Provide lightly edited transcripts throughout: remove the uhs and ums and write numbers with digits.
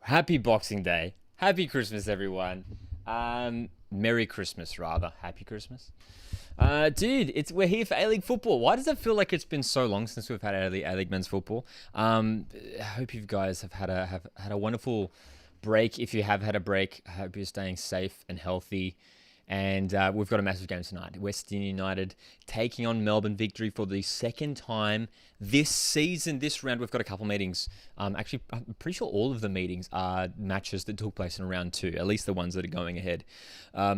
Happy Boxing Day. Happy Christmas, everyone. Merry Christmas, rather. Happy Christmas. Dude, we're here for A-League football. Why does it feel like it's been so long since we've had A-League men's football? I hope you guys have had a wonderful break. If you have had a break, I hope you're staying safe and healthy. And we've got a massive game tonight. Western United taking on Melbourne Victory for the second time this season. This round, we've got a couple meetings. Actually, I'm pretty sure all of the meetings are matches that took place in round two, at least the ones that are going ahead.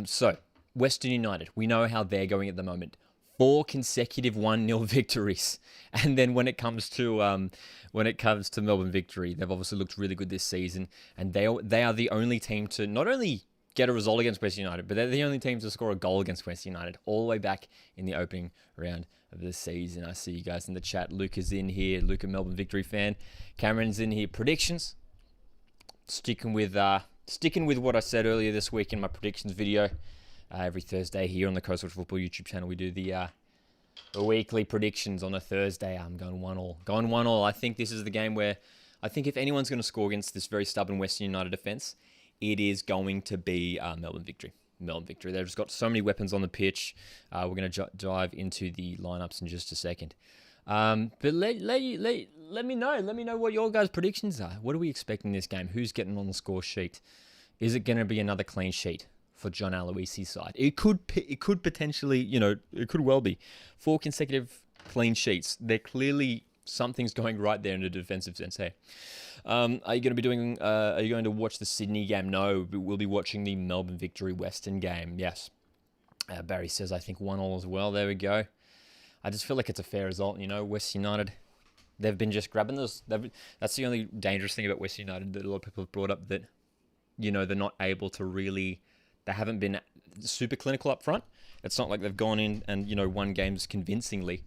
So, Western United, we know how they're going at the moment. 4 consecutive 1-0 victories. And then when it comes to Melbourne Victory, they've obviously looked really good this season. And they are the only team to not only get a result against Western United, but they're the only team to score a goal against Western United all the way back in the opening round of the season. I see you guys in the chat. Luke is in here. Luke, a Melbourne Victory fan. Cameron's in here. Predictions. Sticking with what I said earlier this week in my predictions video. Every Thursday here on the Coastal Football YouTube channel, we do the weekly predictions on a Thursday. I'm going 1-1. Going 1-1. I think this is the game where I think if anyone's going to score against this very stubborn Western United defence, it is going to be Melbourne Victory. Melbourne Victory. They've just got so many weapons on the pitch. We're going to dive into the lineups in just a second. But let me know. Let me know what your guys' predictions are. What are we expecting in this game? Who's getting on the score sheet? Is it going to be another clean sheet for John Aloisis' side? It could potentially, it could well be 4 consecutive clean sheets. They're clearly something's going right there in the defensive sense. Hey, are you going to be doing? Are you going to watch the Sydney game? No, we'll be watching the Melbourne Victory Western game. Yes. Barry says I think 1-1 as well. There we go. I just feel like it's a fair result. West United, they've been just grabbing those. That's the only dangerous thing about West United that a lot of people have brought up, that they're not able to really. They haven't been super clinical up front. It's not like they've gone in and won games convincingly.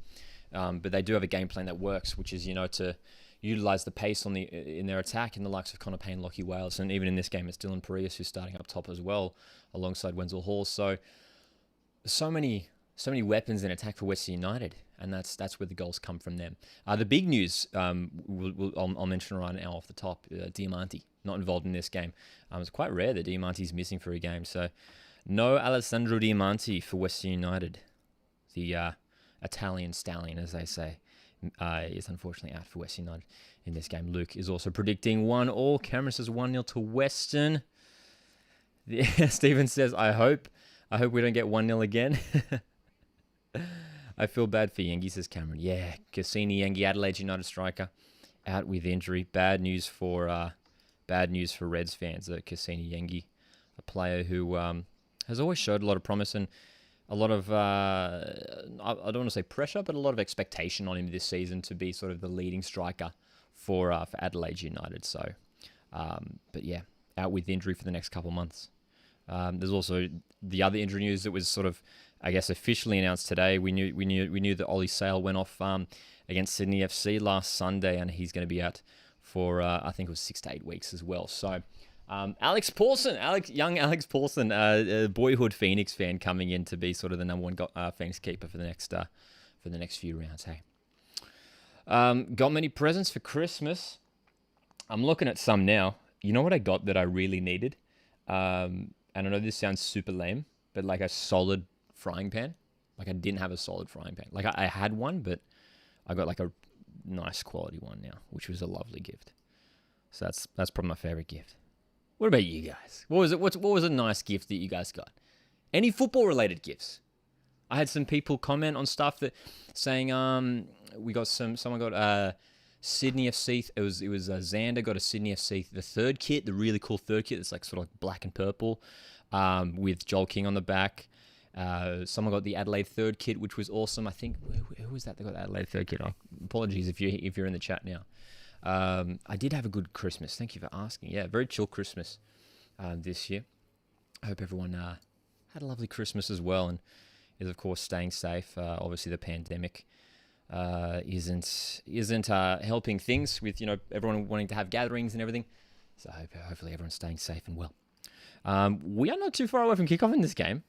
But they do have a game plan that works, which is, to utilise the pace in their attack, in the likes of Connor Payne, Lockie Wales, and even in this game, it's Dylan Parias who's starting up top as well, alongside Wenzel Hall. So many weapons in attack for Western United, and that's where the goals come from them. The big news, I'll mention right now off the top, Diamanti, not involved in this game. It's quite rare that Diamanti's missing for a game, so no Alessandro Diamanti for Western United. The Italian stallion, as they say, is unfortunately out for Western United in this game. Luke is also predicting 1-1. Cameron says 1-0 to Western. Stephen says, I hope we don't get 1-0 again. I feel bad for Yengi, says Cameron. Yeah, Cassini Yengi, Adelaide United striker, out with injury. Bad news for Reds fans. Cassini Yengi, a player who has always showed a lot of promise and a lot of, I don't want to say pressure, but a lot of expectation on him this season to be sort of the leading striker for Adelaide United. So, but yeah, out with injury for the next couple of months. There's also the other injury news that was sort of, I guess, officially announced today. We knew that Ollie Sale went off against Sydney FC last Sunday, and he's going to be out for I think it was 6 to 8 weeks as well. So. Alex Paulson, young Alex Paulson, a boyhood Phoenix fan, coming in to be sort of the number one Phoenix keeper for the next few rounds. Hey, got many presents for Christmas. I'm looking at some now. You know what I got that I really needed? And I know this sounds super lame, but like a solid frying pan. Like I didn't have a solid frying pan. Like I had one, but I got like a nice quality one now, which was a lovely gift. So that's probably my favorite gift. What about you guys? What was it? What was a nice gift that you guys got? Any football-related gifts? I had some people comment on stuff that saying we got someone got Sydney FC. It was Xander got a Sydney FC the third kit, the really cool third kit. It's like sort of like black and purple, with Joel King on the back. Someone got the Adelaide third kit, which was awesome. I think who was that? They got the Adelaide third kit. Apologies if you're in the chat now. I did have a good Christmas. Thank you for asking. Yeah, very chill Christmas this year. I hope everyone had a lovely Christmas as well, and is of course staying safe. Obviously, the pandemic isn't helping things with everyone wanting to have gatherings and everything. So hopefully everyone's staying safe and well. We are not too far away from kickoff in this game.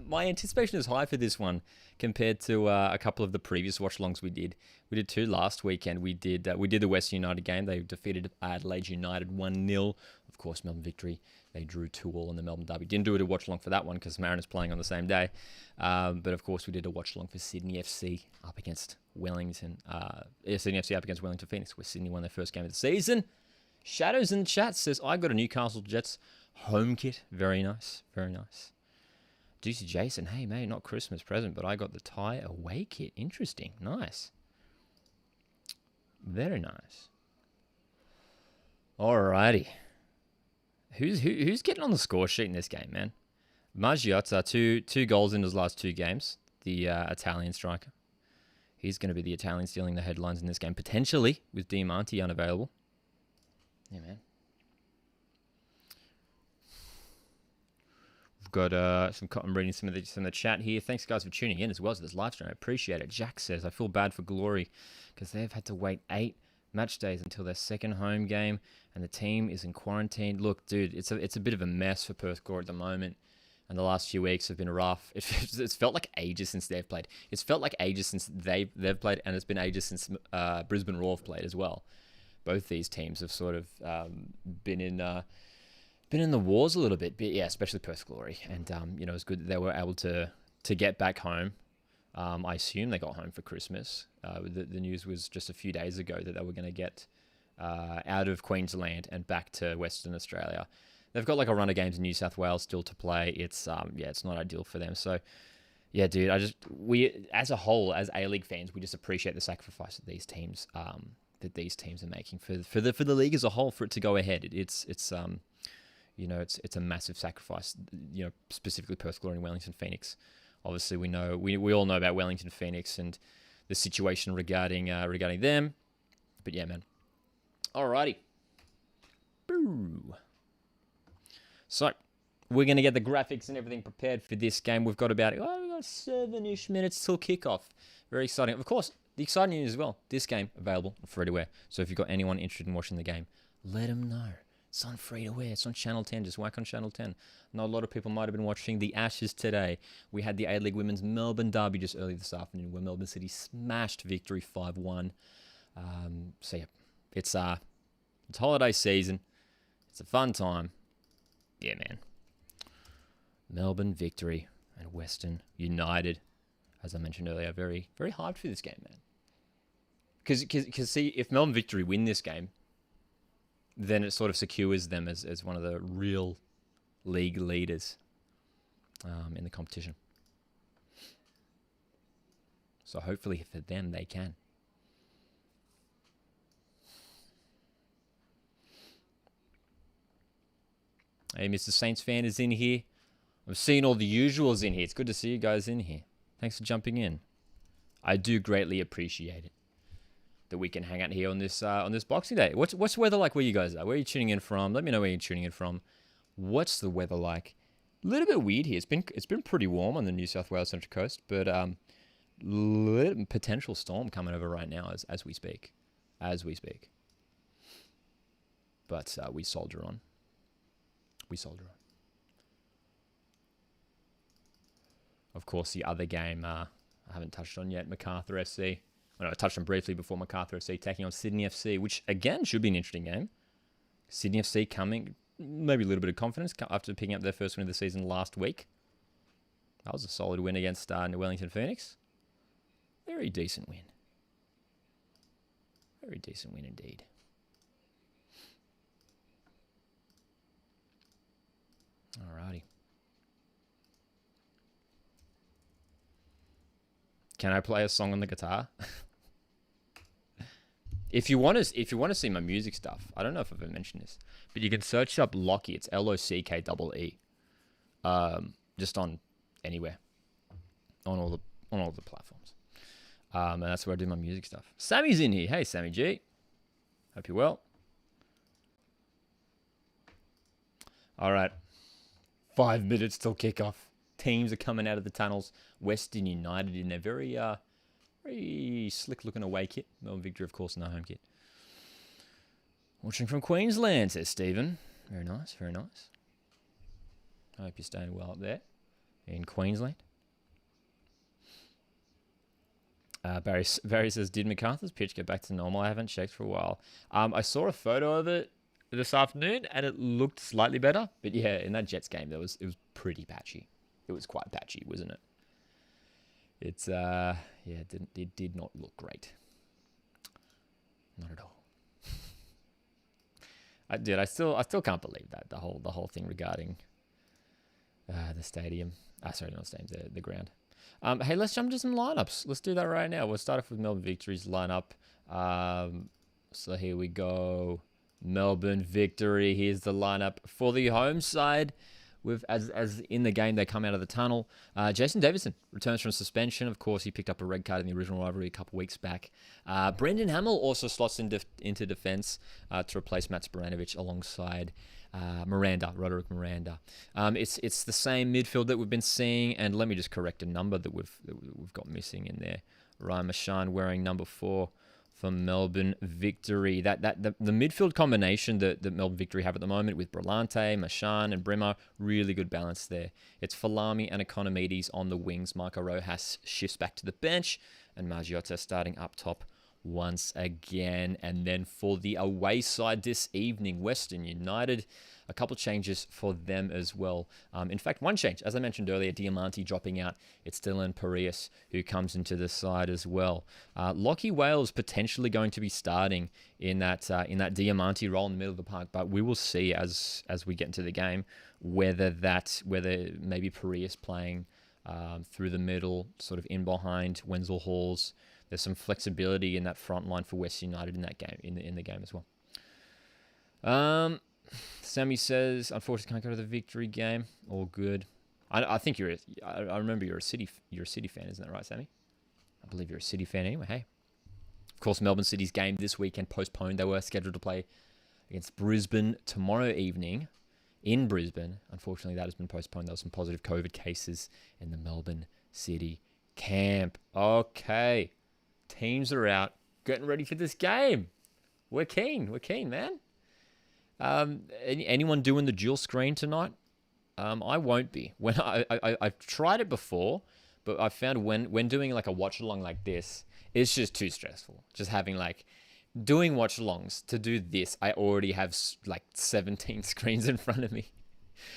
My anticipation is high for this one compared to a couple of the previous watch-alongs we did. We did two last weekend. We did the Western United game. They defeated Adelaide United 1-0. Of course, Melbourne Victory. They drew 2-2 in the Melbourne Derby. Didn't do it a watch-along for that one because Mariners playing on the same day. But of course, we did a watch-along for Sydney FC up against Wellington. Sydney FC up against Wellington Phoenix, where Sydney won their first game of the season. Shadows in the chat says, I got a Newcastle Jets home kit. Very nice. Very nice. Juicy Jason, hey mate, not Christmas present, but I got the Thai away kit. Interesting. Nice. Very nice. Alrighty. Who's getting on the score sheet in this game, man? Maggiotta, two goals in his last two games. The Italian striker. He's going to be the Italian stealing the headlines in this game, potentially, with Diamanti unavailable. Yeah, man. We've got I'm reading some of the chat here. Thanks, guys, for tuning in as well to this live stream. I appreciate it. Jack says, I feel bad for Glory because they've had to wait 8 match days until their second home game, and the team is in quarantine. Look, dude, it's a bit of a mess for Perth Glory at the moment, and the last few weeks have been rough. It's felt like ages since they've played. It's felt like ages since they've played, and it's been ages since Brisbane Roar have played as well. Both these teams have sort of been in the wars a little bit, but yeah, especially Perth Glory, and it was good that they were able to get back home. I assume they got home for Christmas. The news was just a few days ago that they were going to get out of Queensland and back to Western Australia. They've got like a run of games in New South Wales still to play. It's it's not ideal for them. So yeah, dude, we as a whole, as A-League fans, we just appreciate the sacrifice that these teams are making for the league as a whole, for it to go ahead. It's a massive sacrifice. Specifically Perth Glory and Wellington Phoenix. Obviously, we all know about Wellington Phoenix and the situation regarding them. But yeah, man. Alrighty. Boo. So we're gonna get the graphics and everything prepared for this game. We've got about 7-ish minutes till kickoff. Very exciting. Of course, the exciting news as well. This game available free to wear. So if you've got anyone interested in watching the game, let them know. It's on free to wear. It's on Channel 10. Just whack on Channel 10. I know a lot of people might have been watching the Ashes today. We had the A-League Women's Melbourne Derby just early this afternoon, where Melbourne City smashed Victory 5-1. So yeah, it's holiday season. It's a fun time. Yeah, man. Melbourne Victory and Western United, as I mentioned earlier, very, very hyped for this game, man. Because see, if Melbourne Victory win this game, then it sort of secures them as one of the real league leaders in the competition. So hopefully for them, they can. Hey, Mr. Saints fan is in here. I've seen all the usuals in here. It's good to see you guys in here. Thanks for jumping in. I do greatly appreciate it that we can hang out here on this Boxing Day. What's the weather like where you guys are? Where are you tuning in from? Let me know where you're tuning in from. What's the weather like? A little bit weird here. It's been pretty warm on the New South Wales Central Coast, but potential storm coming over right now as we speak. But we soldier on. Of course, the other game I haven't touched on yet, Macarthur FC. I touched on briefly before, Macarthur FC taking on Sydney FC, which again should be an interesting game. Sydney FC coming, maybe a little bit of confidence after picking up their first win of the season last week. That was a solid win against Wellington Phoenix. Very decent win. Very decent win indeed. Alrighty. Can I play a song on the guitar? If you want to see my music stuff, I don't know if I've ever mentioned this, but you can search up Lockie. It's Lockee. Just on anywhere, on all the platforms. And that's where I do my music stuff. Sammy's in here. Hey, Sammy G. Hope you're well. All right. 5 minutes till kickoff. Teams are coming out of the tunnels. Western United in their very slick-looking away kit. Melbourne Victory, of course, in their home kit. Watching from Queensland, says Stephen. Very nice, very nice. I hope you're staying well up there. in Queensland. Barry says, did MacArthur's pitch get back to normal? I haven't checked for a while. I saw a photo of it this afternoon, and it looked slightly better. But yeah, in that Jets game, it was pretty patchy. It was quite patchy, wasn't it? It's it did not look great. Not at all. I still can't believe that the whole thing regarding the stadium. Sorry, not stadium, the ground. Hey, let's jump to some lineups. Let's do that right now. We'll start off with Melbourne Victory's lineup. So here we go. Melbourne Victory. Here's the lineup for the home side. With as in the game they come out of the tunnel. Jason Davidson returns from suspension. Of course, he picked up a red card in the original rivalry a couple weeks back. Brendan Hamill also slots into defence to replace Matt Sporanovic alongside Roderick Miranda. It's the same midfield that we've been seeing, and let me just correct a number that we've got missing in there. Ryan Marchand wearing number 4 for Melbourne Victory. The midfield combination that Melbourne Victory have at the moment with Brillante, Marchand, and Brimmer, really good balance there. It's Falami and Economides on the wings. Marco Rojas shifts back to the bench, and Margiotta starting up top once again. And then for the away side this evening, Western United, a couple changes for them as well. In fact, one change, as I mentioned earlier, Diamante dropping out. It's Dylan Parias who comes into the side as well. Lockie Wales potentially going to be starting in that Diamante role in the middle of the park, but we will see as we get into the game whether maybe Parias playing through the middle, sort of in behind Wenzel Halls. There's some flexibility in that front line for West United in that game, in the game as well. Sammy says, unfortunately, can't go to the Victory game. All good. I think I remember you're a City fan, isn't that right, Sammy? I believe you're a City fan anyway. Hey, of course, Melbourne City's game this weekend postponed. They were scheduled to play against Brisbane tomorrow evening in Brisbane. Unfortunately, that has been postponed. There were some positive COVID cases in the Melbourne City camp. Okay, teams are out, getting ready for this game. We're keen, man. Anyone doing the dual screen tonight? I won't be. When I've tried it before, but I found when doing like a watch along like this, it's just too stressful. Just having doing watch alongs to do this, I already have 17 screens in front of me.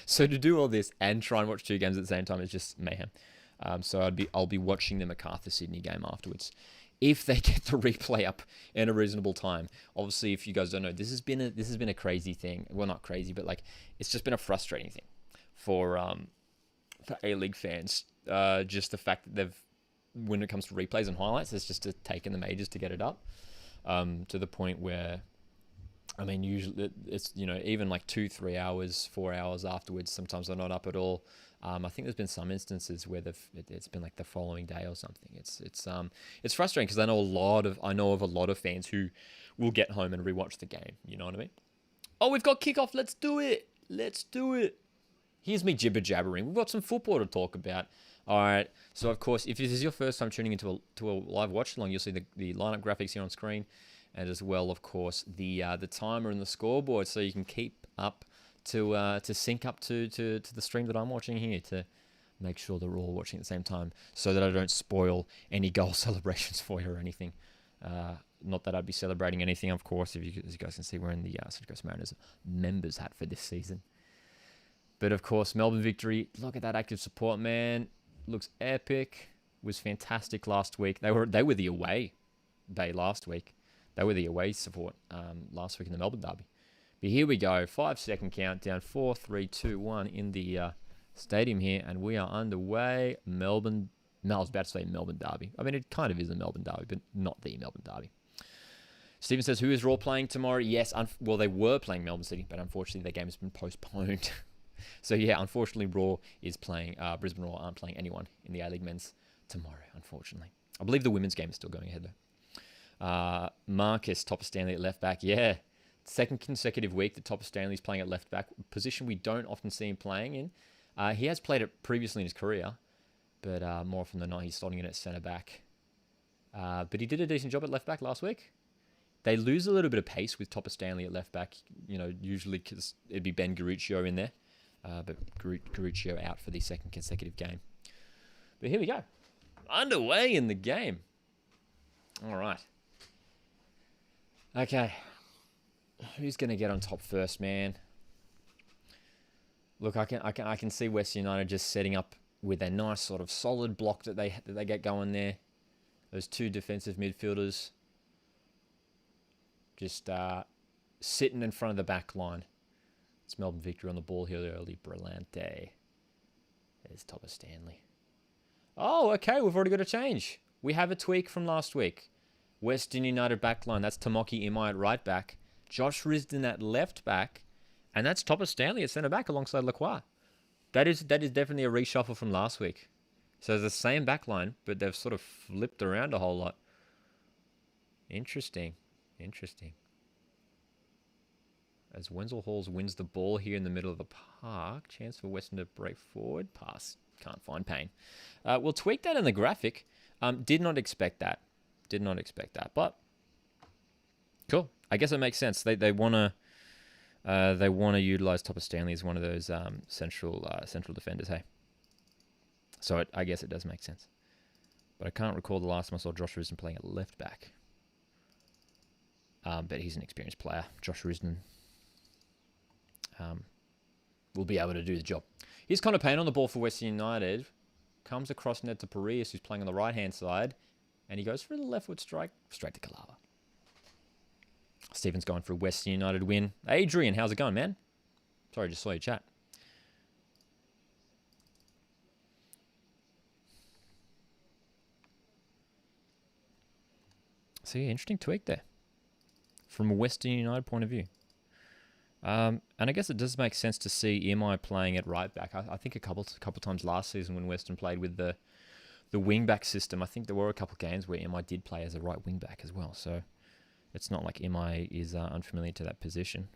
So to do all this and try and watch 2 games at the same time is just mayhem. So I'll be watching the Macarthur Sydney game afterwards, if they get the replay up in a reasonable time. Obviously, if you guys don't know, this has been a crazy thing. Well, not crazy, but it's just been a frustrating thing for A-League fans. Just the fact that when it comes to replays and highlights, it's just taken them ages to get it up. To the point where, I mean, usually it's even 2-3 hours, 4 hours afterwards. Sometimes they're not up at all. I think there's been some instances where it's been the following day or something. It's frustrating because I know of a lot of fans who will get home and rewatch the game. You know what I mean? Oh, we've got kickoff. Let's do it. Here's me jibber jabbering. We've got some football to talk about. All right. So of course, if this is your first time tuning into a live watch along, you'll see the lineup graphics here on screen, and as well, of course, the timer and the scoreboard, so you can keep up to sync up to the stream that I'm watching here, to make sure that we're all watching at the same time, so that I don't spoil any goal celebrations for you or anything. Not that I'd be celebrating anything, of course. As you guys can see, we're in the Central Coast Mariners members hat for this season. But of course, Melbourne Victory, look at that active support, man. Looks epic. Was fantastic last week. They were the away bay last week. They were the away support last week in the Melbourne Derby. But here we go, 5-second countdown, 4, 3, 2, 1 in the stadium here, and we are underway. I was about to say Melbourne Derby. I mean, it kind of is a Melbourne Derby, but not the Melbourne Derby. Stephen says, who is Raw playing tomorrow? Yes, well, they were playing Melbourne City, but unfortunately their game has been postponed. So yeah, unfortunately Raw is playing, Brisbane Raw aren't playing anyone in the A-League men's tomorrow, unfortunately. I believe the women's game is still going ahead though. Marcus, Topper Stanley at left back, yeah. Second consecutive week that Topper Stanley's playing at left back, position we don't often see him playing in. He has played it previously in his career, but more often than not, he's starting in at centre back. But he did a decent job at left back last week. They lose a little bit of pace with Topper Stanley at left back, usually because it'd be Ben Garuccio in there. But Garuccio out for the second consecutive game. But here we go. Underway in the game. All right. Okay. Who's going to get on top first, man? Look, I can see West United just setting up with a nice sort of solid block that they get going there. Those two defensive midfielders just sitting in front of the back line. It's Melbourne Victory on the ball here early. Brillante. There's Thomas Stanley. Oh, okay. We've already got a change. We have a tweak from last week. Western United back line. That's Tomoki Imai at right back. Josh Risdon at left back. And that's Thomas Stanley at centre back alongside Lacroix. That is definitely a reshuffle from last week. So it's the same back line, but they've sort of flipped around a whole lot. Interesting. As Wenzel Halls wins the ball here in the middle of the park. Chance for Western to break forward. Pass. Can't find Payne. We'll tweak that in the graphic. Did not expect that. But cool. I guess it makes sense. They want to utilize Thomas Stanley as one of those central defenders. Hey. So I guess it does make sense. But I can't recall the last time I saw Josh Risdon playing at left back. But he's an experienced player. Josh Risdon will be able to do the job. Here's Connor Payne on the ball for Western United. Comes across net to Parias, who's playing on the right-hand side. And he goes for the left foot strike, straight to Kalava. Stephen's going for a Western United win. Adrian, how's it going, man? Sorry, just saw your chat. So yeah, interesting tweak there. From a Western United point of view. And I guess it does make sense to see Imai playing at right back. I think a couple times last season when Western played with the wing back system, I think there were a couple games where Imai did play as a right wing back as well. So it's not like Imai is unfamiliar to that position.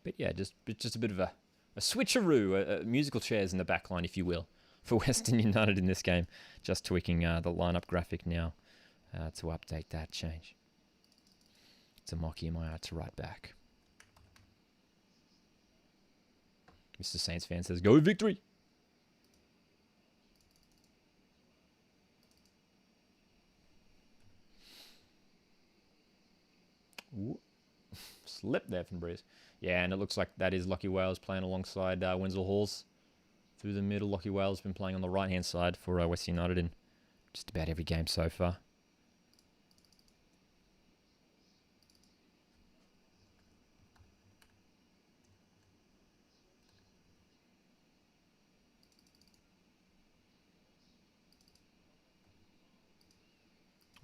But yeah, just a bit of a switcheroo, musical chairs in the back line, if you will, for Western United in this game. Just tweaking the lineup graphic now to update that change. It's a Mocky Imai to right back. Mr. Saints fan says, "Go Victory!" Ooh. Slip there from Breeze. Yeah, and it looks like that is Lockie Wales playing alongside Wenzel Halls. Through the middle, Lockie Wales has been playing on the right-hand side for West United in just about every game so far.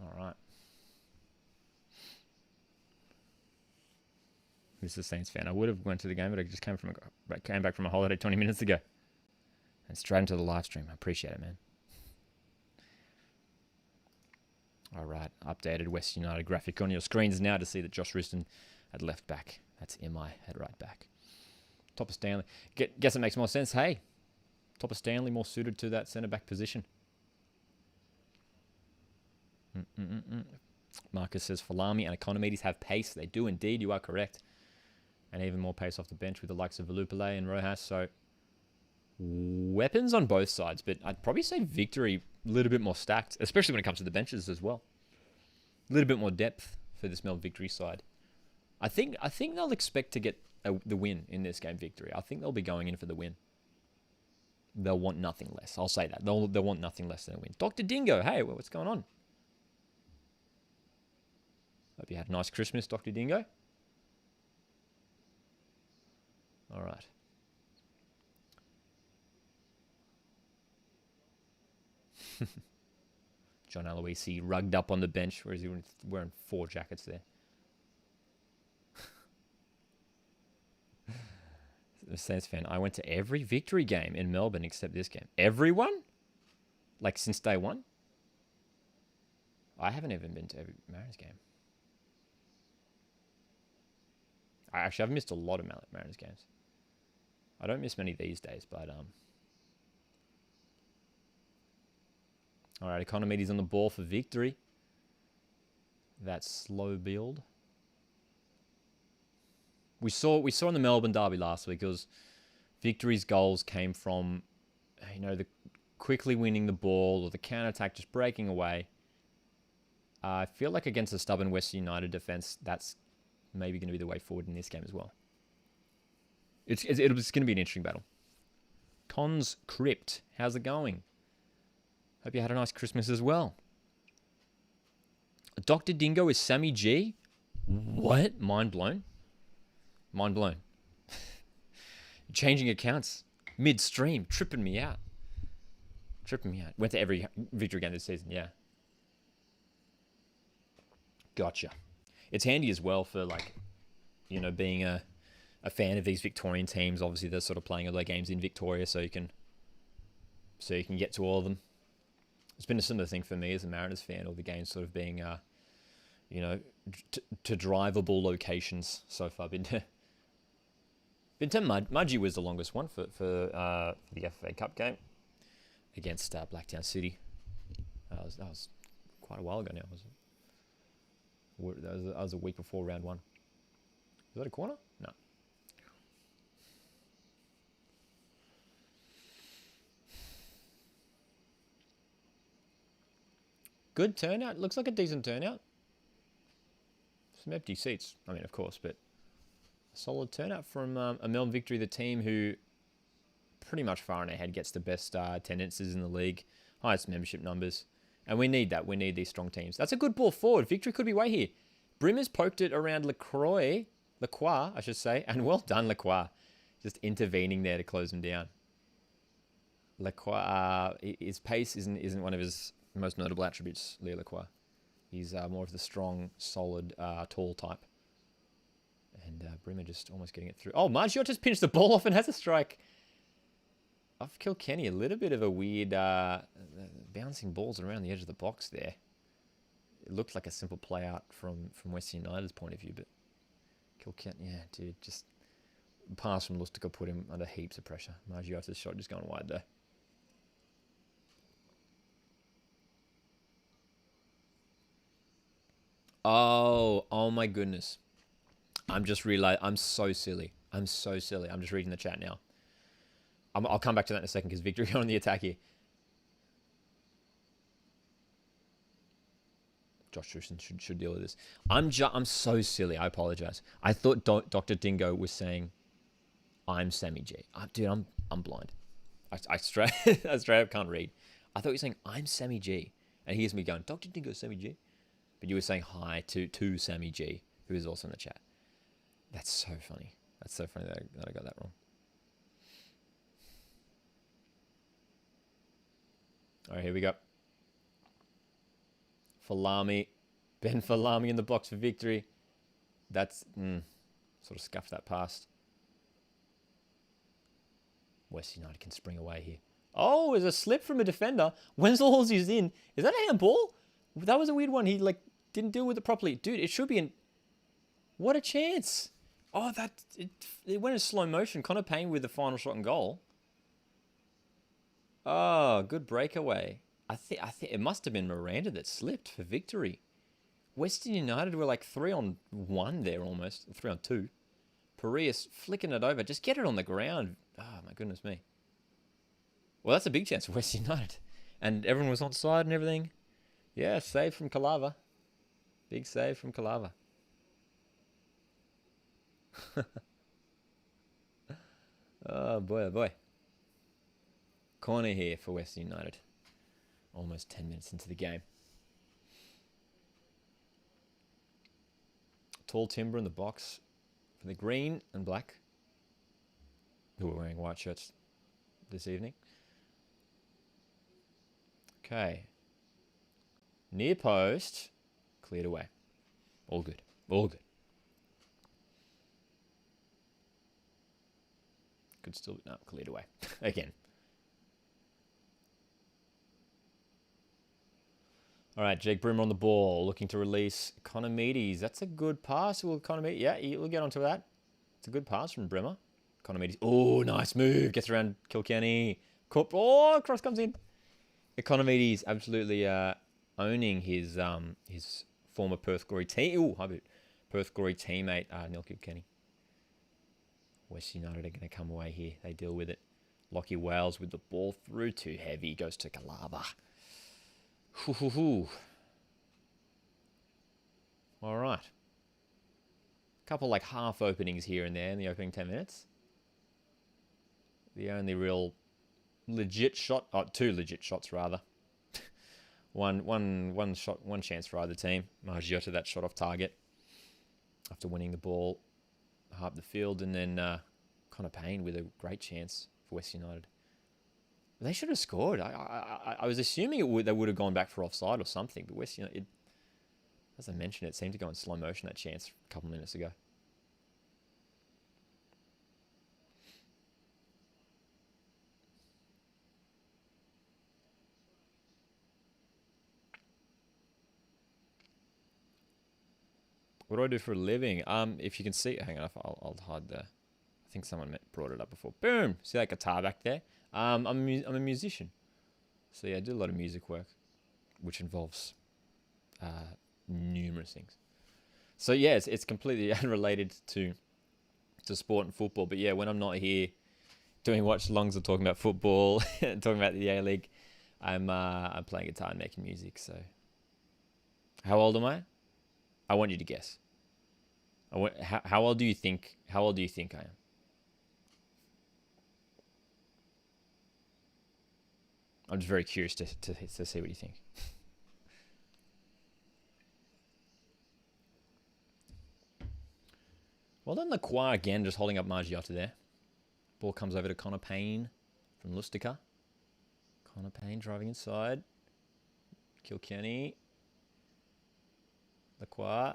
All right. Who's the Saints fan? I would have went to the game, but I just came back from a holiday 20 minutes ago. And straight into the live stream. I appreciate it, man. All right. Updated West United graphic on your screens now to see that Josh Risdon at left back. That's MI at right back. Topper Stanley. Guess it makes more sense. Hey, Topper Stanley more suited to that centre-back position. Marcus says, Falami and Economides have pace. They do indeed. You are correct. And even more pace off the bench with the likes of Valupale and Rojas. So, weapons on both sides. But I'd probably say Victory a little bit more stacked, especially when it comes to the benches as well. A little bit more depth for this Melbourne Victory side. I think they'll expect to get the win in this game, Victory. I think they'll be going in for the win. They'll want nothing less. I'll say that. They'll want nothing less than a win. Dr. Dingo, hey, what's going on? Hope you had a nice Christmas, Dr. Dingo. All right. John Aloisis rugged up on the bench, whereas he was wearing 4 jackets there. The Saints fan, I went to every Victory game in Melbourne except this game. Everyone? Like since day one? I haven't even been to every Mariners game. I actually have missed a lot of Mariners games. I don't miss many these days, but all right, Economides on the ball for Victory. That slow build. We saw in the Melbourne derby last week. It was Victory's goals came from, the quickly winning the ball or the counter-attack just breaking away. I feel like against the stubborn Western United defense, that's maybe going to be the way forward in this game as well. It's going to be an interesting battle. Cons Crypt, how's it going? Hope you had a nice Christmas as well. Dr. Dingo is Sammy G? What? Mind blown? Mind blown. Changing accounts midstream, tripping me out. Went to every Victory game this season, yeah. Gotcha. It's handy as well for, like, being a fan of these Victorian teams. Obviously, they're sort of playing all their games in Victoria, so you can get to all of them. It's been a similar thing for me as a Mariners fan, all the games sort of being, to drivable locations so far. Been to Mudgee was the longest one for the FA Cup game against Blacktown City. That was quite a while ago now. That was a week before round one. Is that a corner? No. Good turnout. Looks like a decent turnout. Some empty seats. I mean, of course, but a solid turnout from a Melbourne Victory, the team who pretty much far and ahead gets the best attendances in the league, highest membership numbers. And we need that. We need these strong teams. That's a good ball forward. Victory could be way here. Brimmer's poked it around Lacroix, I should say. And well done, Lacroix. Just intervening there to close him down. Lacroix, his pace isn't one of his most notable attributes, Leo Lacroix. He's more of the strong, solid, tall type. And Brimmer just almost getting it through. Oh, Margiot just pinched the ball off and has a strike. Off Kilkenny, a little bit of a weird bouncing balls around the edge of the box there. It looked like a simple play out from Western United's point of view, but Kilkenny, yeah, dude, just pass from Lustica put him under heaps of pressure. Margiot's shot just going wide there. Oh my goodness. I'm just realizing, I'm so silly. I'm just reading the chat now. I'll come back to that in a second because Victory on the attack here. Josh Truson should deal with this. I'm so silly. I apologize. I thought Dr. Dingo was saying, "I'm Sammy G." Dude, I'm blind. I straight up can't read. I thought you were saying, "I'm Sammy G," and he hears me going, "Dr. Dingo, Sammy G," but you were saying hi to Sammy G, who is also in the chat. That's so funny. That's so funny that I got that wrong. All right, here we go. Falami. Ben Falami in the box for Victory. That's... sort of scuffed that past. West United can spring away here. Oh, there's a slip from a defender. Wenzel's is in. Is that a handball? That was a weird one. He, didn't deal with it properly. Dude, it should be in... What a chance. Oh, it went in slow motion. Connor Payne with the final shot and goal. Oh, good breakaway. I think it must have been Miranda that slipped for Victory. Western United were 3-on-1 there almost. 3-on-2. Parias flicking it over. Just get it on the ground. Oh, my goodness me. Well, that's a big chance for Western United. And everyone was on side and everything. Yeah, save from Kalava. Big save from Kalava. Oh, boy, oh, boy. Corner here for Western United. Almost 10 minutes into the game. Tall timber in the box for the green and black, who are wearing white shirts this evening. Okay. Near post. Cleared away. All good. All good. Could still be... No, cleared away. Again. All right, Jake Brimmer on the ball, looking to release Economides. That's a good pass. Will Economides... Yeah, we'll get onto that. It's a good pass from Brimmer. Economides... Oh, nice move. Gets around Kilkenny. Oh, cross comes in. Economides absolutely owning his former Perth Glory team. Ooh, hi, Perth Glory teammate, Neil Kilkenny. West United are going to come away here. They deal with it. Lockie Wales with the ball through. Too heavy. Goes to Kalaba. All right. Couple like half openings here and there in the opening 10 minutes. The only real legit shot, two legit shots rather. one shot, one chance for either team. Margiotta that shot off target after winning the ball half the field, and then Connor Payne with a great chance for West United. They should have scored. I was assuming they would have gone back for offside or something, but West United, as I mentioned, it seemed to go in slow motion, that chance a couple minutes ago. What do I do for a living? If you can see, hang on, I'll hide the. I think someone brought it up before. Boom! See that guitar back there? I'm a musician, so yeah, I do a lot of music work, which involves numerous things. So yeah, it's completely unrelated to sport and football. But yeah, when I'm not here doing watch-alongs or talking about football, talking about the A-League, I'm playing guitar and making music. So, how old am I? I want you to guess. How old do you think? How old do you think I am? I'm just very curious to see what you think. Well done, Lacroix again, just holding up Margiotta there. Ball comes over to Connor Payne from Lustica. Connor Payne driving inside. Kilkenny. Lacroix.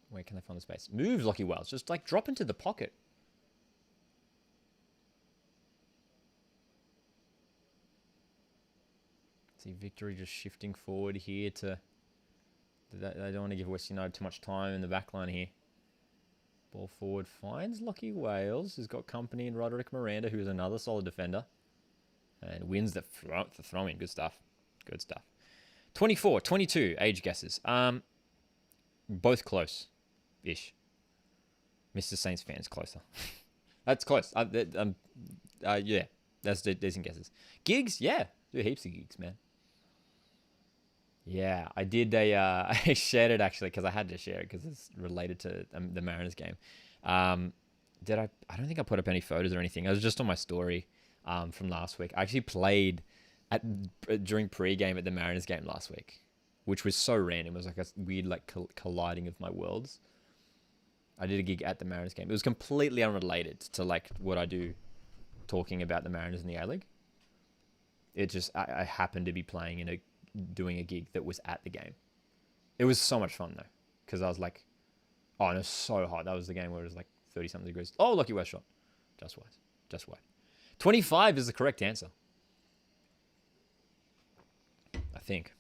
Where can they find the space? Moves Lockie Wales. Just like drop into the pocket. See Victory just shifting forward here to. They don't want to give West United too much time in the back line here. Ball forward finds Lockie Wales, who's got company in Roderick Miranda, who is another solid defender. And wins the throw-in. Good stuff. Good stuff. 24, 22 age guesses. Both close-ish. Mr. Saints fans closer. That's close. Yeah, that's decent guesses. Gigs, yeah, do heaps of gigs, man. Yeah, I did I shared it actually because I had to share it because it's related to the Mariners game. I don't think I put up any photos or anything. I was just on my story from last week. I actually played during pre-game at the Mariners game last week, which was so random. It was like a weird like colliding of my worlds. I did a gig at the Mariners game. It was completely unrelated to like what I do talking about the Mariners in the A-League. It just, I happened to be playing doing a gig that was at the game. It was so much fun though, because I was like, oh, and it was so hot. That was the game where it was like 30-something degrees. Oh, lucky West shot. Just wide. 25 is the correct answer. I think.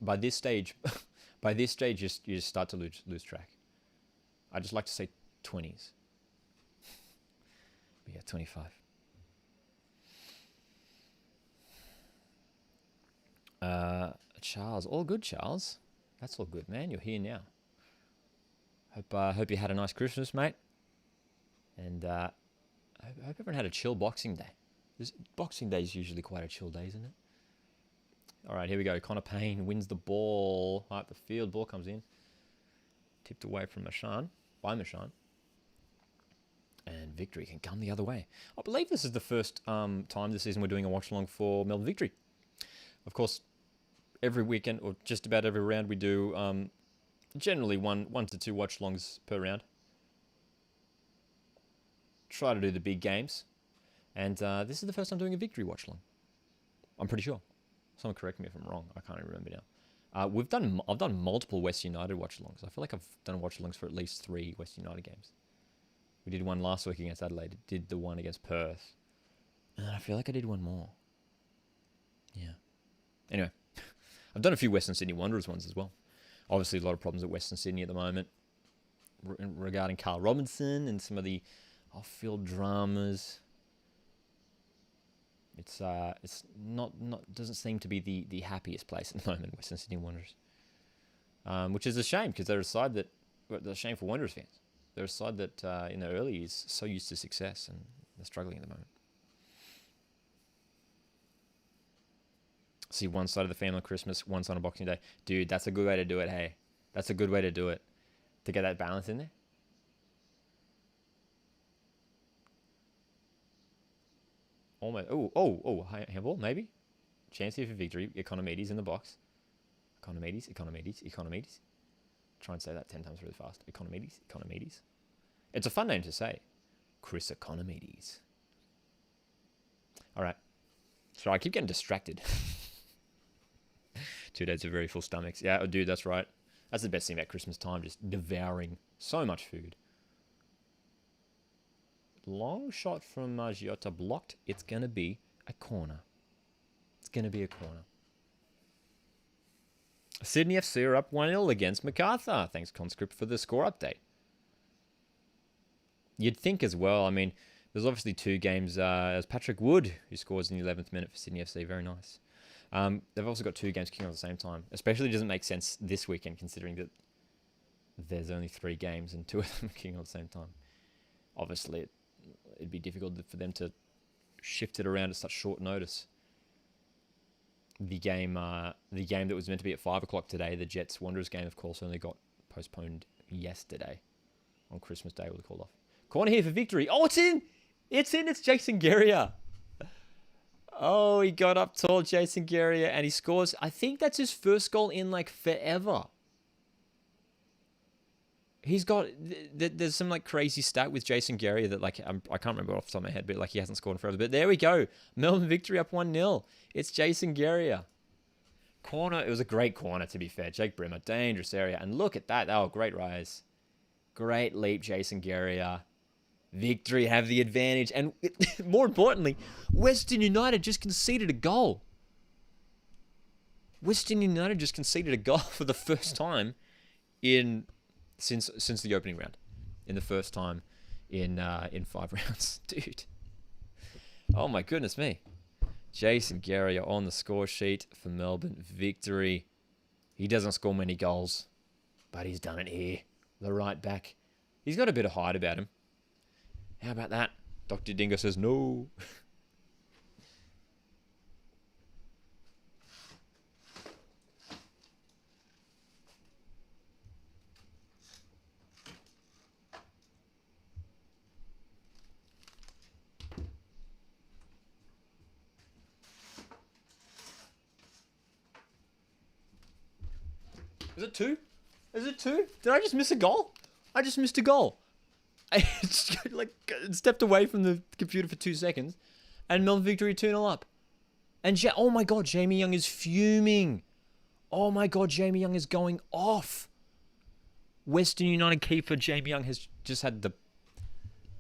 By this stage, you just start to lose track. I just like to say 20s. But yeah, 25. Charles, all good, Charles. That's all good, man. You're here now. Hope you had a nice Christmas, mate. And I hope everyone had a chill Boxing Day. Boxing Day is usually quite a chill day, isn't it? All right, here we go. Connor Payne wins the ball up the field. Ball comes in. Tipped away from by Machan. And Victory can come the other way. I believe this is the first time this season we're doing a watch-along for Melbourne Victory. Of course, every weekend, or just about every round, we do generally one to two watch-alongs per round. Try to do the big games. And this is the first time doing a Victory watch-along. I'm pretty sure. Someone correct me if I'm wrong. I can't even remember now. I've done multiple West United watch-alongs. I feel like I've done watch-alongs for at least 3 West United games. We did one last week against Adelaide. Did the one against Perth. And I feel like I did one more. Yeah. Anyway, I've done a few Western Sydney Wanderers ones as well. Obviously, a lot of problems at Western Sydney at the moment regarding Carl Robinson and some of the off-field dramas. It's not doesn't seem to be the happiest place at the moment, Western Sydney Wanderers. which is a shame because they're a side that, well, it's a shame for Wanderers fans. They're a side that in their early years so used to success, and they're struggling at the moment. See one side of the family on Christmas, one side on Boxing Day. Dude, that's a good way to do it, hey. That's a good way to do it. To get that balance in there. Almost. Handball, maybe. Chance here for victory. Economides in the box. Economides. Try and say that 10 times really fast. Economides. It's a fun name to say. Chris Economides. All right. Sorry, I keep getting distracted. 2 days of very full stomachs. Yeah, dude, that's right. That's the best thing about Christmas time, just devouring so much food. Long shot from Margiotta blocked. It's going to be a corner. Sydney FC are up 1-0 against MacArthur. Thanks, Conscript, for the score update. You'd think as well, I mean, there's obviously 2 games. There's Patrick Wood, who scores in the 11th minute for Sydney FC. Very nice. They've also got 2 games kicking off at the same time. Especially doesn't make sense this weekend, considering that there's only 3 games and 2 of them are kicking off at the same time. Obviously, it'd be difficult for them to shift it around at such short notice. The game that was meant to be at 5 o'clock today, the Jets Wanderers game, of course, only got postponed yesterday on Christmas Day. We'll call off. Corner here for victory. Oh, it's in! It's Jason Guerrier. Oh, he got up tall, Jason Guerrier, and he scores. I think that's his first goal in like forever. He's got, there's some like crazy stat with Jason Guerrier that like, I can't remember off the top of my head, but like he hasn't scored in forever. But there we go. Melbourne Victory up 1-0. It's Jason Guerrier. Corner, it was a great corner to be fair. Jake Brimmer, dangerous area. And look at that. Oh, great rise. Great leap, Jason Guerrier. Victory have the advantage. And more importantly, Western United just conceded a goal. Western United just conceded a goal for the first time since the opening round. In the first time in 5 rounds. Dude. Oh my goodness me. Jason Guerrier on the score sheet for Melbourne Victory. He doesn't score many goals, but he's done it here. The right back. He's got a bit of height about him. How about that? Dr. Dingo says no. Is it 2? Is it 2? Did I just miss a goal? I just missed a goal. I just like stepped away from the computer for 2 seconds, and Melbourne Victory 2-0 up. And oh my god, Jamie Young is fuming. Oh my god, Jamie Young is going off. Western United keeper Jamie Young has just had the...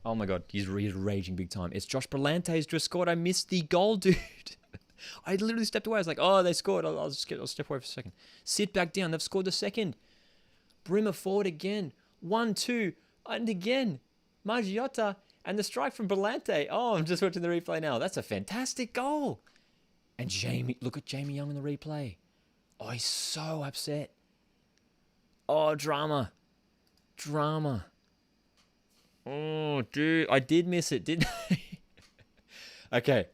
Oh my god, he's raging big time. It's Josh Berlante's just scored. I missed the goal, dude. I literally stepped away. I was like, oh, they scored. I'll step away for a second. Sit back down. They've scored the second. Brimmer forward again. 1-2. And again. Margiotta. And the strike from Berlante. Oh, I'm just watching the replay now. That's a fantastic goal. And look at Jamie Young in the replay. Oh, he's so upset. Oh, drama. Oh, dude. I did miss it, didn't I? Okay.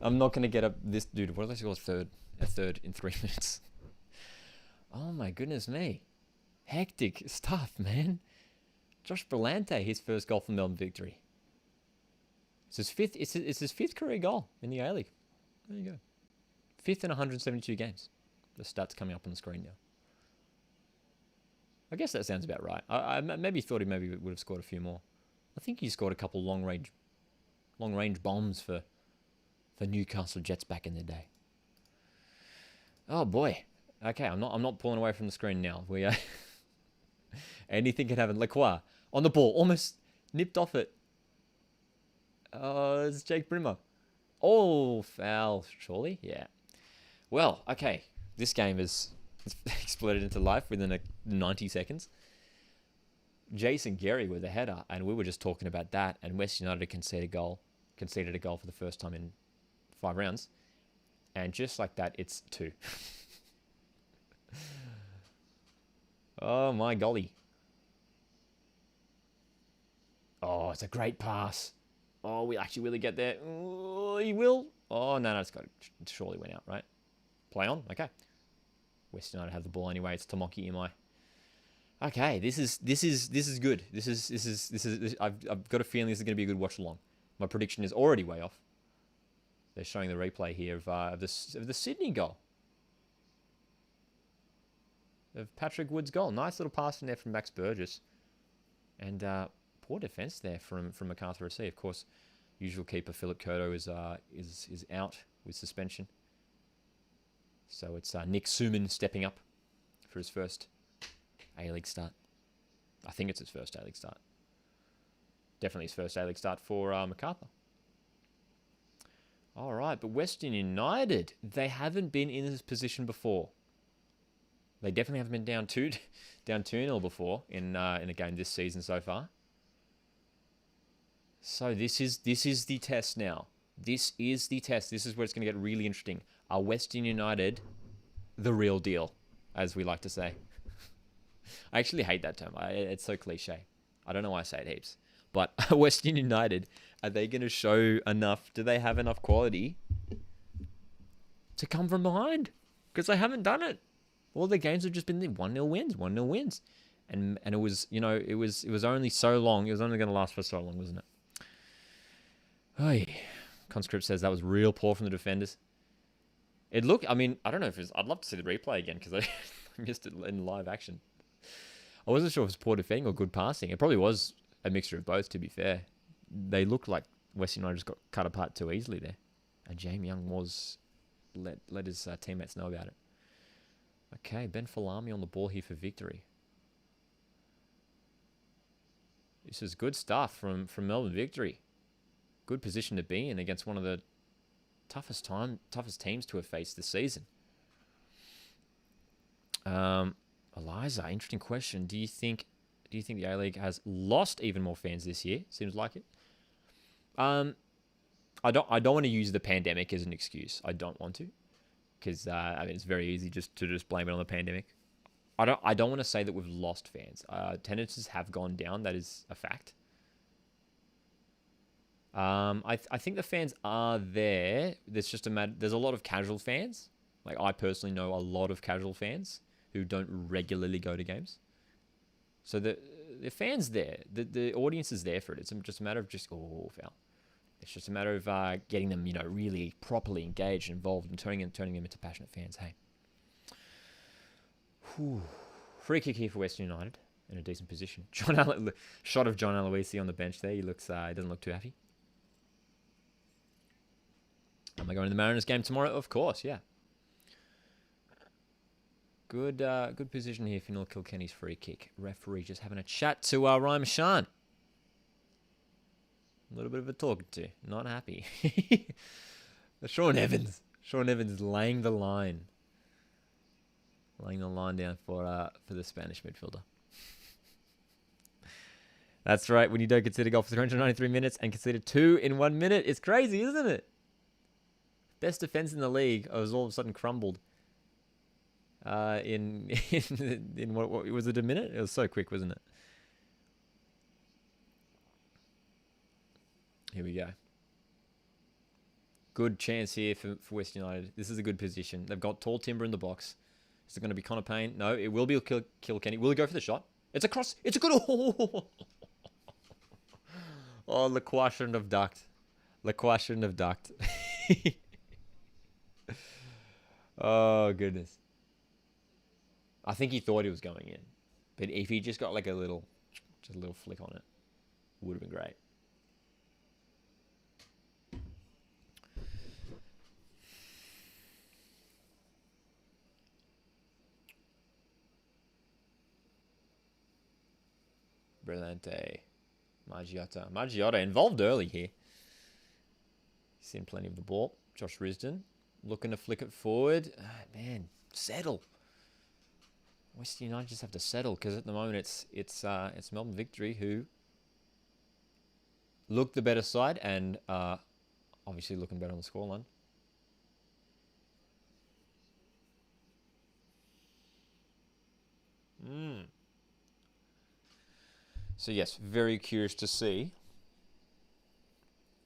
I'm not going to get up this dude. What did I score? A third in 3 minutes. Oh my goodness me. Hectic stuff, man. Josh Berlante, his first goal for Melbourne Victory. It's his fifth career goal in the A-League. There you go. 5th in 172 games. The stats coming up on the screen now. I guess that sounds about right. I maybe thought he would have scored a few more. I think he scored a couple long range bombs for Newcastle Jets back in the day. Oh boy. Okay, I'm not pulling away from the screen now. We are anything can happen. Lacroix on the ball, almost nipped off it. Oh, it's Jake Brimmer. Oh, foul, surely? Yeah. Well, okay. This game has exploded into life within 90 seconds. Jason Guerrier with a header, and we were just talking about that, and West United conceded a goal for the first time in 5 rounds. And just like that, it's 2. Oh, my golly. Oh, it's a great pass. Oh, we actually really get there. Oh, he will. Oh, no, it's got it surely went out, right? Play on. Okay. West United have the ball anyway. It's Tomoki Imai. Okay, this is good. I've got a feeling this is going to be a good watch along. My prediction is already way off. They're showing the replay here of the Sydney goal. Of Patrick Wood's goal. Nice little pass in there from Max Burgess. And poor defence there from MacArthur FC. Of course, usual keeper Philip Koto is out with suspension. So it's Nick Suman stepping up for his first A-League start. I think it's his first A-League start. Definitely his first A-League start for MacArthur. All right, but Western United, they haven't been in this position before. They definitely haven't been down 2-0 before in a game this season so far. So this is the test now. This is the test. This is where it's going to get really interesting. Are Western United the real deal, as we like to say? I actually hate that term. It's so cliche. I don't know why I say it heaps. But Western United, are they going to show enough? Do they have enough quality to come from behind? Because they haven't done it. All the games have just been 1-0 wins. And it was, it was only so long. It was only going to last for so long, wasn't it? Oy. Conscript says that was real poor from the defenders. It looked, I don't know if it's, I'd love to see the replay again because I missed it in live action. I wasn't sure if it was poor defending or good passing. It probably was a mixture of both, to be fair. They looked like Western United just got cut apart too easily there. And James Young was let his teammates know about it. Okay, Ben Falami on the ball here for victory. This is good stuff from Melbourne Victory. Good position to be in against one of the toughest teams to have faced this season. Eliza, interesting question. Do you think the A-League has lost even more fans this year? Seems like it. I don't want to use the pandemic as an excuse. I don't want to, because it's very easy just to blame it on the pandemic. I don't want to say that we've lost fans. Attendances have gone down. That is a fact. I think the fans are there. There's a lot of casual fans. Like, I personally know a lot of casual fans who don't regularly go to games. So the fans there, the audience is there for it. It's just a matter of foul. It's just a matter of getting them, really properly engaged and involved and turning them into passionate fans. Hey. Whew. Free kick here for Western United in a decent position. Shot of John Aloisis on the bench there. He doesn't look too happy. Am I going to the Mariners game tomorrow? Of course, yeah. Good position here for Neil Kilkenny's free kick. Referee just having a chat to Ryan Mashan. A little bit of a talking to. Not happy. Sean Evans. Sean Evans laying the line. Laying the line down for the Spanish midfielder. That's right. When you don't consider goal for 393 minutes and consider 2 in 1 minute, it's crazy, isn't it? Best defense in the league was all of a sudden crumbled. In what was it, a minute? It was so quick, wasn't it? Here we go. Good chance here for West United. This is a good position. They've got tall timber in the box. Is it going to be Connor Payne? No, it will be Kilkenny. Will he go for the shot? It's a cross. It's a good... Oh, Lacroix shouldn't have ducked. Lacroix shouldn't have ducked. Oh, goodness. I think he thought he was going in. But if he just got like a little flick on it, would have been great. Brilliante. Margiotta involved early here. He's seen plenty of the ball. Josh Risdon looking to flick it forward. Man, settle. Western United just have to settle because at the moment it's Melbourne Victory who look the better side and obviously looking better on the scoreline. So yes, very curious to see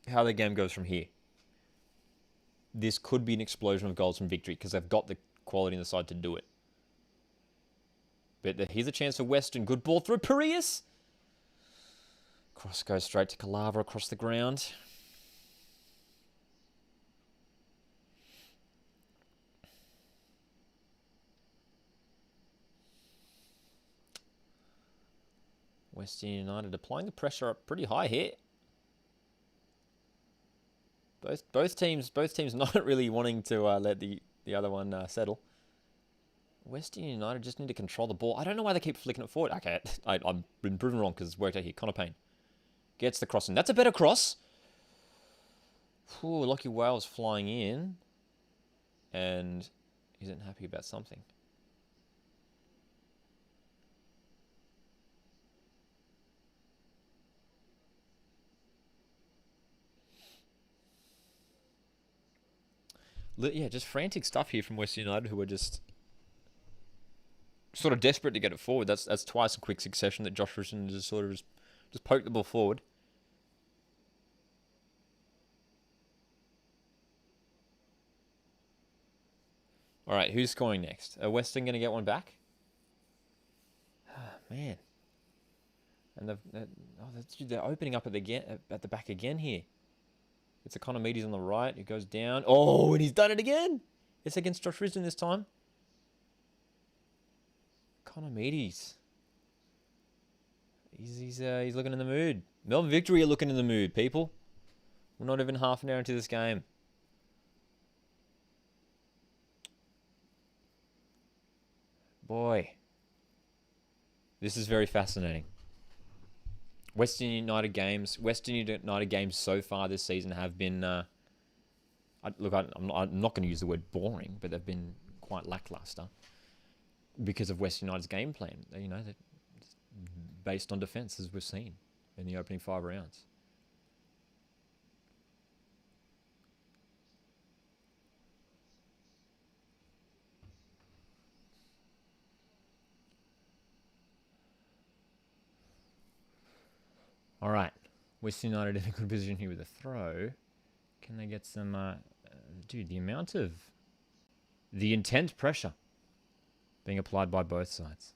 how the game goes from here. This could be an explosion of goals from Victory because they've got the quality in the side to do it. But here's a chance for Western. Good ball through Parias. Cross goes straight to Calava across the ground. Western United applying the pressure up pretty high here. Both teams not really wanting to let the other one settle. Western United just need to control the ball. I don't know why they keep flicking it forward. Okay, I've been proven wrong because it's worked out here. Connor Payne gets the crossing. That's a better cross. Ooh, Lockie Wales flying in and isn't happy about something. Yeah, just frantic stuff here from Western United, who are just sort of desperate to get it forward. That's twice in quick succession that Josh Richardson just sort of just poked the ball forward. All right, who's scoring next? Are Western going to get one back? Man. And they're opening up at the back again here. It's Economides on the right. It goes down. Oh, and he's done it again. It's against Josh Risden this time. Economides. He's looking in the mood. Melbourne Victory are looking in the mood, people. We're not even half an hour into this game. Boy. This is very fascinating. Western United games so far this season have been, I'm not going to use the word boring, but they've been quite lackluster because of Western United's game plan. You know, they're based on defence, as we've seen in the opening 5 rounds. All right, Western United in a good position here with a throw. Can they get some... dude, the intense pressure being applied by both sides.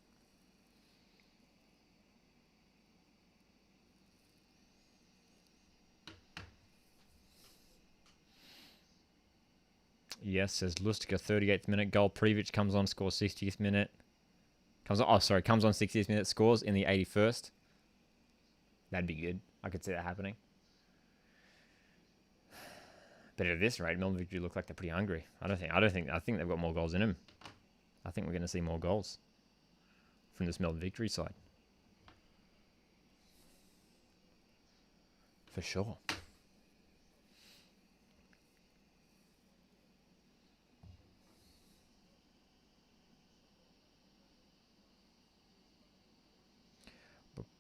Yes, says Lustica, 38th minute goal. Previc comes on, scores 60th minute. Comes on 60th minute, scores in the 81st. That'd be good. I could see that happening. But at this rate, Melbourne Victory look like they're pretty hungry. I think they've got more goals in them. I think we're going to see more goals from this Melbourne Victory side. For sure.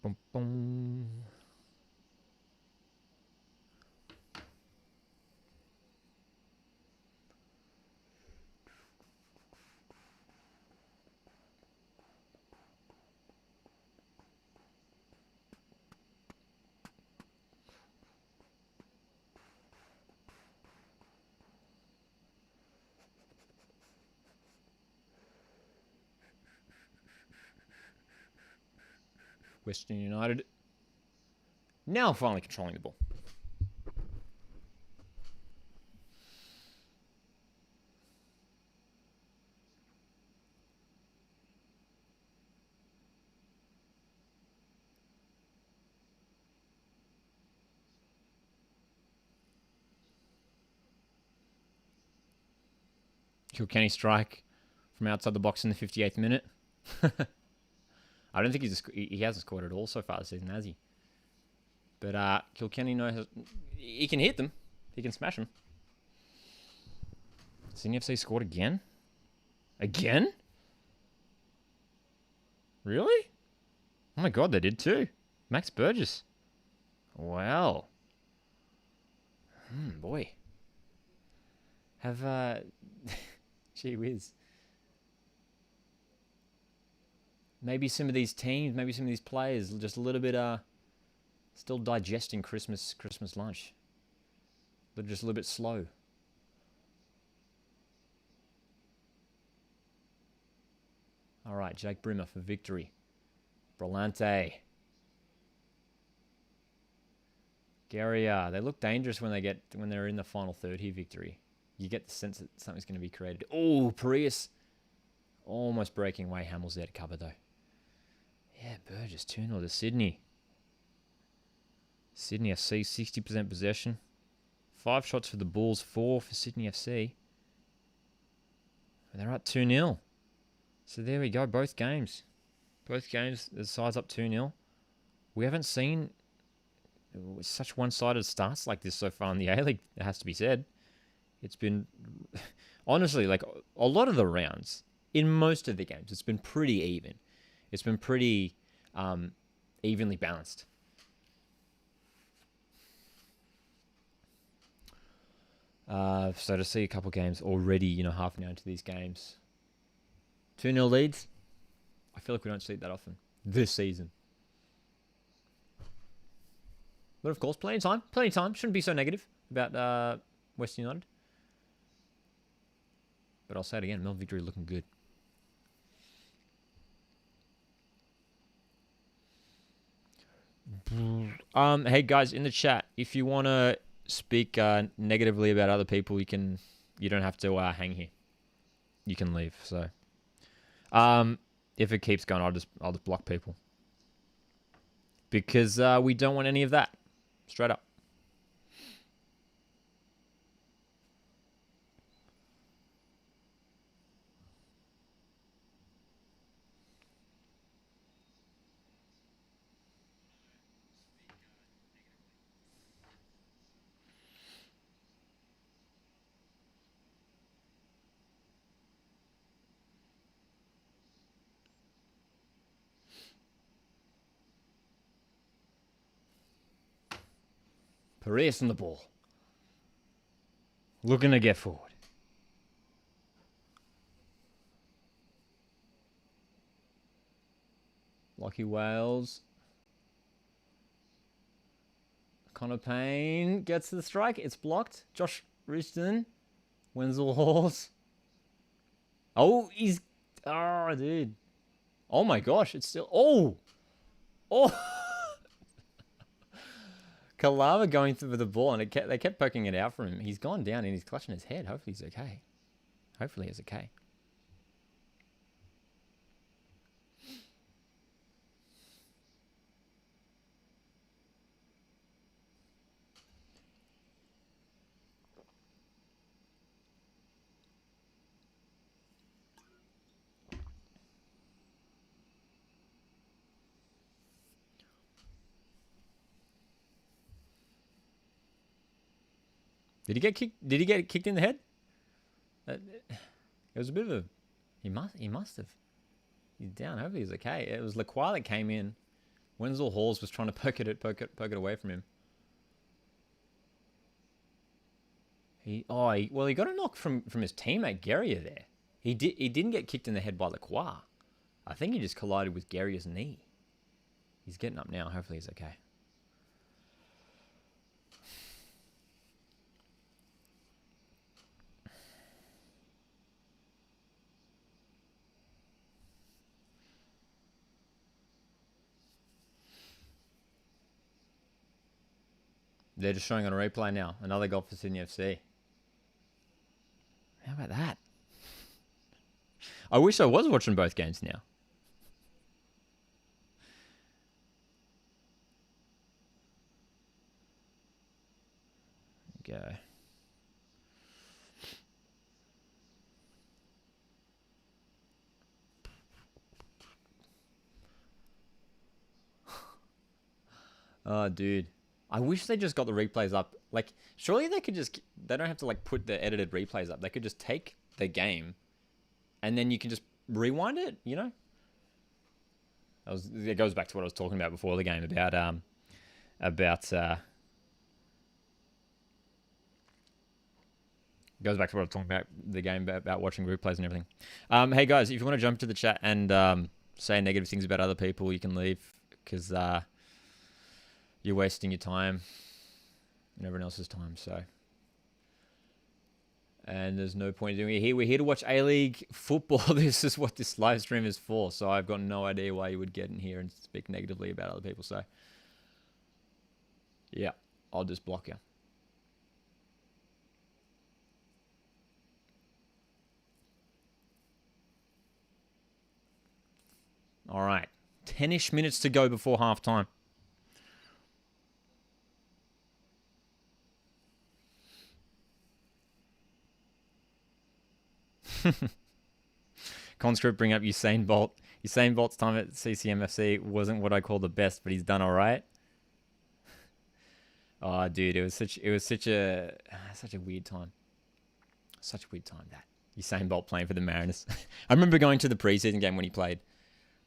Boom, boom. Western United now finally controlling the ball. Kilkenny strike from outside the box in the 58th minute. I don't think he hasn't scored at all so far this season, has he? But Kilkenny knows he can hit them. He can smash them. Sydney FC scored again? Again? Really? Oh my god, they did too. Max Burgess. Wow. Boy. Have, gee whiz. maybe some of these teams, maybe some of these players, just a little bit still digesting Christmas lunch. They're just a little bit slow. All right, Jake Brimmer for victory. Brillante. Guerrier. They look dangerous when they're in the final third here, victory. You get the sense that something's going to be created. Oh, Pareus. Almost breaking away. Hamill's there to cover, though. Yeah, Burgess 2-0 to Sydney. Sydney FC, 60% possession. 5 shots for the Bulls, 4 for Sydney FC. And they're up 2-0. So there we go, both games. Both games, the side's up 2-0. We haven't seen such one-sided starts like this so far in the A-League, it has to be said. It's been, honestly, like a lot of the rounds, in most of the games, it's been pretty even. It's been pretty evenly balanced. So to see a couple games already, half an hour into these games. 2-0 leads. I feel like we don't see it that often this season. But of course, plenty of time. Plenty of time. Shouldn't be so negative about Western United. But I'll say it again, Melbourne Victory looking good. Hey guys, in the chat, if you want to speak negatively about other people, you don't have to hang here. You can leave. So, if it keeps going, I'll just block people because we don't want any of that. Straight up. Pareus on the ball. Looking to get forward. Lockie Wales. Connor Payne gets to the strike. It's blocked. Josh Richardson. Wenzel Halls. Oh, he's... Oh, dude. Oh my gosh, it's still... Oh! Oh! Kalava going through the ball, and they kept poking it out from him. He's gone down, and he's clutching his head. Hopefully he's okay. Hopefully he's okay. Did he get kicked? Did he get kicked in the head? It was a bit of a... He must have. He's down. Hopefully he's okay. It was Lacroix that came in. Wenzel Halls was trying to poke it away from him. He got a knock from his teammate Guerrier there. He didn't get kicked in the head by Lacroix. I think he just collided with Guerrier's knee. He's getting up now. Hopefully he's okay. They're just showing on a replay now. Another goal for Sydney FC. How about that? I wish I was watching both games now. Go. Oh, dude. I wish they just got the replays up. Like, surely they don't have to, like, put the edited replays up. They could just take the game and then you can just rewind it, you know? It goes back to what I was talking about before the game about goes back to what I was talking about the game about watching replays and everything. Hey guys, if you want to jump to the chat and say negative things about other people, you can leave because you're wasting your time and everyone else's time. So, and there's no point in doing it here. We're here to watch A-League football. This is what this live stream is for. So I've got no idea why you would get in here and speak negatively about other people. So, yeah, I'll just block you. All right. 10-ish minutes to go before halftime. Conscript bring up Usain Bolt. Usain Bolt's time at CCMFC wasn't what I call the best, but he's done all right. Oh, dude, it was such a weird time. Such a weird time, that Usain Bolt playing for the Mariners. I remember going to the preseason game when he played.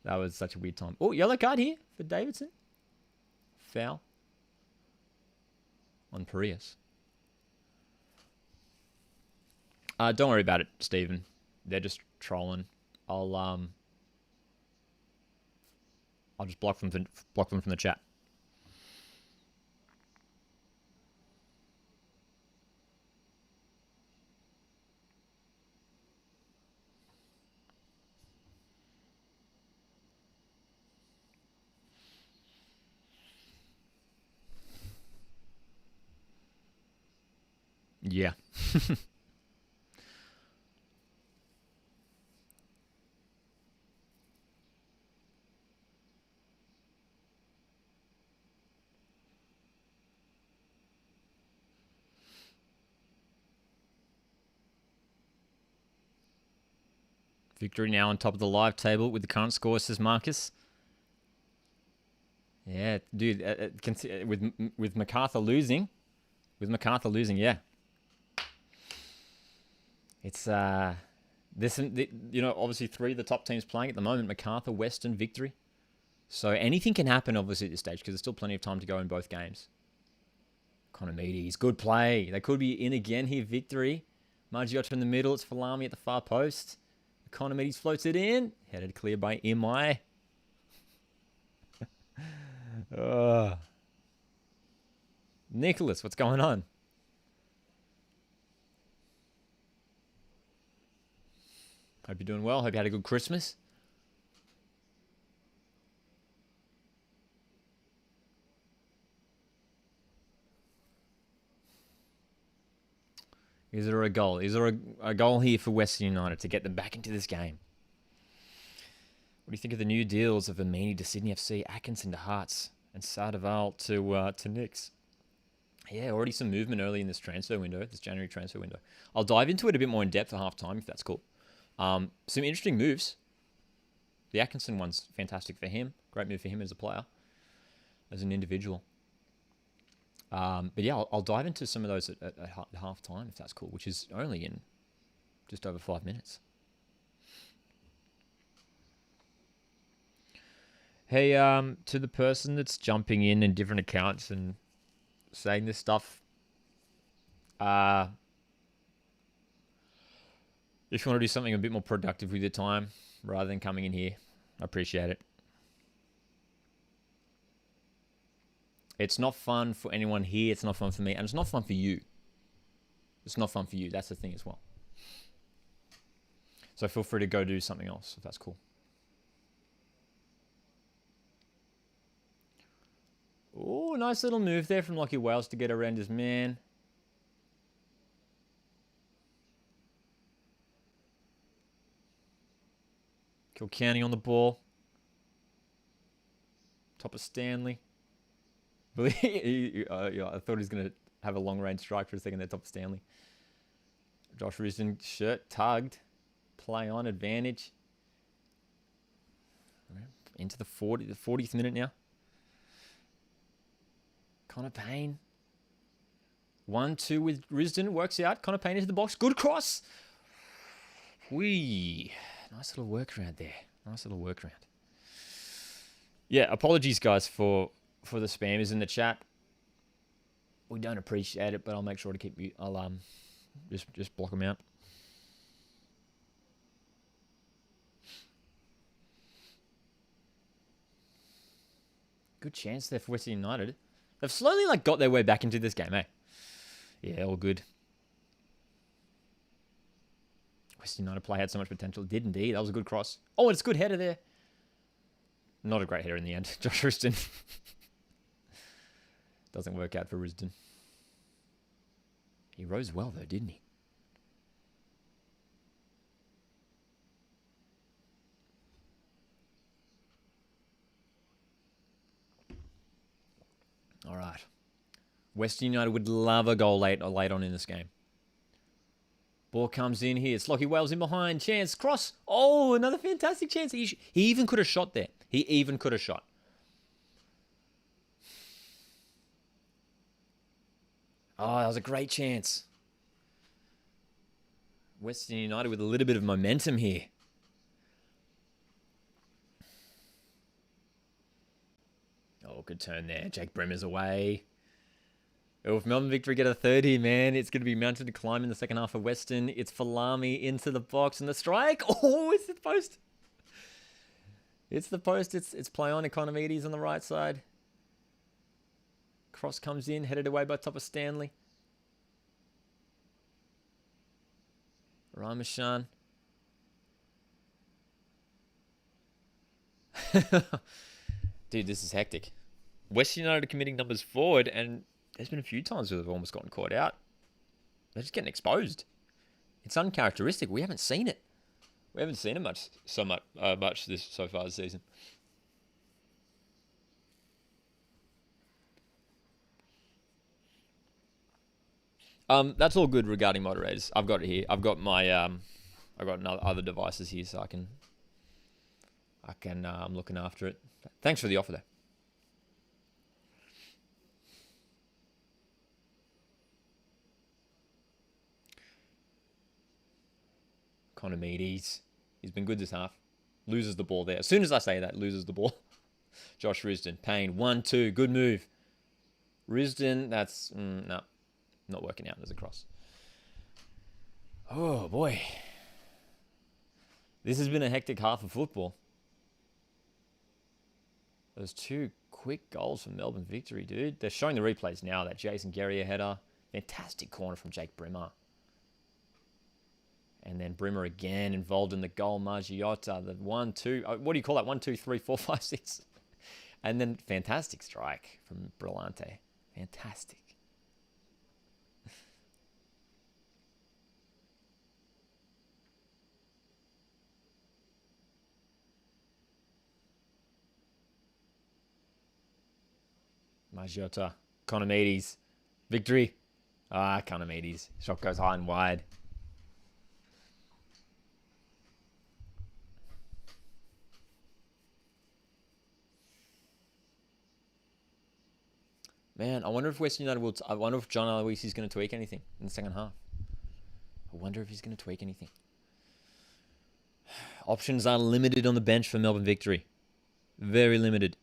That was such a weird time. Oh, yellow card here for Davidson. Foul on Parias. Don't worry about it, Stephen. They're just trolling. I'll just block them from the chat. Yeah. Victory now on top of the live table with the current score, says Marcus. Yeah, dude, with MacArthur losing. With MacArthur losing, yeah. It's, obviously 3 of the top teams playing at the moment. MacArthur, Western, Victory. So anything can happen, obviously, at this stage, because there's still plenty of time to go in both games. Economides, good play. They could be in again here, Victory. Margiotta in the middle. It's Falami at the far post. Economides floats it in. Headed clear by Imai. Nicholas, what's going on? Hope you're doing well. Hope you had a good Christmas. Is there a goal? Is there a goal here for Western United to get them back into this game? What do you think of the new deals of Amini to Sydney FC, Atkinson to Hearts, and Sardaval to Knicks? Yeah, already some movement early in this transfer window, this January transfer window. I'll dive into it a bit more in depth at halftime if that's cool. Some interesting moves. The Atkinson one's fantastic for him. Great move for him as a player, as an individual. But yeah, I'll dive into some of those at half time if that's cool, which is only in just over 5 minutes. Hey, to the person that's jumping in different accounts and saying this stuff, if you want to do something a bit more productive with your time rather than coming in here, I appreciate it. It's not fun for anyone here. It's not fun for me. And it's not fun for you. It's not fun for you. That's the thing as well. So feel free to go do something else if that's cool. Oh, nice little move there from Lockie Wales to get around his man. Kilkenny on the ball. Top of Stanley. I thought he was going to have a long-range strike for a second there, top of Stanley. Josh Risden, shirt tugged. Play on, advantage. Into the 40th minute now. Connor Payne. 1-2 with Risden. Works out. Connor Payne into the box. Good cross. Whee. Nice little workaround there. Nice little workaround. Yeah, apologies, guys, for the spammers in the chat. We don't appreciate it, but I'll make sure to keep you. I'll just block them out. Good chance there for Western United. They've slowly like got their way back into this game, eh? Yeah, all good. Western United play had so much potential. Did indeed. That was a good cross. Oh, it's a good header there. Not a great header in the end. Josh Risdon. Doesn't work out for Risdon. He rose well though, didn't he? All right. Western United would love a goal late on in this game. Ball comes in here. It's Lockie Wales in behind. Chance. Cross. Oh, another fantastic chance. He even could have shot there. He even could have shot. Oh, that was a great chance. Western United with a little bit of momentum here. Oh, good turn there. Jake Bremer's away. Oh, if Melbourne Victory get a third here, man, it's going to be mounted to climb in the second half of Western. It's Falami into the box and the strike. Oh, it's the post. It's the post. It's play on. Economides on the right side. Cross comes in, headed away by top of Stanley. Ramashan. Dude, this is hectic. Western United are committing numbers forward, and there's been a few times where they've almost gotten caught out. They're just getting exposed. It's uncharacteristic. We haven't seen it. We haven't seen it much so far this season. That's all good regarding moderators. I've got it here. I've got my I've got other devices here, so I'm looking after it. Thanks for the offer, though. Economides. He's been good this half. Loses the ball there. As soon as I say that, loses the ball. Josh Risdon. Payne. 1-2. Good move. Risdon, that's... no. Not working out as a cross. Oh, boy. This has been a hectic half of football. Those two quick goals from Melbourne Victory, dude. They're showing the replays now. That Jason Guerrier header. Fantastic corner from Jake Brimmer. And then Brimmer again involved in the goal. Margiotta, the 1-2. What do you call that? 1, 2, 3, 4, 5, 6. And then fantastic strike from Brillante. Fantastic. Margiotta. Economides. Victory. Economides. Shot goes high and wide. Man, I wonder if Western United will... I wonder if John Aloisis is going to tweak anything in the second half. I wonder if he's going to tweak anything. Options are limited on the bench for Melbourne Victory. Very limited.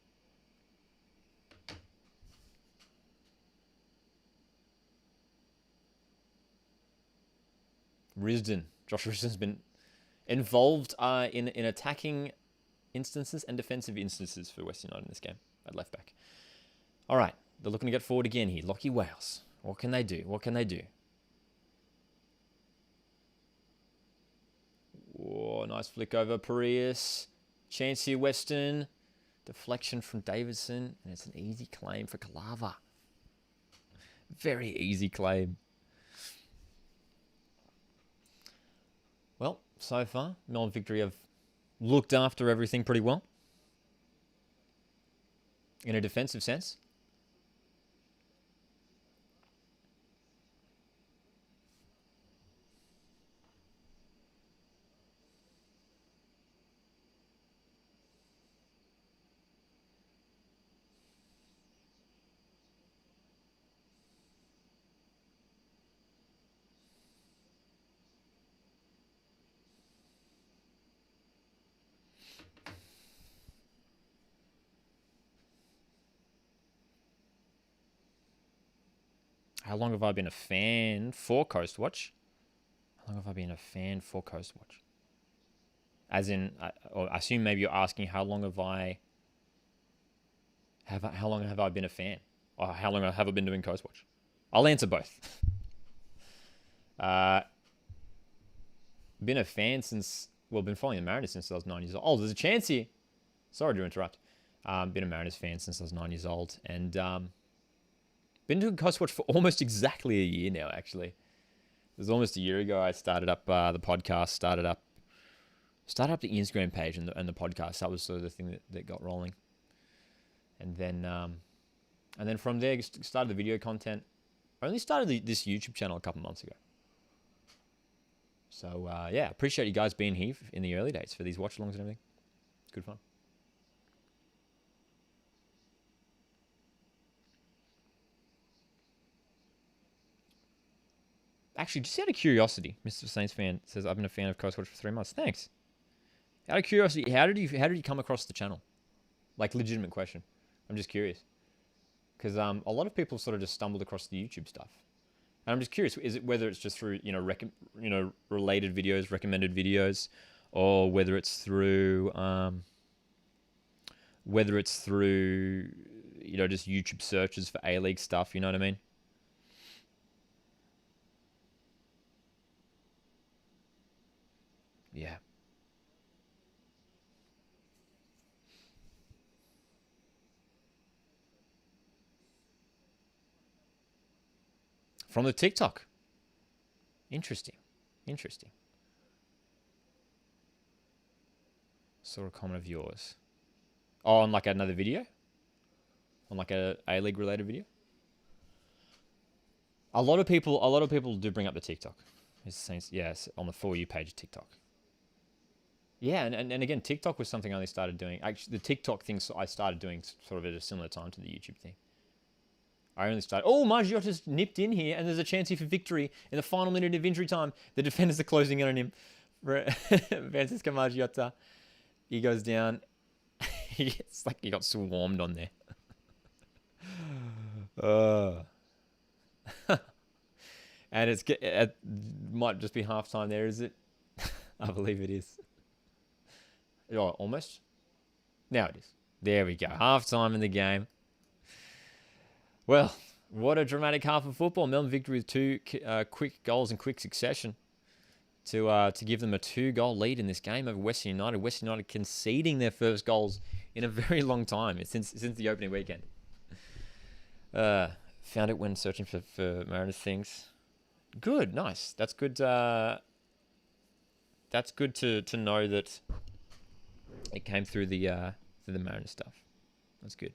Risdon. Josh Risdon's been involved in attacking instances and defensive instances for Western United in this game at left back. All right. They're looking to get forward again here. Lockie Wales. What can they do? What can they do? Oh, nice flick over Parias. Chance here, Western. Deflection from Davidson. And it's an easy claim for Kalava. Very easy claim. Well, so far, Melbourne Victory have looked after everything pretty well. In a defensive sense. How long have I been a fan for Coast Watch? How long have I been a fan for Coast Watch? As in, I assume maybe you're asking how long have I How long have I been a fan? Or how long have I been doing Coast Watch? I'll answer both. Been a fan since, well, been following the Mariners since I was 9 years old. Oh, there's a chance here. Sorry to interrupt. Been a Mariners fan since I was 9 years old. And been doing Coast Watch for almost exactly a year now, actually. It was almost a year ago I started up the podcast, started up the Instagram page and the podcast. That was sort of the thing that got rolling. And then from there, started the video content. I only started this YouTube channel a couple months ago. So, yeah, appreciate you guys being here in the early days for these watch-alongs and everything. It's good fun. Actually, just out of curiosity, Mr. Saints fan says, I've been a fan of Coast Watch for 3 months. Thanks. Out of curiosity, how did you come across the channel? Like, legitimate question. I'm just curious. Because a lot of people sort of just stumbled across the YouTube stuff. And I'm just curious, is it whether it's just through, related videos, recommended videos, or whether it's through just YouTube searches for A-League stuff, you know what I mean? Yeah. From the TikTok. Interesting. Sort of comment of yours. Oh, on like another video? On like a A-League related video? A lot of people do bring up the TikTok. Yes, on the For You page of TikTok. Yeah, and again, TikTok was something I only started doing. Actually, the TikTok thing I started doing sort of at a similar time to the YouTube thing. I only started... Oh, Margiotta's nipped in here, and there's a chance here for victory in the final minute of injury time. The defenders are closing in on him. Francisco Margiotta. He goes down. It's like he got swarmed on there. And it might just be halftime there, is it? I believe it is. Oh, almost. Now it is. There we go. Halftime in the game. Well, what a dramatic half of football. Melbourne Victory with two quick goals in quick succession to give them a 2-goal lead in this game over Western United. Western United conceding their first goals in a very long time, since the opening weekend. Found it when searching for Mariners things. Good, nice. That's good. That's good to know that it came through the Mariners stuff. That's good.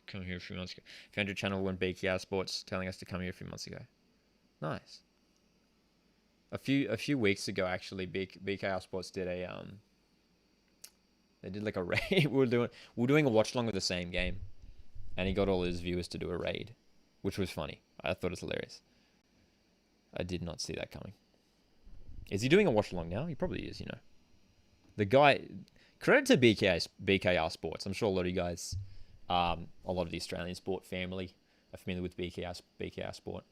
Come here a few months ago. Found your channel when BKR Sports telling us to come here a few months ago. Nice. A few weeks ago, actually, BKR Sports did they did like a raid. we were doing a watch along with the same game, and he got all his viewers to do a raid, which was funny. I thought it was hilarious. I did not see that coming. Is he doing a watch along now? He probably is. The guy. Credit to BKR Sports. I'm sure a lot of you guys, a lot of the Australian sport family are familiar with BKR Sport.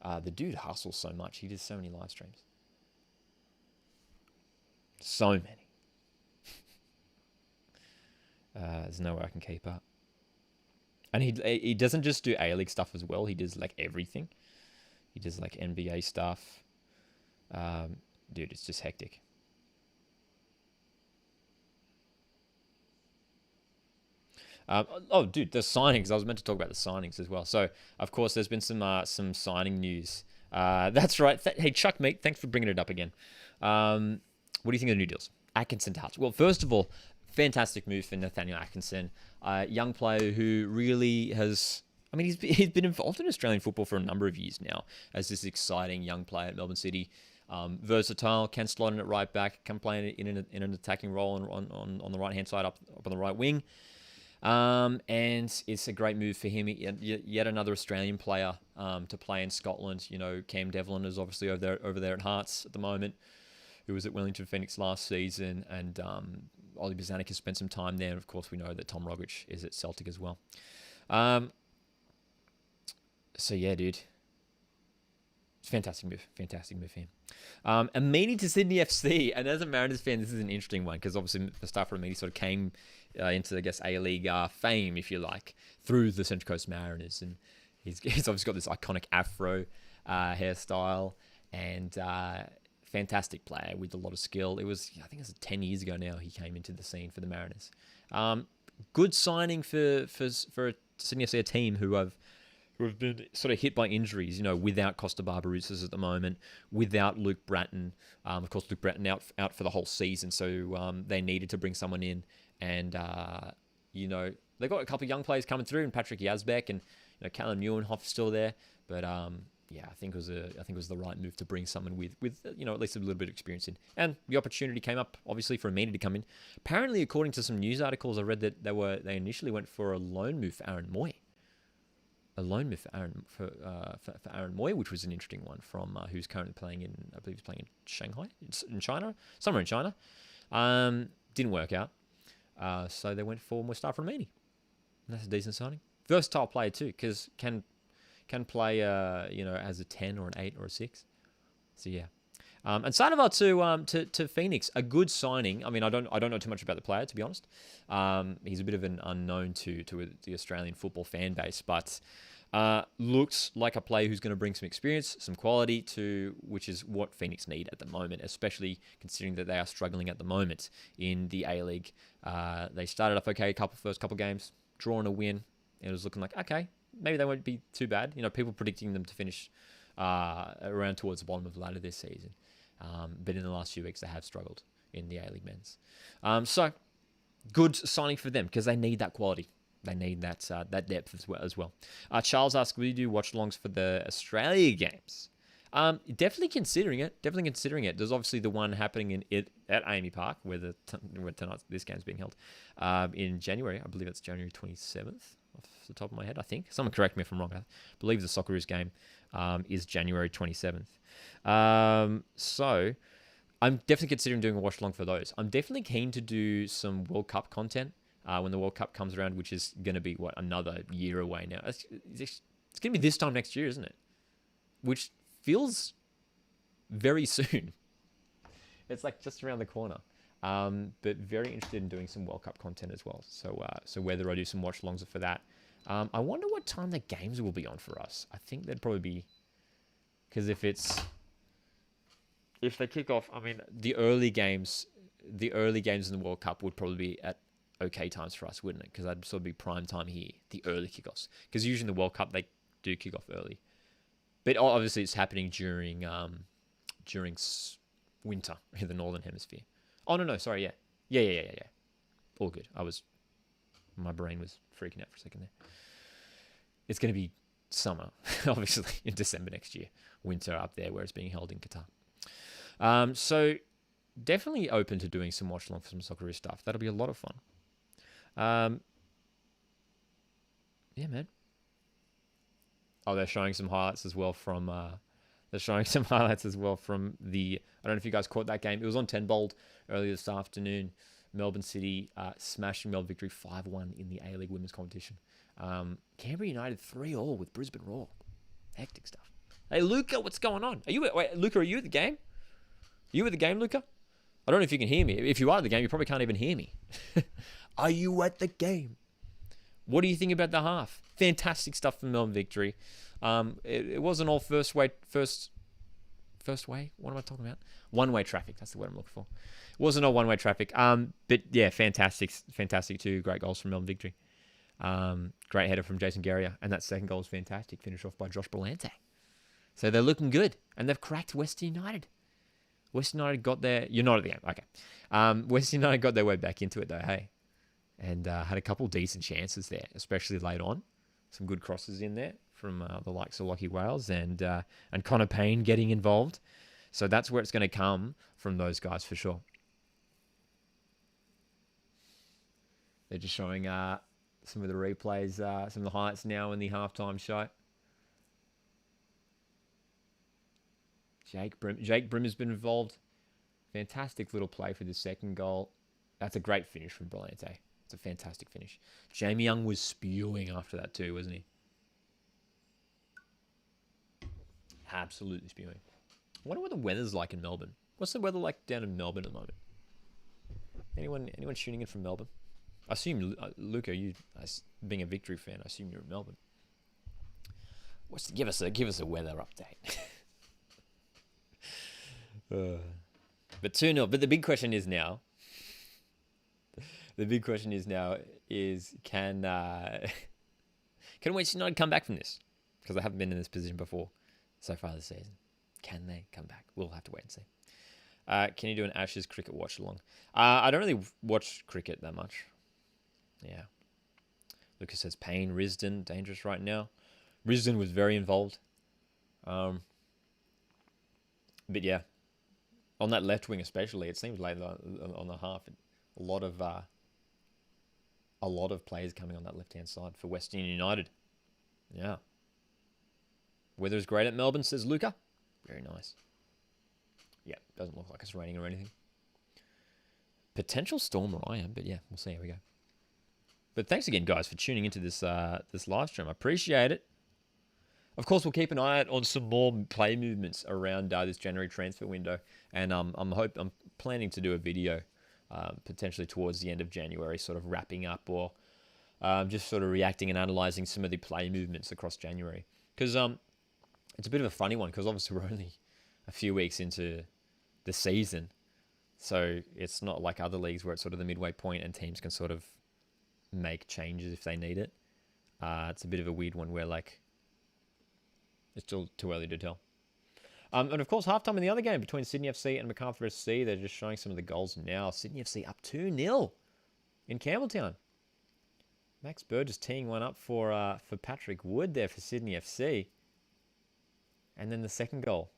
The dude hustles so much. He does so many live streams. So many. There's no way I can keep up. And he doesn't just do A-League stuff as well. He does like everything. He does like NBA stuff. Dude, it's just hectic. Dude, the signings. I was meant to talk about the signings as well. So, of course, there's been some signing news. That's right. Hey, Chuck Meat, thanks for bringing it up again. What do you think of the new deals? Atkinson to Hearts. Well, first of all, fantastic move for Nathaniel Atkinson. Young player who really has... I mean, he's been involved in Australian football for a number of years now as this exciting young player at Melbourne City. Versatile, can slot in at right back, can play in an attacking role on the right-hand side, up on the right wing. And it's a great move for him. Yet another Australian player to play in Scotland. Cam Devlin is obviously over there at Hearts at the moment, who was at Wellington Phoenix last season, and Ollie Bozanic has spent some time there. And of course, we know that Tom Rogic is at Celtic as well. So yeah, dude. Fantastic move. Fantastic move for him. Amini to Sydney FC. And as a Mariners fan, this is an interesting one because obviously Mustafa Amini sort of came into, I guess, A-League fame, if you like, through the Central Coast Mariners. And he's obviously got this iconic afro hairstyle and fantastic player with a lot of skill. I think it was 10 years ago now he came into the scene for the Mariners. Good signing for Sydney FC, a team who have been sort of hit by injuries, without Costa Barbarouses at the moment, without Luke Bratton. Of course, Luke Bratton out for the whole season, so they needed to bring someone in. And, they got a couple of young players coming through, and Patrick Yazbek and Callum Neuenhoff still there. But, I think it was the right move to bring someone with at least a little bit of experience in. And the opportunity came up, obviously, for Amini to come in. Apparently, according to some news articles, I read that they initially went for a loan move for Aaron Moy. A loan move for Aaron Moy, which was an interesting one from who's currently playing in, I believe he's playing in Shanghai, in China, somewhere in China. Didn't work out. So they went for Mustafa Amini. That's a decent signing. Versatile player too, because can play as a 10 or an 8 or a 6. So yeah. And Sandoval to Phoenix, a good signing. I mean, I don't know too much about the player, to be honest. He's a bit of an unknown to the Australian football fan base, but looks like a player who's going to bring some experience, some quality to which is what Phoenix need at the moment, especially considering that they are struggling at the moment in the A-League. They started off okay, first couple games, drawing a win. It was looking like, okay, maybe they won't be too bad. People predicting them to finish around towards the bottom of the ladder this season. But in the last few weeks, they have struggled in the A-League men's. So, good signing for them because they need that quality. They need that depth as well. Charles asks, will you do watch-alongs for the Australia games? Definitely considering it. There's obviously the one happening at Amy Park where this game's being held in January. I believe it's January 27th off the top of my head, I think. Someone correct me if I'm wrong. I believe the Socceroos game is January 27th. So I'm definitely considering doing a watch-along for those. I'm definitely keen to do some World Cup content when the World Cup comes around, which is going to be, another year away now. It's going to be this time next year, isn't it? Which feels very soon. It's like just around the corner. But very interested in doing some World Cup content as well. So whether I do some watch-alongs for that. I wonder what time the games will be on for us. I think they'd probably be... Because if they kick off, I mean, the early games in the World Cup would probably be at okay times for us, wouldn't it? Because that'd sort of be prime time here, the early kickoffs. Because usually in the World Cup, they do kick off early. But obviously it's happening during winter in the Northern Hemisphere. Oh, no, sorry, yeah. All good. My brain was freaking out for a second there. It's going to be summer, obviously, in December next year. Winter up there where it's being held in Qatar. So definitely open to doing some watch along for some Socceroos stuff. That'll be a lot of fun. Yeah, man. Oh, they're showing some highlights as well from the... I don't know if you guys caught that game. It was on 10 Bold earlier this afternoon. Melbourne City smashing Melbourne Victory 5-1 in the A-League women's competition. Canberra United 3-3 with Brisbane Roar. Hectic stuff. Hey, Luca, what's going on? Luca, are you at the game? You at the game, Luca? I don't know if you can hear me. If you are at the game, you probably can't even hear me. Are you at the game? What do you think about the half? Fantastic stuff from Melbourne Victory. It wasn't all first way. What am I talking about? One-way traffic. That's the word I'm looking for. It wasn't all one-way traffic. But yeah, fantastic too. Great goals from Melbourne Victory. Great header from Jason Guerrier. And that second goal was fantastic. Finished off by Josh Berlante. So they're looking good. And they've cracked Western United. Western United got their... You're not at the game. Okay. Western United got their way back into it though, hey. And had a couple decent chances there, especially late on. Some good crosses in there from the likes of Lockie Wales and Connor Payne getting involved. So that's where it's going to come from those guys for sure. They're just showing some of the replays, some of the highlights now in the halftime show. Jake Brim has been involved. Fantastic little play for the second goal. That's a great finish from Berlante. It's a fantastic finish. Jamie Young was spewing after that too, wasn't he? Absolutely spewing. I wonder what the weather's like in Melbourne. What's the weather like down in Melbourne at the moment? Anyone tuning in from Melbourne? I assume, Luca, you, being a Victory fan, I assume you're in Melbourne. Give us a weather update. But 2-0. But the big question is now. Can Western United come back from this? Because they haven't been in this position before so far this season. Can they come back? We'll have to wait and see. Can you do an Ashes cricket watch along? I don't really watch cricket that much. Yeah. Lucas says Payne, Risdon, dangerous right now. Risdon was very involved. But yeah, on that left wing especially, it seems like on the half, a lot of players coming on that left-hand side for Western United. Yeah. Weather is great at Melbourne, says Luca. Very nice. Yeah, doesn't look like it's raining or anything. Potential storm where I am, but yeah, we'll see how we go. But thanks again, guys, for tuning into this this live stream. I appreciate it. Of course, we'll keep an eye out on some more play movements around this January transfer window, and I'm planning to do a video potentially towards the end of January, sort of wrapping up or just sort of reacting and analysing some of the play movements across January. Because it's a bit of a funny one, because obviously we're only a few weeks into the season, so it's not like other leagues where it's sort of the midway point and teams can sort of make changes if they need it. It's a bit of a weird one where like it's still too early to tell. And of course, halftime in the other game between Sydney FC and Macarthur SC, they're just showing some of the goals now. Sydney FC up 2-0 in Campbelltown. Max Burgess teeing one up for Patrick Wood there for Sydney FC. And then the second goal,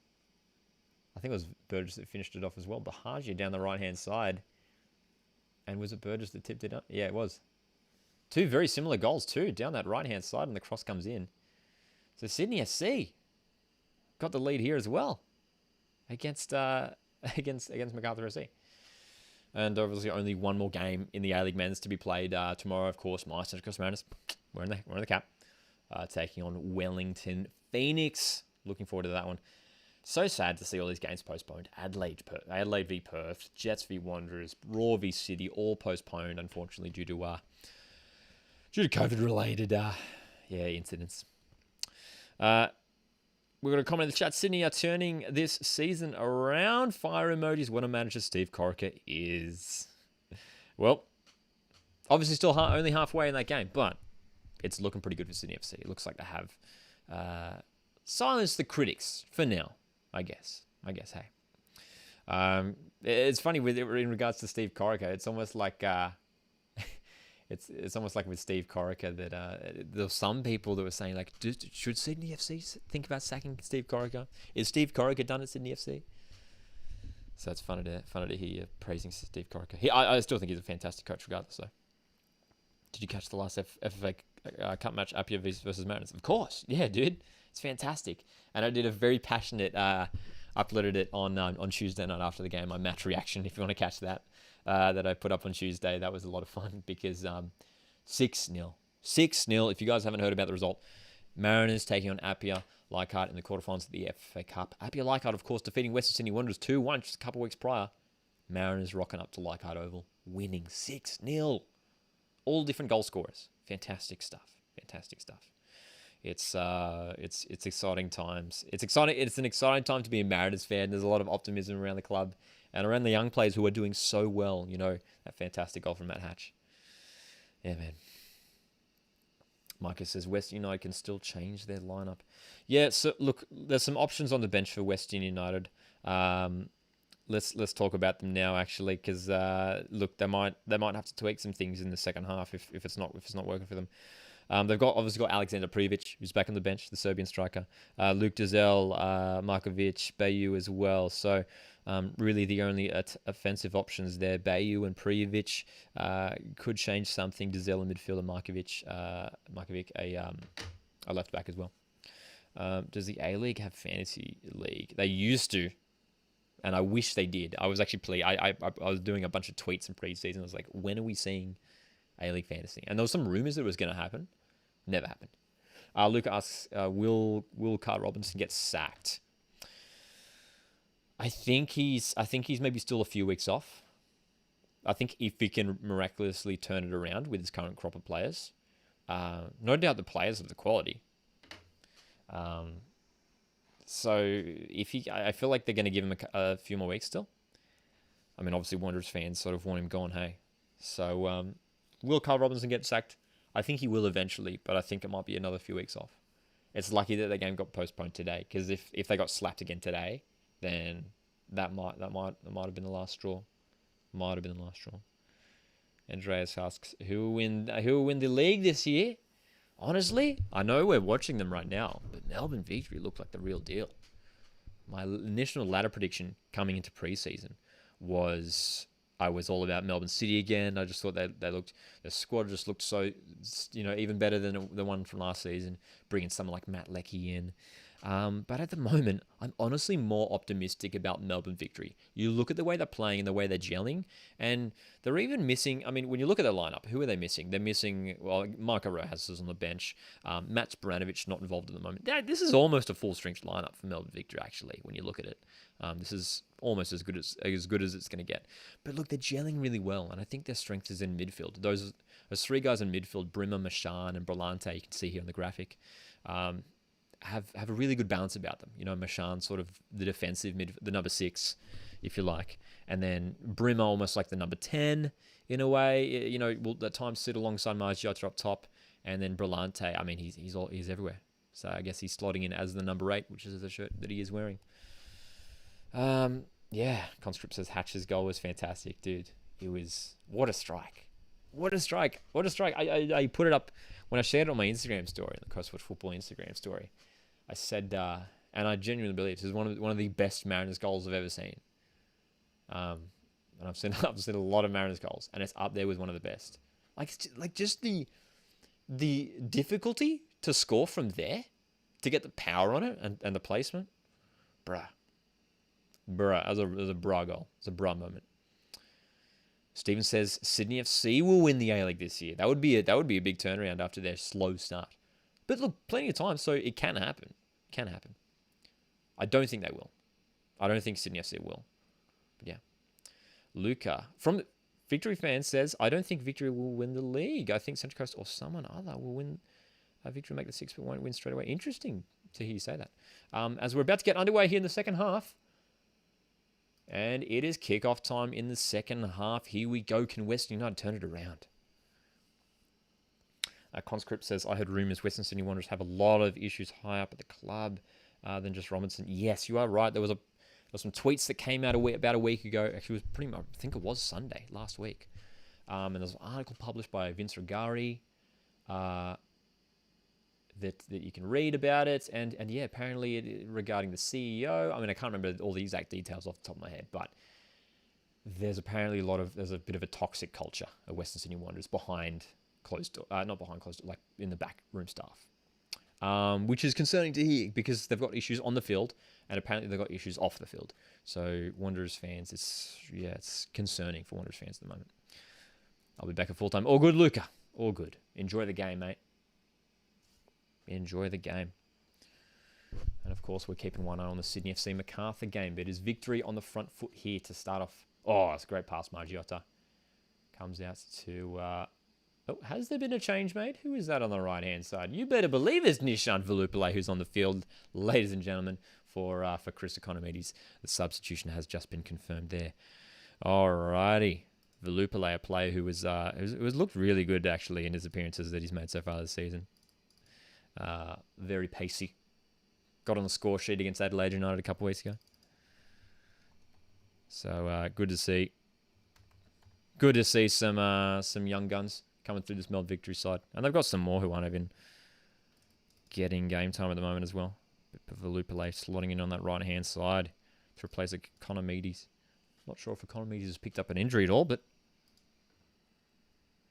I think it was Burgess that finished it off as well. Bahagia down the right-hand side. And was it Burgess that tipped it up? Yeah, it was. Two very similar goals too, down that right-hand side, and the cross comes in. So Sydney FC got the lead here as well against Macarthur SC. And obviously only one more game in the A-League Men's to be played tomorrow, of course. My Central Coast Mariners, we're in the cap, taking on Wellington Phoenix. Looking forward to that one. So sad to see all these games postponed. Adelaide v Perth, Jets v Wanderers, Raw v City, all postponed, unfortunately, due to COVID-related incidents. We've got a comment in the chat. Sydney are turning this season around. Fire emojis. What a manager Steve Corica is. Well, obviously still only halfway in that game, but it's looking pretty good for Sydney FC. It looks like they have silenced the critics for now, I guess. Hey. It's funny in regards to Steve Corica. It's almost like it's almost like with Steve Corica that there were some people that were saying like, should Sydney FC think about sacking Steve Corica? Is Steve Corica done at Sydney FC? So it's funny to hear you praising Steve Corica. I still think he's a fantastic coach regardless. So, did you catch the last FFA Cup match, Apia versus Mariners? Of course, yeah, dude, it's fantastic. And I did a very passionate uploaded it on Tuesday night after the game. My match reaction, if you want to catch that. That I put up on Tuesday. That was a lot of fun because 6-0. 6-0. If you guys haven't heard about the result, Mariners taking on Apia Leichhardt in the quarterfinals of the FA Cup. Apia Leichhardt, of course, defeating Western Sydney Wanderers 2-1 just a couple of weeks prior. Mariners rocking up to Leichhardt Oval, winning 6-0. All different goal scorers. Fantastic stuff. It's exciting times. It's exciting. It's an exciting time to be a Mariners fan. There's a lot of optimism around the club and around the young players who are doing so well. You know, that fantastic goal from Matt Hatch. Yeah, man. Micah says Western United can still change their lineup. Yeah, so look, there's some options on the bench for Western United. Let's talk about them now, actually, because look, they might have to tweak some things in the second half if it's not working for them. They've obviously got Alexander Prijovic, who's back on the bench, the Serbian striker. Luke Dizel, Markovic, Bayu as well. So really the only offensive options there, Bayu and Prijovic, could change something. Dizel in midfield and Markovic a left back as well. Does the A-League have Fantasy League? They used to, and I wish they did. I was actually I was doing a bunch of tweets in pre-season. I was like, when are we seeing A-League Fantasy? And there was some rumors that it was going to happen. Never happened. Luke asks, will Carl Robinson get sacked? I think he's maybe still a few weeks off. I think if he can miraculously turn it around with his current crop of players, no doubt the players have the quality. Um, so I feel like they're going to give him a few more weeks still. I mean, obviously Wanderers fans sort of want him gone, hey. So will Carl Robinson get sacked? I think he will eventually, but I think it might be another few weeks off. It's lucky that the game got postponed today, because if they got slapped again today, then that might have been the last straw. Might have been the last straw. Andreas asks, who will win the league this year? Honestly, I know we're watching them right now, but Melbourne Victory looked like the real deal. My initial ladder prediction coming into preseason was I was all about Melbourne City again. I just thought their squad just looked so, even better than the one from last season, bringing someone like Matt Leckie in. But at the moment, I'm honestly more optimistic about Melbourne Victory. You look at the way they're playing and the way they're gelling, and they're even missing. I mean, when you look at their lineup, who are they missing? They're missing, well, Marco Rojas is on the bench. Matt Spranovic not involved at the moment. This is almost a full-strength lineup for Melbourne Victory, actually, when you look at it. This is almost as good as it's going to get. But look, they're gelling really well, and I think their strength is in midfield. Those three guys in midfield, Brimmer, Machan, and Brillante, you can see here on the graphic, have a really good balance about them. Machan sort of the defensive the number 6, if you like, and then Brimmer almost like the number 10 in a way. Will at times sit alongside Margiotta up top, and then Brillante. I mean, he's everywhere. So I guess he's slotting in as the number 8, which is the shirt that he is wearing. Conscript says Hatch's goal was fantastic, dude. It was what a strike. I put it up when I shared it on my Instagram story, the Crosswatch Football Instagram story. I said, and I genuinely believe this is one of the best Mariners goals I've ever seen. And I've seen a lot of Mariners goals, and it's up there with one of the best. Like just the difficulty to score from there, to get the power on it and the placement, bruh. As a bruh goal. It's a bruh moment. Steven says Sydney FC will win the A-League this year. That would be a big turnaround after their slow start. But look, plenty of time, so it can happen. I don't think they will. I don't think Sydney FC will. But yeah. Luca from Victory fans says, I don't think Victory will win the league. I think Central Coast or someone other will win. Victory make the 6 but won't win straight away. Interesting to hear you say that. As we're about to get underway here in the second half. And it is kickoff time in the second half. Here we go. Can Western United turn it around? Conscript says, I heard rumours Western Sydney Wanderers have a lot of issues high up at the club than just Robinson. Yes, you are right. There was some tweets that came out about a week ago. Actually, it was pretty much, I think it was Sunday, last week. And there's an article published by Vince Rigari that you can read about it. And yeah, apparently regarding the CEO, I mean, I can't remember all the exact details off the top of my head, but there's apparently there's a bit of a toxic culture at Western Sydney Wanderers behind closed door, not behind closed door, like in the back room staff. Which is concerning to hear because they've got issues on the field and apparently they've got issues off the field. So Wanderers fans, it's concerning for Wanderers fans at the moment. I'll be back at full time. All good, Luca. All good. Enjoy the game, mate. Enjoy the game. And of course, we're keeping one eye on the Sydney FC Macarthur game. But it is Victory on the front foot here to start off. Oh, it's a great pass, Margiotta. Comes out to... has there been a change made? Who is that on the right-hand side? You better believe it's Nishan Velupile who's on the field, ladies and gentlemen, for Chris Economides. The substitution has just been confirmed there. Alrighty. Velupile, a player who was looked really good, actually, in his appearances that he's made so far this season. Very pacey. Got on the score sheet against Adelaide United a couple of weeks ago. So good to see. Good to see some young guns coming through this Melbourne Victory side. And they've got some more who aren't even getting game time at the moment as well. Velupile slotting in on that right-hand side to replace Economides. Not sure if Economides has picked up an injury at all, but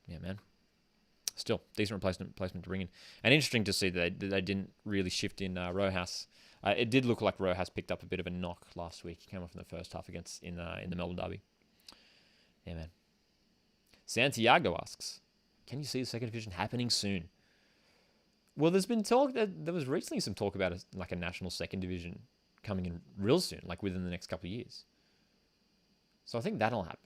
yeah, man. Still, decent placement to bring in. And interesting to see that they didn't really shift in Rojas. It did look like Rojas picked up a bit of a knock last week. He came off in the first half in the Melbourne Derby. Yeah, man. Santiago asks, can you see the second division happening soon? Well, there's been talk that there was recently some talk about a national second division coming in real soon, like within the next couple of years. So I think that'll happen.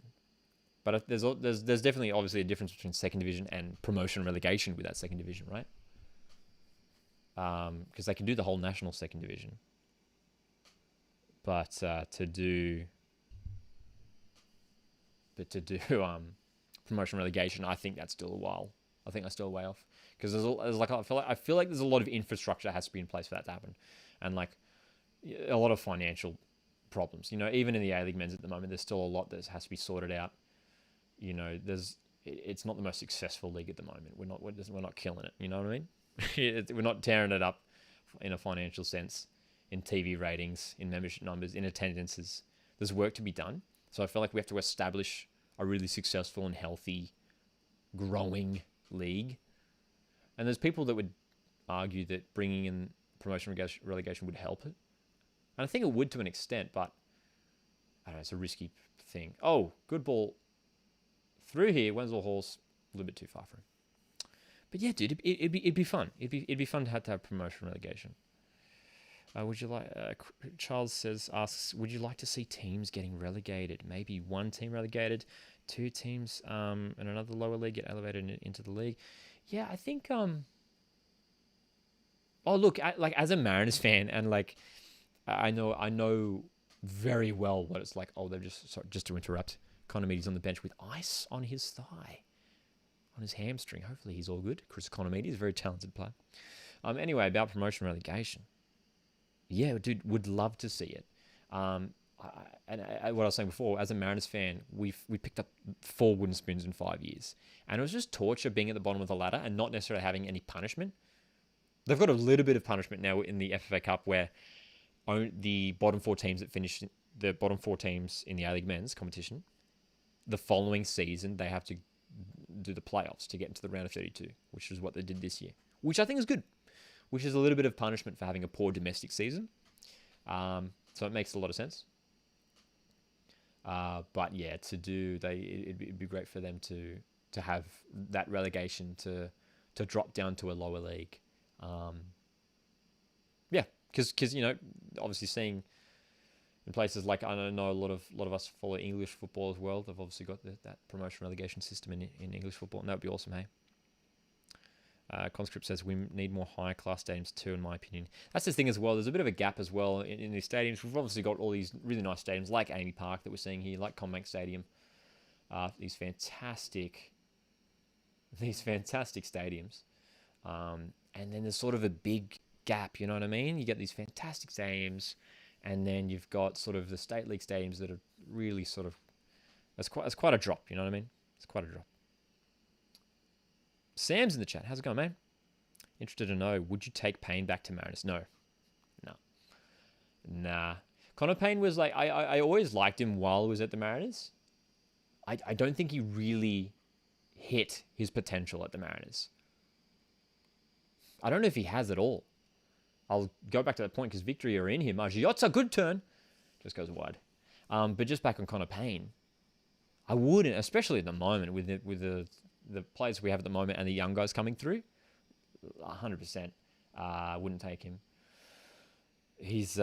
But there's definitely obviously a difference between second division and promotion and relegation with that second division, right? Because they can do the whole national second division. But to do promotion relegation, I think that's still a while. I think that's still a way off. Because I feel like there's a lot of infrastructure that has to be in place for that to happen, and like a lot of financial problems. Even in the A League men's at the moment, there's still a lot that has to be sorted out. It's not the most successful league at the moment. We're not killing it. You know what I mean? We're not tearing it up in a financial sense, in TV ratings, in membership numbers, in attendances. There's work to be done. So I feel like we have to establish a really successful and healthy, growing league. And there's people that would argue that bringing in promotion relegation would help it. And I think it would to an extent, but I don't know, it's a risky thing. Oh, good ball through here. Wenzel Hall's a little bit too far for him. But yeah, dude, it'd be fun. It'd be fun to have promotion relegation. Would you like? Charles asks, would you like to see teams getting relegated? Maybe one team relegated, two teams in another lower league get elevated into the league. Yeah, I think. Oh, look, as a Mariners fan, and I know very well what it's like. Oh, they've just to interrupt. Economides on the bench with ice on his thigh, on his hamstring. Hopefully he's all good. Chris Economides is a very talented player. Anyway, about promotion relegation. Yeah, dude, would love to see it. And what I was saying before, as a Mariners fan, we picked up 4 wooden spoons in 5 years, and it was just torture being at the bottom of the ladder and not necessarily having any punishment. They've got a little bit of punishment now in the FFA Cup, where the bottom 4 teams that finish the bottom 4 teams in the A League men's competition, the following season they have to do the playoffs to get into the round of 32, which is what they did this year, which I think is good. Which is a little bit of punishment for having a poor domestic season. So it makes a lot of sense. But yeah, it'd be great for them to have that relegation to drop down to a lower league. Yeah, because obviously seeing in places like, I know a lot of us follow English football as well. They've obviously got that promotion relegation system in English football, and that would be awesome, hey? Conscript says we need more high class stadiums too, in my opinion. That's the thing as well. There's a bit of a gap as well in these stadiums. We've obviously got all these really nice stadiums like Amy Park that we're seeing here, like Combank Stadium. These fantastic stadiums. And then there's sort of a big gap, you know what I mean? You get these fantastic stadiums, and then you've got sort of the state league stadiums that are really sort of, that's quite a drop, you know what I mean? It's quite a drop. Sam's in the chat. How's it going, man? Interested to know, would you take Payne back to Mariners? No. Nah. Connor Payne was like, I always liked him while he was at the Mariners. I don't think he really hit his potential at the Mariners. I don't know if he has at all. I'll go back to that point because Victory are in here. Margiot's good turn. Just goes wide. But just back on Connor Payne, I wouldn't, especially at the moment with the players we have at the moment and the young guys coming through, 100%. Wouldn't take him. He's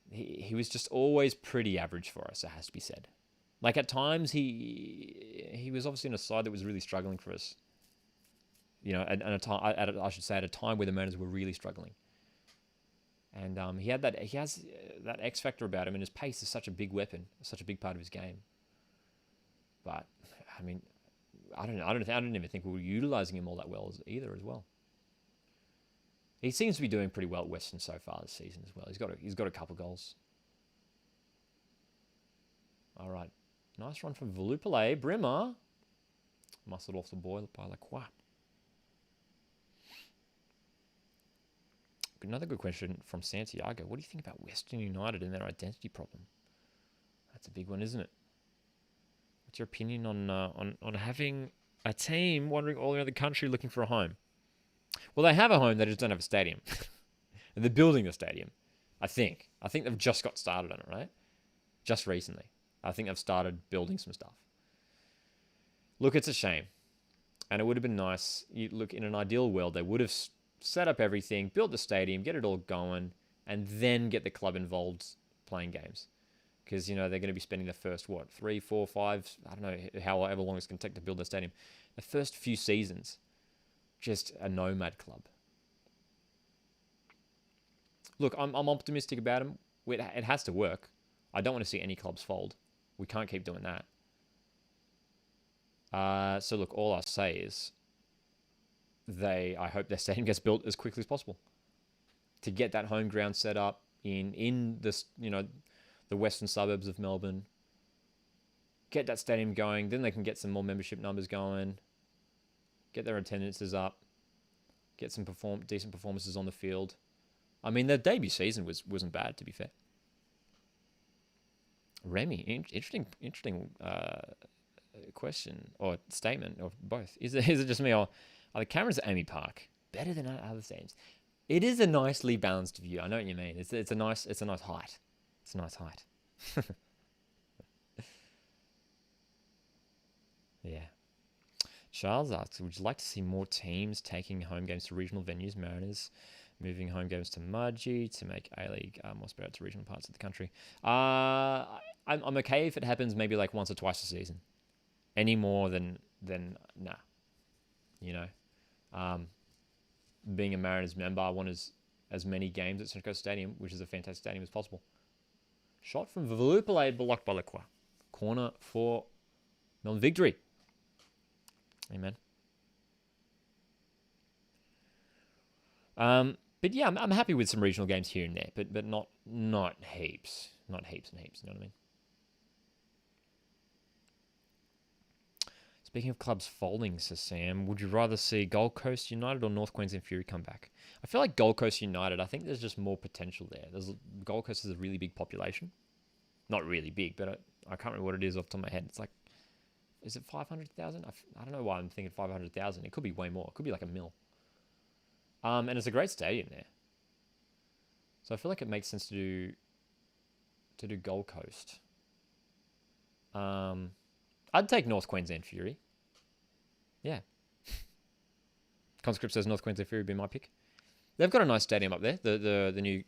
he was just always pretty average for us, it has to be said. Like at times he was obviously in a side that was really struggling for us. At a time where the Mariners were really struggling. And he has that X factor about him, and his pace is such a big weapon, such a big part of his game. But I mean, I don't even think we were utilizing him all that well either as well. He seems to be doing pretty well at Western so far this season as well. He's got a couple goals. All right, nice run from Volupale. Brimmer muscled off the boy by Lacroix. Another good question from Santiago. What do you think about Western United and their identity problem? That's a big one, isn't it? What's your opinion on having a team wandering all around the country looking for a home? Well, they have a home, they just don't have a stadium. They're building a stadium, I think. I think they've just got started on it, right? Just recently. I think they've started building some stuff. Look, it's a shame. And it would have been nice. Look, in an ideal world, they would have set up everything, built the stadium, get it all going, and then get the club involved playing games. Because, they're going to be spending the first, 3, 4, 5, I don't know, however long it's going to take to build their stadium. The first few seasons, just a nomad club. Look, I'm optimistic about them. It has to work. I don't want to see any clubs fold. We can't keep doing that. So look, all I say is I hope their stadium gets built as quickly as possible to get that home ground set up in this, the western suburbs of Melbourne. Get that stadium going, then they can get some more membership numbers going, get their attendances up, get some decent performances on the field. I mean, their debut season wasn't bad, to be fair. Remy, interesting question or statement, or both. Is it just me, or are the cameras at Amy Park better than other stadiums? It is a nicely balanced view. I know what you mean. It's a nice height. It's a nice height. Yeah. Charles asks, would you like to see more teams taking home games to regional venues? Mariners moving home games to Mudgee to make A-League more spread out to regional parts of the country. I'm okay if it happens maybe like once or twice a season. Any more than nah. Being a Mariners member, I want as many games at Central Coast Stadium, which is a fantastic stadium, as possible. Shot from Valupale, blocked by Lacroix. Corner for Melbourne Victory. Amen. But yeah, I'm happy with some regional games here and there, but not heaps. Not heaps and heaps, you know what I mean? Speaking of clubs folding, says Sam, would you rather see Gold Coast United or North Queensland Fury come back? I feel like Gold Coast United, I think there's just more potential there. Gold Coast has a really big population. Not really big, but I can't remember what it is off the top of my head. It's like, is it 500,000? I don't know why I'm thinking 500,000. It could be way more. It could be like 1 mil. And it's a great stadium there. So I feel like it makes sense to do Gold Coast. I'd take North Queensland Fury. Yeah. Conscript says North Queensland Fury would be my pick. They've got a nice stadium up there. The new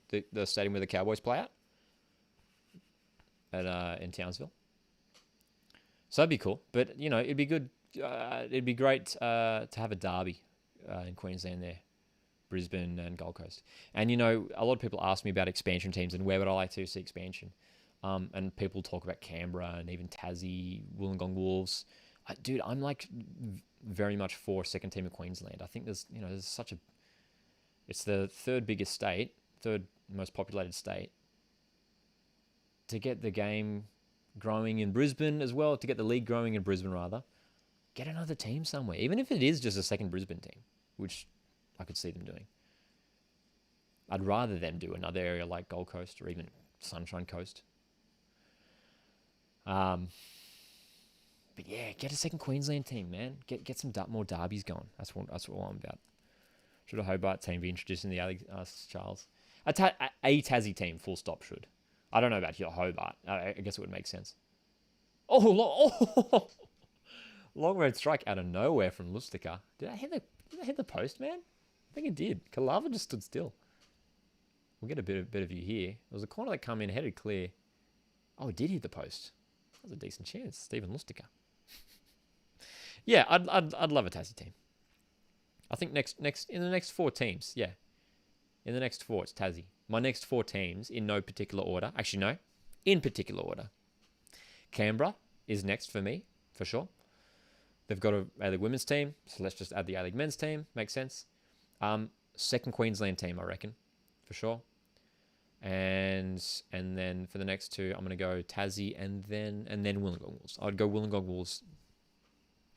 stadium where the Cowboys play at in Townsville. So that'd be cool. But it'd be good. It'd be great to have a derby in Queensland there, Brisbane and Gold Coast. And a lot of people ask me about expansion teams and where would I like to see expansion. And people talk about Canberra and even Tassie, Wollongong Wolves. Dude, I'm like very much for second team of Queensland. I think there's such a... It's the third biggest state, third most populated state. To get the game growing in Brisbane as well, to get the league growing in Brisbane rather, get another team somewhere. Even if it is just a second Brisbane team, which I could see them doing. I'd rather them do another area like Gold Coast or even Sunshine Coast. But yeah, get a second Queensland team, man. Get some more derbies going. That's what I'm about. Should a Hobart team be introduced in the A-League? Asks Charles. A Tassie team, full stop, should. I don't know about your Hobart. I guess it would make sense. Oh, long road strike out of nowhere from Lustica. Did I hit the post, man? I think it did. Kalava just stood still. We'll get a bit of view here. There was a corner that come in, headed clear. Oh, it did hit the post. That was a decent chance. Stephen Lustica. Yeah, I'd love a Tassie team. I think next in the next 4 teams, yeah. In the next 4, it's Tassie. My next 4 teams, in no particular order. Actually, no. In particular order. Canberra is next for me, for sure. They've got a A-League women's team, so let's just add the A-League men's team. Makes sense. Second Queensland team, I reckon, for sure. And then for the next 2, I'm going to go Tassie and then Wollongong Wolves. I'd go Wollongong Wolves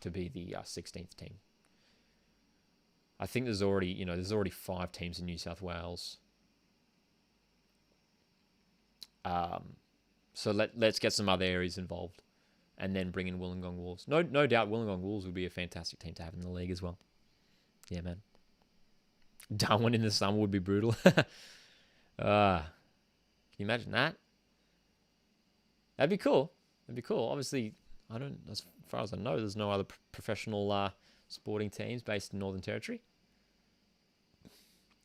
to be the 16th team. I think there's already 5 teams in New South Wales. So let's get some other areas involved, and then bring in Wollongong Wolves. No doubt, Wollongong Wolves would be a fantastic team to have in the league as well. Yeah, man. Darwin in the summer would be brutal. Can you imagine that? That'd be cool. Obviously, as far as I know, there's no other professional sporting teams based in Northern Territory.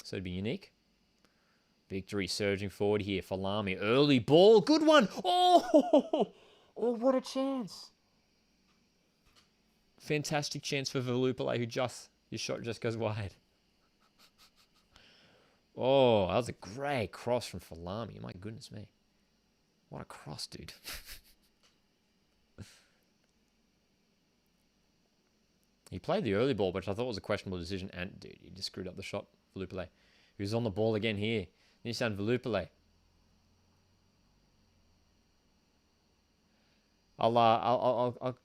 So it'd be unique. Victory surging forward here. Falami, early ball. Good one. Oh, oh, what a chance. Fantastic chance for Velupale, who his shot just goes wide. Oh, that was a great cross from Falami. My goodness me. What a cross, dude. He played the early ball, which I thought was a questionable decision. And, dude, he just screwed up the shot. Velupale. He was on the ball again here. Nissan Velupale.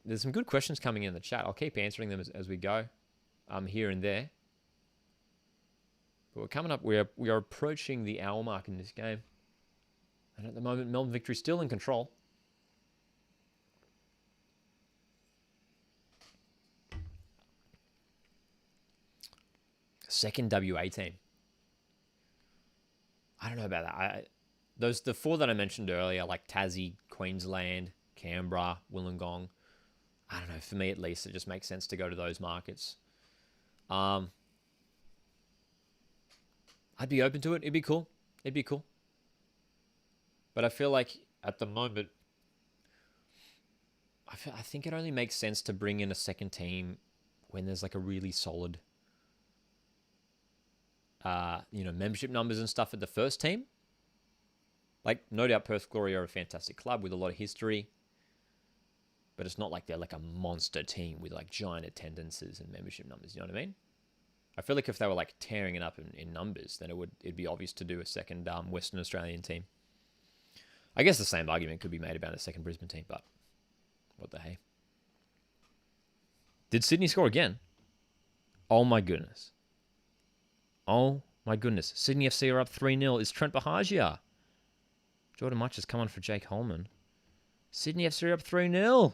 There's some good questions coming in the chat. I'll keep answering them as we go, here and there. But we're coming up. We are approaching the hour mark in this game, and at the moment, Melbourne Victory still in control. Second WA team. I don't know about that. The four that I mentioned earlier, like Tassie, Queensland, Canberra, Wollongong. I don't know. For me, at least, it just makes sense to go to those markets. I'd be open to it. It'd be cool. It'd be cool. But I feel like at the moment, I think it only makes sense to bring in a second team when there's like a really solid, membership numbers and stuff at the first team. Like, no doubt Perth Glory are a fantastic club with a lot of history. But it's not like they're like a monster team with like giant attendances and membership numbers. You know what I mean? I feel like if they were like tearing it up in numbers, then it'd be obvious to do a second Western Australian team. I guess the same argument could be made about a second Brisbane team, but what the hey? Did Sydney score again? Oh my goodness. Oh my goodness. Sydney FC are up 3-0. It's Trent Bahagia. Jordan Much has come on for Jake Holman. Sydney FC are up 3-0.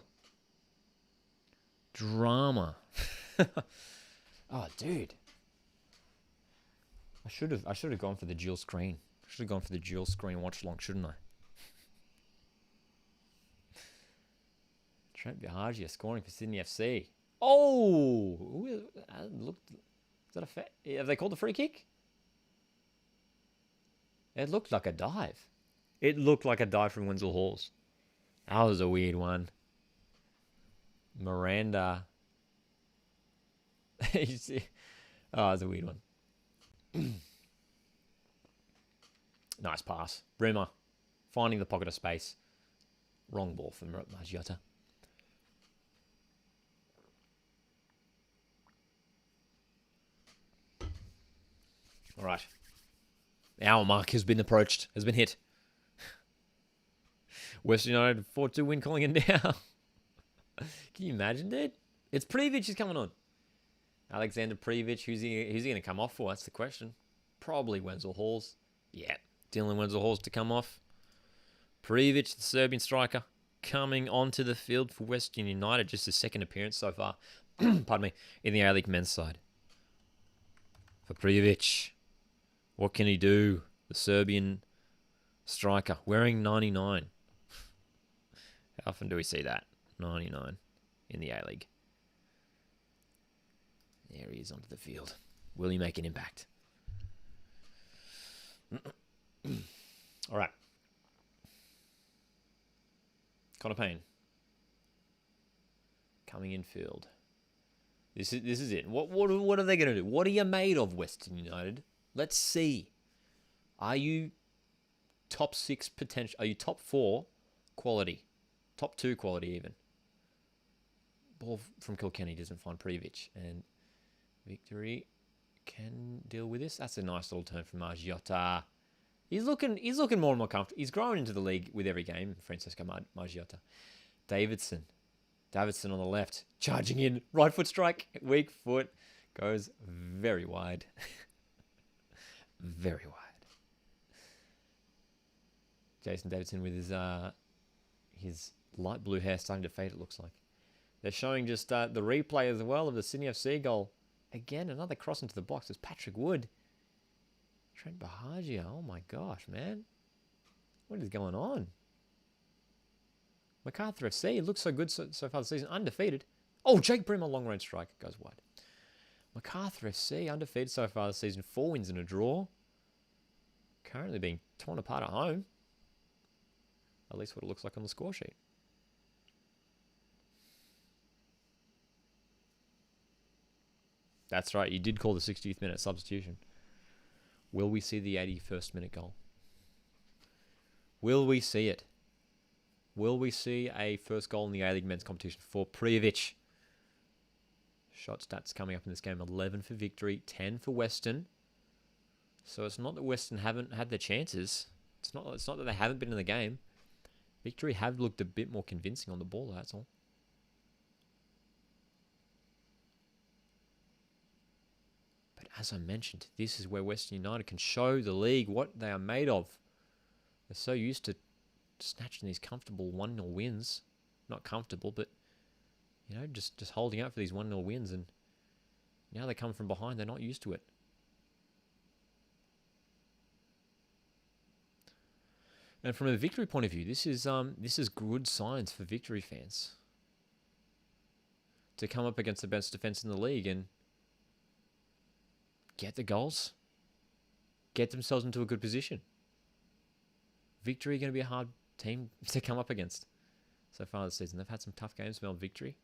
Drama. Oh, dude. I should have gone for the dual screen. I should have gone for the dual screen watch along, shouldn't I? Trent Bahagia scoring for Sydney FC. Oh, looked. Is that a have they called a free kick? It looked like a dive. It looked like a dive from Wenzel Halls. That was a weird one. Miranda. You see? Oh, it was a weird one. Nice pass. Bremer finding the pocket of space. Wrong ball for Margiotta. All right. The hour mark has been approached, has been hit. Western United 4-2 win calling it now. Can you imagine, dude? It's Privic is coming on. Alexander Privic, who's he going to come off for? That's the question. Probably Wenzel Halls. Yeah, Dylan Wenzel Halls to come off. Privic, the Serbian striker, coming onto the field for Western United. Just his second appearance so far. Pardon me. In the A-League men's side. For Privic. What can he do? The Serbian striker wearing 99. How often do we see that? 99 in the A-League. There he is onto the field. Will he make an impact? All right. Connor Payne. Coming in field. This is it. What are they going to do? What are you made of, Western United? Let's see. Are you top 6 potential? Are you top 4 quality? Top 2 quality even. Ball from Kilkenny doesn't find Privic. And Victory can deal with this. That's a nice little turn from Margiotta. He's looking more and more comfortable. He's growing into the league with every game, Francesco Margiotta. Davidson on the left. Charging in. Right foot strike. Weak foot. Goes very wide. Very wide. Jason Davidson with his light blue hair starting to fade, it looks like. They're showing just the replay as well of the Sydney FC goal. Again, another cross into the box. It's Patrick Wood. Trent Bahagia. Oh my gosh, man. What is going on? MacArthur FC looks so good so far this season. Undefeated. Oh, Jake Bremer, long range strike. Goes wide. MacArthur FC undefeated so far this season. 4 wins and a draw. currently being torn apart at home. At least what it looks like on the score sheet. That's right, you did call the 60th minute substitution. Will we see the 81st minute goal? Will we see it? Will we see a first goal in the A-League men's competition for Popovic? Shot stats coming up in this game. 11 for Victory, 10 for Western. So it's not that Western haven't had their chances. It's not that they haven't been in the game. Victory have looked a bit more convincing on the ball, that's all. But as I mentioned, this is where Western United can show the league what they are made of. They're so used to snatching these comfortable 1-0 wins. Not comfortable, but, you know, just holding out for these 1-0 wins. And now they come from behind. They're not used to it. And from a Victory point of view, this is good signs for Victory fans. To come up against the best defense in the league and get the goals. Get themselves into a good position. Victory going to be a hard team to come up against so far this season. They've had some tough games. Melbourne Victory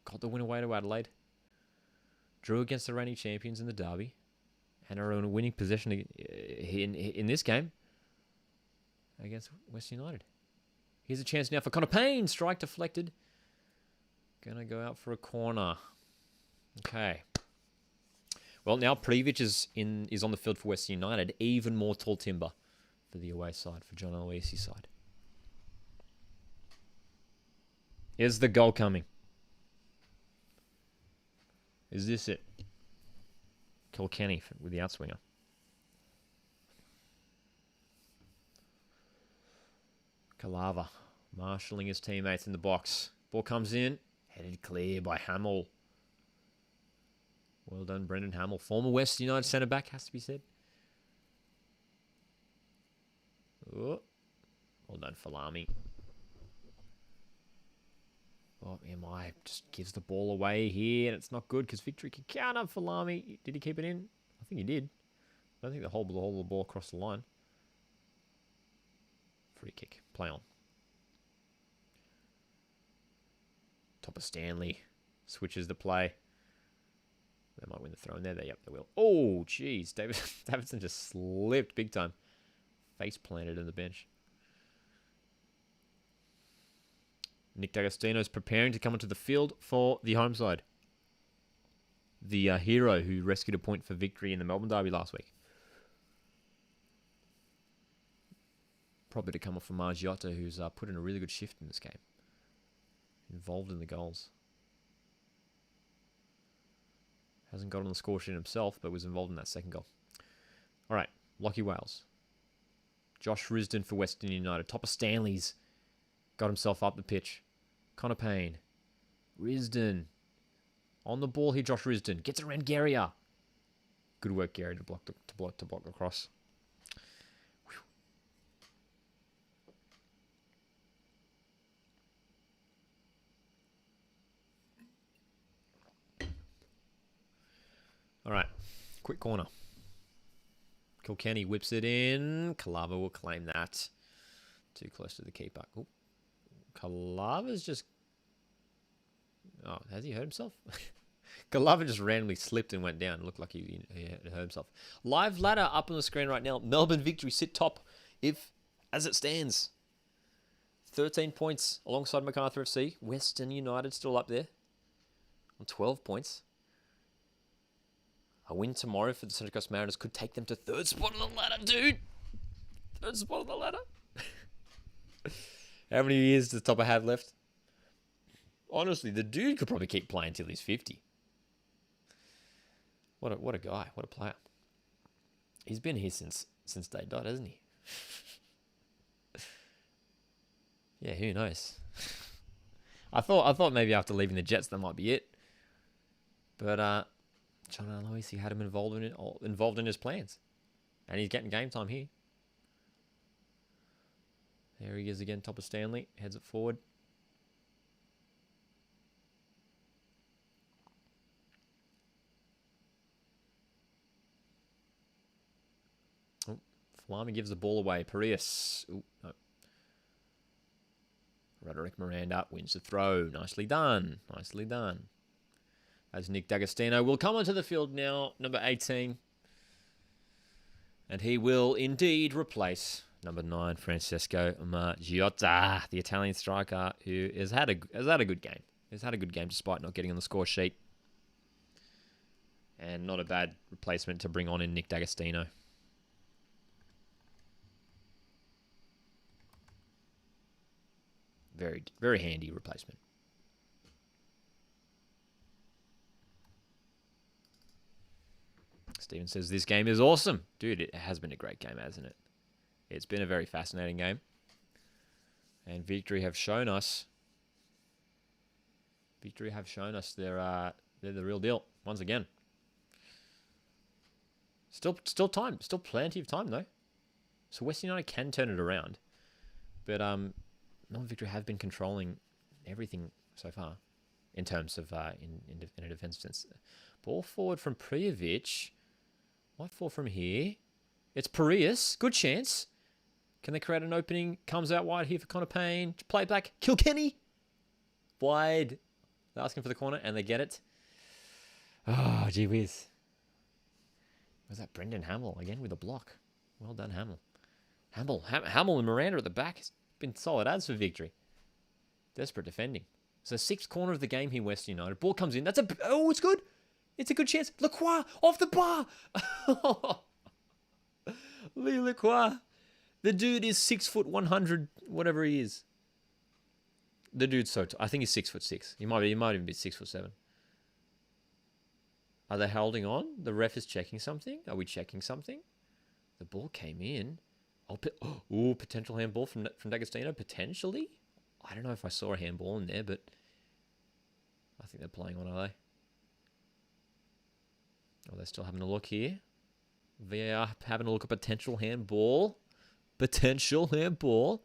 got the win away to Adelaide, drew against the reigning champions in the derby, and are in a winning position in this game against Western United. Here's a chance now for Connor Payne. Strike deflected. Gonna go out for a corner. Okay. Well, now Popovic is on the field for Western United. Even more tall timber for the away side, for John Aloisis' side. Is the goal coming? Is this it? Kilkenny with the outswinger. Kalava marshalling his teammates in the box. Ball comes in, headed clear by Hamill. Well done, Brendan Hamill. Former West United centre-back, has to be said. Oh, well done, Falami. Oh, MI just gives the ball away here, and it's not good because Victory can counter Falami. Did he keep it in? I think he did. I don't think the whole the ball across the line. Free kick. Play on. Top of Stanley. Switches the play. They might win the throw in there. Yep, they will. Oh, jeez. Davidson just slipped big time. Face planted in the bench. Nick D'Agostino's preparing to come onto the field for the home side. The hero who rescued a point for Victory in the Melbourne derby last week. Probably to come off from Margiotta, who's put in a really good shift in this game. Involved in the goals. Hasn't got on the score sheet himself, but was involved in that second goal. All right, Lachie Wales. Josh Risdon for Western United. Top of Stanley's. Got himself up the pitch. Connor Payne. Risdon. On the ball here, Josh Risdon. Gets around Guerrier. Good work, Gary, to block the cross. Whew. All right, quick corner. Kilkenny whips it in. Kalava will claim that. Too close to the keeper. Ooh. Kalava's just... Oh, has he hurt himself? Kalava just randomly slipped and went down. It looked like he had hurt himself. Live ladder up on the screen right now. Melbourne Victory sit top as it stands. 13 points alongside MacArthur FC. Western United still up there on 12 points. A win tomorrow for the Central Coast Mariners could take them to third spot on the ladder, dude. Third spot on the ladder. How many years does Topper have left? Honestly, the dude could probably keep playing till he's 50. What a guy. What a player. He's been here since day dot, hasn't he? Yeah, who knows? I thought maybe after leaving the Jets that might be it. But John Aloisis, he had him involved in his plans. And he's getting game time here. There he is again, top of Stanley. Heads it forward. Oh, Falami gives the ball away. Parius. Ooh, no. Roderick Miranda wins the throw. Nicely done. Nicely done. As Nick D'Agostino will come onto the field now, number 18. And he will indeed replace number 9, Francesco Margiotta, the Italian striker who has had a good game. He's had a good game despite not getting on the score sheet. And not a bad replacement to bring on in Nick D'Agostino. Very, very handy replacement. Steven says, this game is awesome. Dude, it has been a great game, hasn't it? It's been a very fascinating game. And Victory have shown us. They're the real deal once again. Still time. Still plenty of time, though. So Western United can turn it around. But Melbourne Victory have been controlling everything so far in terms of in a defensive sense. Ball forward from Popovic. What for from here? It's Parius. Good chance. Can they create an opening? Comes out wide here for Connor Payne. Play back. Kilkenny. Wide. They're asking for the corner and they get it. Oh, gee whiz. Was that Brendan Hamill again with a block? Well done, Hamill. Hamill and Miranda at the back. It's been solid ads for Victory. Desperate defending. So 6th corner of the game here, Western United. Ball comes in. Oh, it's good. It's a good chance. Lacroix off the bar. Lee Lacroix. The dude is 6 foot 100, whatever he is. The dude's so I think he's 6'6". He might even be 6'7". Are they holding on? The ref is checking something. Are we checking something? The ball came in. Oh, potential handball from D'Agostino. Potentially. I don't know if I saw a handball in there, but I think they're playing on, are they? Oh, they're still having a look here. VAR having a look at potential handball. Potential handball.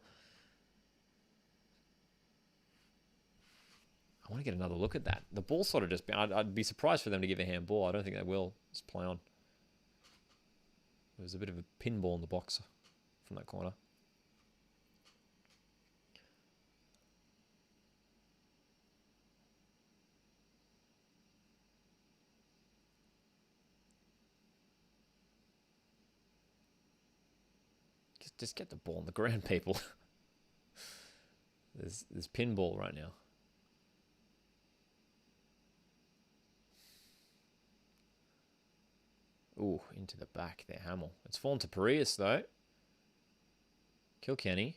I want to get another look at that. The ball sort of just... I'd be surprised for them to give a handball. I don't think they will. Just play on. There was a bit of a pinball in the box from that corner. Just get the ball on the ground, people. There's pinball right now. Ooh, into the back there, Hamill. It's fallen to Parius, though. Kilkenny.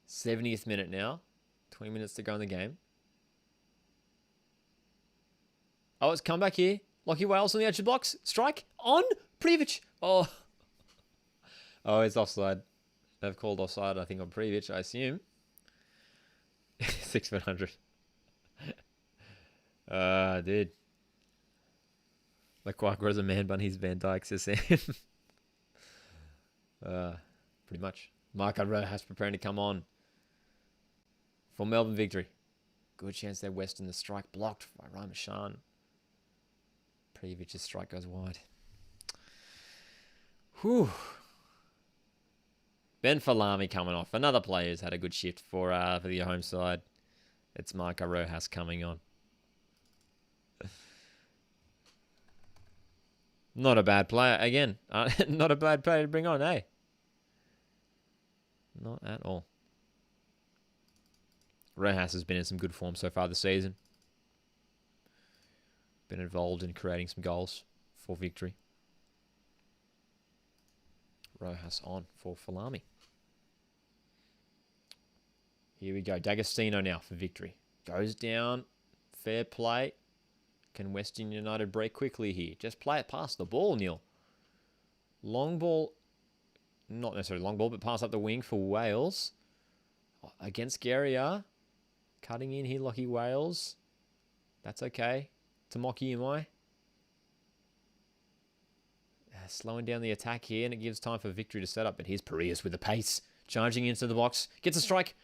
'70th minute now. 20 minutes to go in the game. Oh, it's come back here. Lockie Wales on the edge of the box. Strike on Popovic. Oh. Oh, it's offside. They've called offside, I think, on Popovic, I assume. 6'100". Dude. Like Quack grows a man bun, he's Van Dyke, says Sam. Pretty much. Marco Rojas preparing to come on for Melbourne Victory. Good chance there, Western. The strike blocked by Ryan Mashan. Popovic's strike goes wide. Whew. Ben Falami coming off. Another player who's had a good shift for the home side. It's Marco Rojas coming on. Not a bad player. Again, not a bad player to bring on, eh? Not at all. Rojas has been in some good form so far this season. Been involved in creating some goals for Victory. Rojas on for Falami. Here we go. D'Agostino now for Victory. Goes down. Fair play. Can Western United break quickly here? Just play it past the ball, Neil. Long ball. Not necessarily long ball, but pass up the wing for Wales. Against Guerrier. Cutting in here, Lockie Wales. That's okay. Tomoki Umai. Slowing down the attack here, and it gives time for Victory to set up. But here's Parius with the pace. Charging into the box. Gets a strike.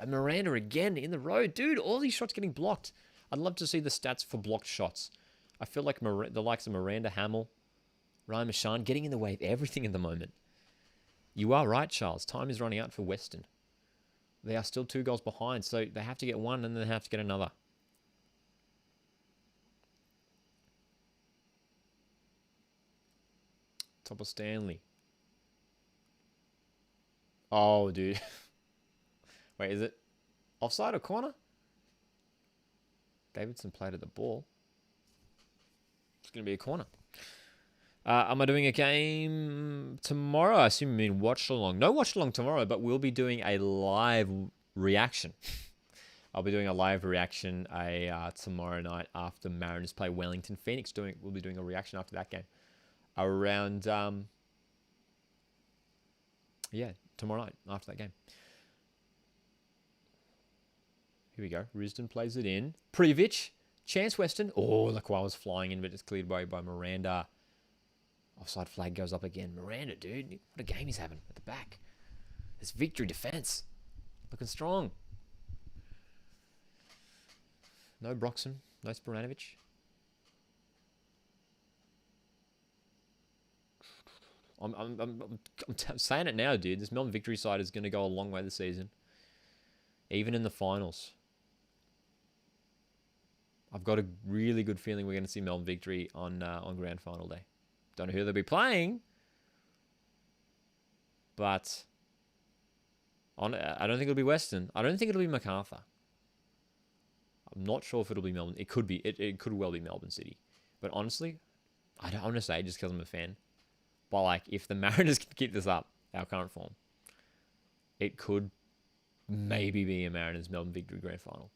Miranda again in the road. Dude, all these shots getting blocked. I'd love to see the stats for blocked shots. I feel like the likes of Miranda Hamill, Ryan Mashan getting in the way of everything at the moment. You are right, Charles. Time is running out for Western. They are still 2 goals behind, so they have to get one and then they have to get another. Top of Stanley. Oh, dude. Wait, is it offside or corner? Davidson played at the ball. It's going to be a corner. Am I doing a game tomorrow? I assume you mean watch along. No watch along tomorrow, but we'll be doing a live reaction. I'll be doing a live reaction tomorrow night after Mariners play Wellington. Phoenix we'll be doing a reaction after that game. Around tomorrow night after that game. Here we go. Risdon plays it in. Popovic. Chance Western. Oh, Lacroix was flying in, but it's cleared away by Miranda. Offside flag goes up again. Miranda, dude. What a game he's having at the back. This Victory defense. Looking strong. No Broxham. No Sporanovic. I'm saying it now, dude. This Melbourne Victory side is going to go a long way this season. Even in the finals. I've got a really good feeling we're going to see Melbourne Victory on grand final day. Don't know who they'll be playing. But I don't think it'll be Western. I don't think it'll be MacArthur. I'm not sure if it'll be Melbourne. It could be. It could well be Melbourne City. But honestly, I don't want to say just because I'm a fan. But like, if the Mariners can keep this up, our current form, it could maybe be a Mariners Melbourne Victory grand final.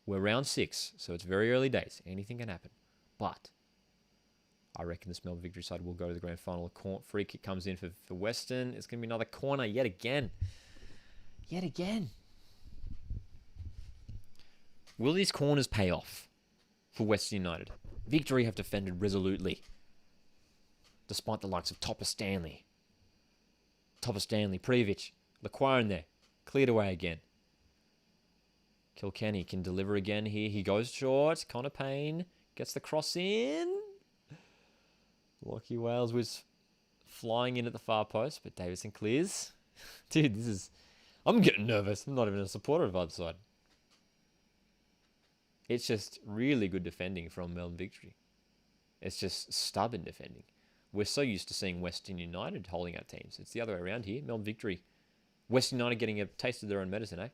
We're round 6, so it's very early days. Anything can happen. But I reckon this Melbourne Victory side will go to the grand final. Free kick comes in for Western. It's going to be another corner yet again. Yet again. Will these corners pay off for Western United? Victory have defended resolutely, despite the likes of Topper Stanley. Popovic, Lacroix in there. Cleared away again. Kilkenny can deliver again here. He goes short. Connor Payne gets the cross in. Lockie Wales was flying in at the far post, but Davison clears. Dude, I'm getting nervous. I'm not even a supporter of either side. It's just really good defending from Melbourne Victory. It's just stubborn defending. We're so used to seeing Western United holding out teams. It's the other way around here. Melbourne Victory. Western United getting a taste of their own medicine, eh?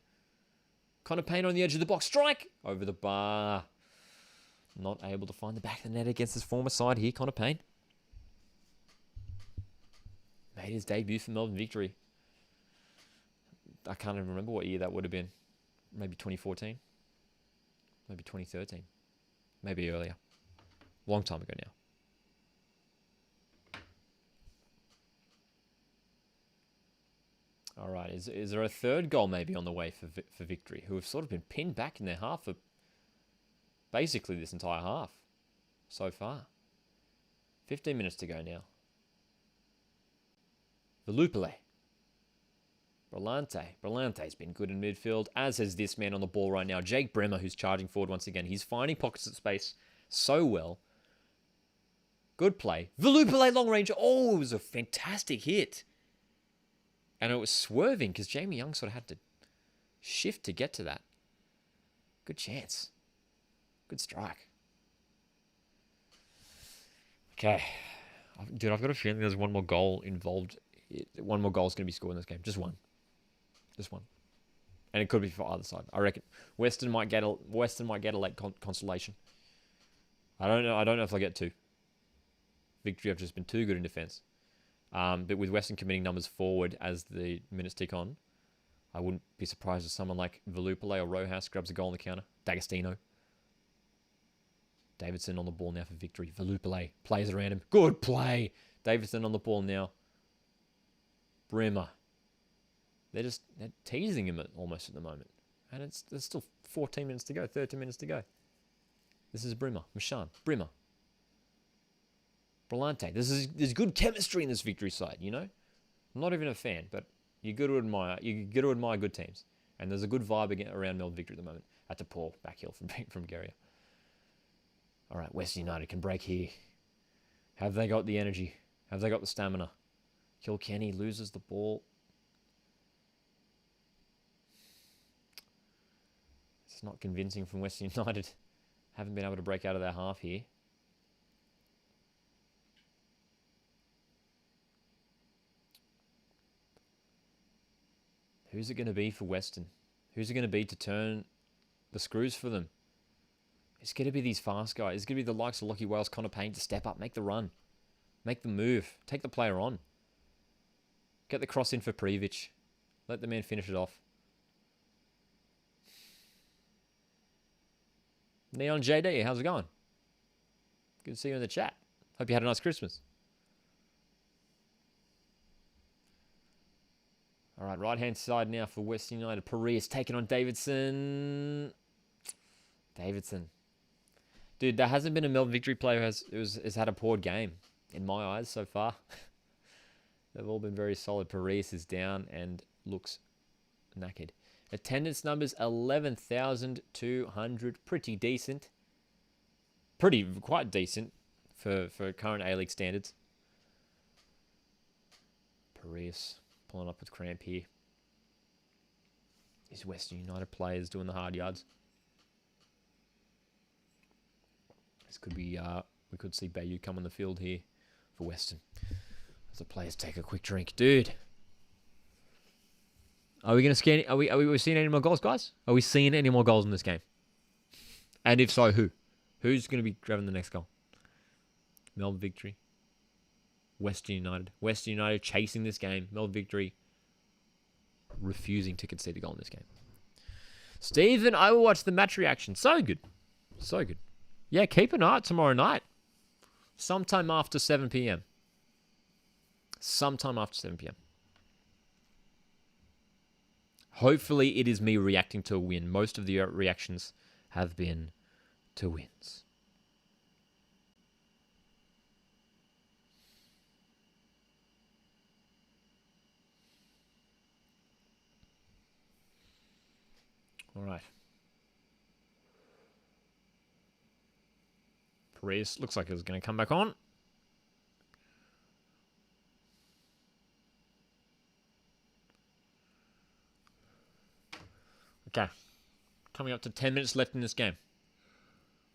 Connor Payne on the edge of the box. Strike! Over the bar. Not able to find the back of the net against his former side here, Connor Payne. Made his debut for Melbourne Victory. I can't even remember what year that would have been. Maybe 2014. Maybe 2013. Maybe earlier. Long time ago now. All right, is there a third goal maybe on the way for Victory, who have sort of been pinned back in their half for basically this entire half so far? 15 minutes to go now. Volupele. Berlante's been good in midfield, as has this man on the ball right now, Jake Bremer, who's charging forward once again. He's finding pockets of space so well. Good play. Volupele long range. Oh, it was a fantastic hit. And it was swerving because Jamie Young sort of had to shift to get to that. Good chance. Good strike. Okay. Dude, I've got a feeling there's one more goal involved. One more goal is going to be scored in this game. Just one. Just one. And it could be for either side. I reckon Western might get a late consolation. I don't know if I get two. Victory have just been too good in defence. But with Western committing numbers forward as the minutes tick on, I wouldn't be surprised if someone like Volupele or Rojas grabs a goal on the counter. D'Agostino. Davidson on the ball now for Victory. Volupele plays around him. Good play. Davidson on the ball now. Bremer. They're teasing him almost at the moment. And there's still 14 minutes to go, 13 minutes to go. This is Bremer. Machan. Bremer. Berlante. There's good chemistry in this Victory side, you know? I'm not even a fan, but you got to admire good teams. And there's a good vibe around Melbourne Victory at the moment. That's a poor back heel from Geria. All right, Western United can break here. Have they got the energy? Have they got the stamina? Kilkenny loses the ball. It's not convincing from Western United. Haven't been able to break out of their half here. Who's it going to be for Western? Who's it going to be to turn the screws for them? It's going to be these fast guys. It's going to be the likes of Lockie Wales, Connor Payne to step up, make the run. Make the move. Take the player on. Get the cross in for Popovic. Let the man finish it off. Neon JD, how's it going? Good to see you in the chat. Hope you had a nice Christmas. All right, right-hand side now for Western United. Paris taking on Davidson. Dude, there hasn't been a Melbourne Victory player who has had a poor game, in my eyes, so far. They've all been very solid. Paris is down and looks knackered. Attendance numbers, 11,200. Pretty decent. Quite decent for current A-League standards. Paris pulling up with cramp here. These Western United players doing the hard yards. This could be, we could see Bayou come on the field here for Western. As the players take a quick drink. Dude. Are we going to scan? Are we seeing any more goals, guys? Are we seeing any more goals in this game? And if so, who? Who's going to be grabbing the next goal? Melbourne Victory. Western United. Western United chasing this game. Melbourne Victory refusing to concede a goal in this game. Stephen, I will watch the match reaction. So good. So good. Yeah, keep an eye out tomorrow night. Sometime after 7 p.m. Sometime after 7 p.m. Hopefully it is me reacting to a win. Most of the reactions have been to wins. All right. Paris looks like it was going to come back on. Okay. Coming up to 10 minutes left in this game.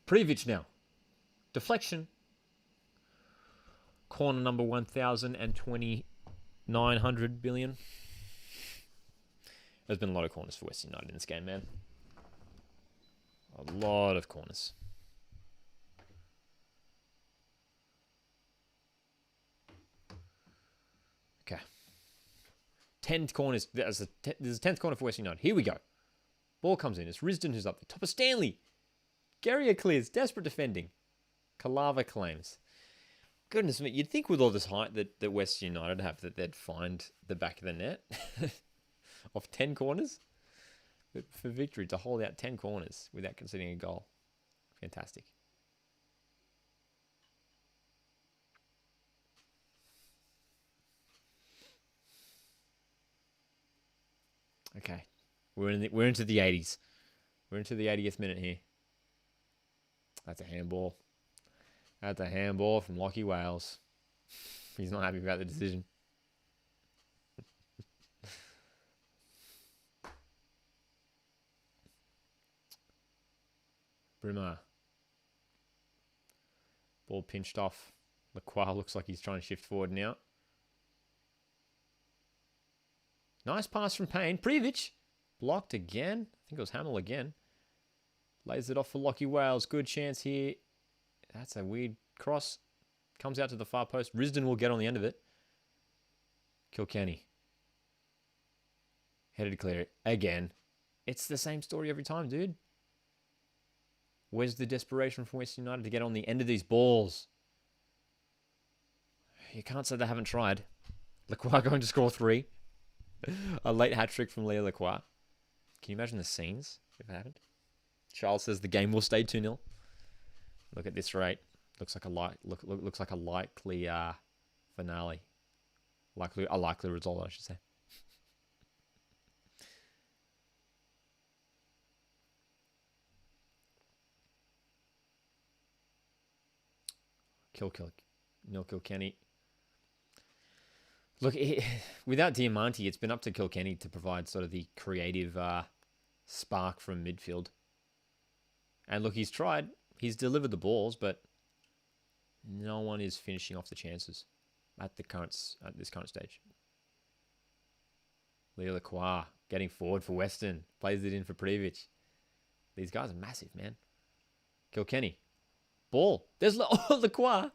Popovic now. Deflection. Corner number 1,029 billion. There's been a lot of corners for Western United in this game, man. A lot of corners. Okay. 10 corners. There's a 10th corner for Western United. Here we go. Ball comes in. It's Risdon who's up there. Top of Stanley. Guerrier clears. Desperate defending. Kalava claims. Goodness me. You'd think with all this height that Western United have that they'd find the back of the net. Of 10 corners. But for Victory to hold out 10 corners without conceding a goal. Fantastic. Okay. We're into the 80s. We're into the 80th minute here. That's a handball. That's a handball from Lockie Wales. He's not happy about the decision. Brimmer. Ball pinched off. Lacroix looks like he's trying to shift forward now. Nice pass from Payne. Popovic. Blocked again. I think it was Hamill again. Lays it off for Lockie Wales. Good chance here. That's a weird cross. Comes out to the far post. Risdon will get on the end of it. Kilkenny. Headed to clear it. Again. It's the same story every time, dude. Where's the desperation from Western United to get on the end of these balls? You can't say they haven't tried. Lacroix going to score 3. A late hat-trick from Leo Lacroix. Can you imagine the scenes if it happened? Charles says the game will stay 2-0. Look at this rate. Looks like a likely finale. A likely result, I should say. Nil Kilkenny. Look, without Diamante, it's been up to Kilkenny to provide sort of the creative spark from midfield. And look, he's tried. He's delivered the balls, but no one is finishing off the chances at this current stage. Leo Lacroix getting forward for Western. Plays it in for Popovic. These guys are massive, man. Kilkenny. Ball. There's Lacroix.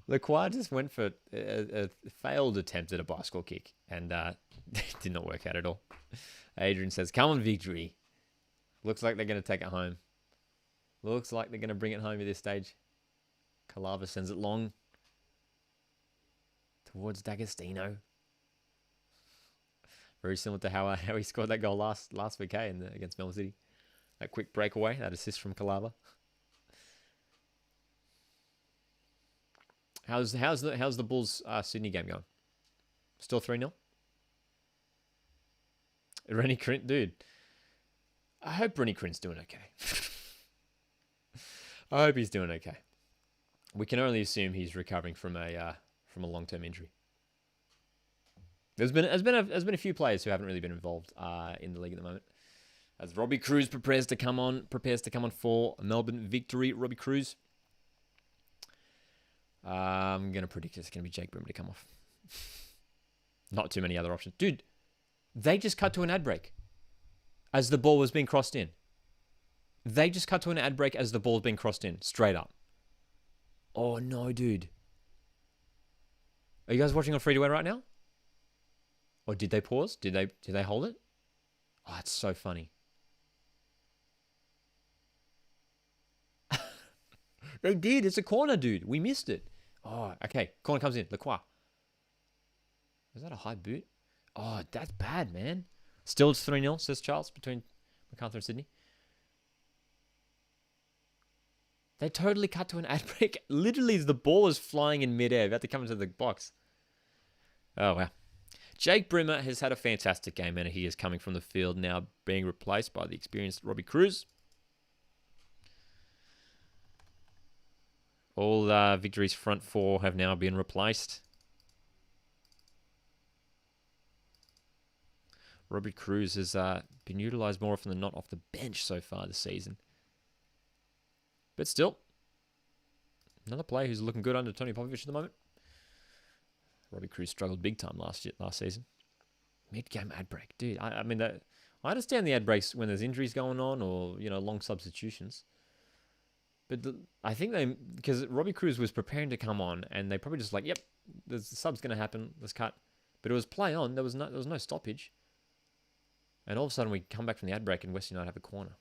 Lacroix just went for a failed attempt at a bicycle kick. And did not work out at all. Adrian says, come on, Victory. Looks like they're going to take it home. Looks like they're going to bring it home at this stage. Calava sends it long. Towards D'Agostino. Very similar to how he scored that goal last week against Melbourne City. That quick breakaway, that assist from Calava. How's the Bulls Sydney game going? Still 3-0? Rennie Crint, dude. I hope Rennie Crint's doing okay. I hope he's doing okay. We can only assume he's recovering from a long-term injury. There's been a few players who haven't really been involved in the league at the moment. As Robbie Cruz prepares to come on for Melbourne Victory. Robbie Cruz. I'm gonna predict it's gonna be Jake Brimmer to come off. Not too many other options, dude. They just cut to an ad break as the ball was being crossed in. They just cut to an ad break as the ball was being crossed in, straight up. Oh no, dude. Are you guys watching on free to air right now? Or did they pause? Did they hold it? Oh, it's so funny. They did. It's a corner, dude. We missed it. Oh, okay. Corner comes in. Lacroix. Was that a high boot? Oh, that's bad, man. Still it's 3-0, says Charles, between MacArthur and Sydney. They totally cut to an ad break. Literally, the ball is flying in midair. About to come into the box. Oh, wow. Jake Brimmer has had a fantastic game, and he is coming from the field now, being replaced by the experienced Robbie Cruz. All Victory's front four have now been replaced. Robbie Cruz has been utilised more often than not off the bench so far this season. But still, another player who's looking good under Tony Popovic at the moment. Robbie Cruz struggled big time last season. Mid-game ad break. Dude, I mean, I understand the ad breaks when there's injuries going on or, long substitutions. But I think because Robbie Cruz was preparing to come on and they probably just like, yep, the sub's going to happen, let's cut. But it was play on, there was no stoppage. And all of a sudden we come back from the ad break and Western United have a corner.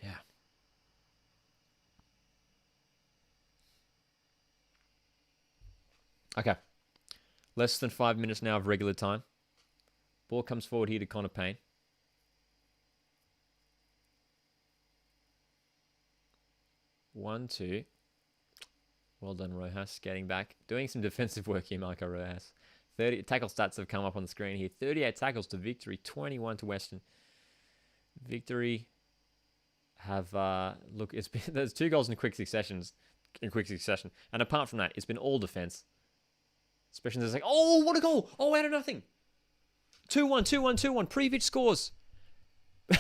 Yeah. Okay. Less than 5 minutes now of regular time. Ball comes forward here to Connor Payne. One, two. Well done, Rojas. Getting back. Doing some defensive work here, Marco Rojas. 30 tackle stats have come up on the screen here. 38 tackles to Victory. 21 to Western. Victory have... look, there's 2 goals in quick succession. And apart from that, it's been all defense. Especially there's like, oh, what a goal. Oh, out of nothing. 2-1, 2-1, 2-1. Popovic scores.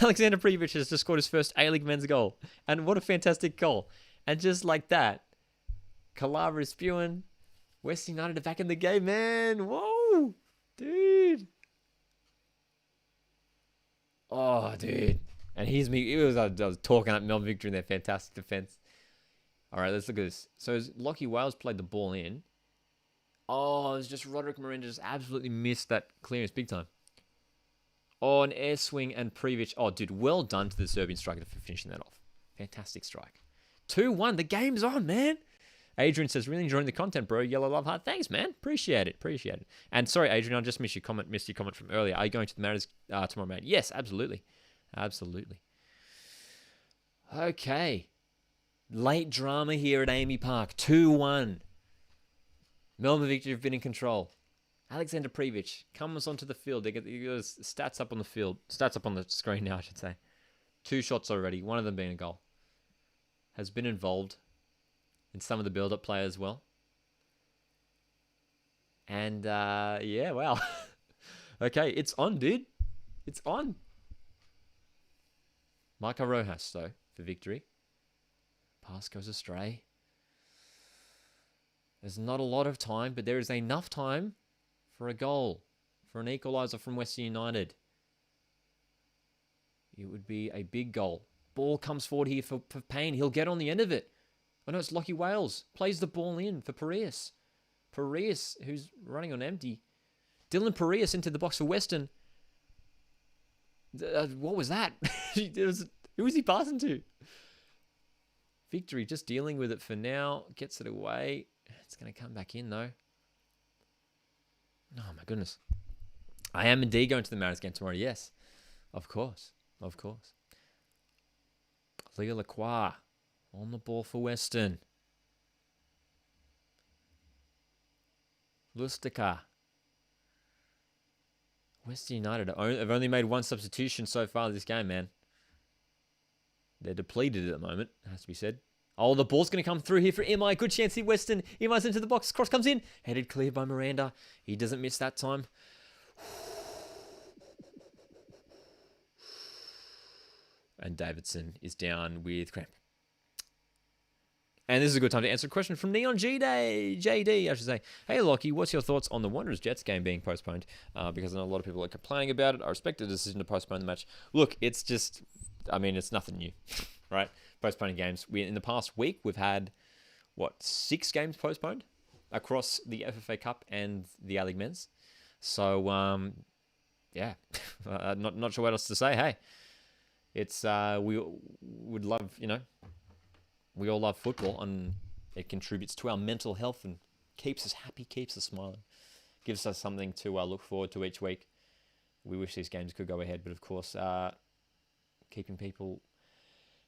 Alexander Popovic has just scored his first A-League men's goal. And what a fantastic goal. And just like that, Calava is spewing. West United are back in the game, man. Whoa. Dude. Oh, dude. And I was talking up Melbourne Victory in their fantastic defense. All right, let's look at this. So as Lockie Wales played the ball in. Oh, it's just Roderick Miranda just absolutely missed that clearance big time. Oh, an air swing and Popovic. Oh, dude, well done to the Serbian striker for finishing that off. Fantastic strike. 2-1. The game's on, man. Adrian says, really enjoying the content, bro. Yellow love heart. Thanks, man. Appreciate it. And sorry, Adrian, I just missed your comment from earlier. Are you going to the Mariners tomorrow, mate? Yes, absolutely. Okay. Late drama here at Amy Park. 2-1. Melbourne Victory have been in control. Alexander Popovic comes onto the field. They get stats up on the field. Stats up on the screen now, I should say. 2 shots already. One of them being a goal. has been involved in some of the build-up play as well. And, yeah, wow. Okay, it's on, dude. It's on. Marco Rojas, though, for victory. Pass goes astray. There's not a lot of time, but there is enough time for a goal, for an equaliser from Western United. It would be a big goal. Ball comes forward here for Payne. He'll get on the end of it. Oh, no, it's Lockie Wales. Plays the ball in for Parias. Parias, who's running on empty. Dylan Parias into the box for Western. What was that? Who was he passing to? Victory just dealing with it for now. Gets it away. It's going to come back in, though. Oh, my goodness. I am indeed going to the Mariners game tomorrow. Yes, of course. Of course. Leo Lacroix on the ball for Western. Lustica. Western United have only made one substitution so far this game, man. They're depleted at the moment, it has to be said. Oh, the ball's going to come through here for MI. Good chance here, Western. MI's into the box. Cross comes in. Headed clear by Miranda. He doesn't miss that time. And Davidson is down with cramp. And this is a good time to answer a question from Neon JD, I should say. Hey, Lockie, what's your thoughts on the Wanderers-Jets game being postponed? Because I know a lot of people are complaining about it. I respect the decision to postpone the match. Look, it's just, it's nothing new, right? Postponing games. In the past week, we've had, 6 games postponed across the FFA Cup and the A-League Men's. So, yeah, not sure what else to say. Hey, it's, we would love, we all love football, and it contributes to our mental health and keeps us happy, keeps us smiling, gives us something to look forward to each week. We wish these games could go ahead, but of course, keeping people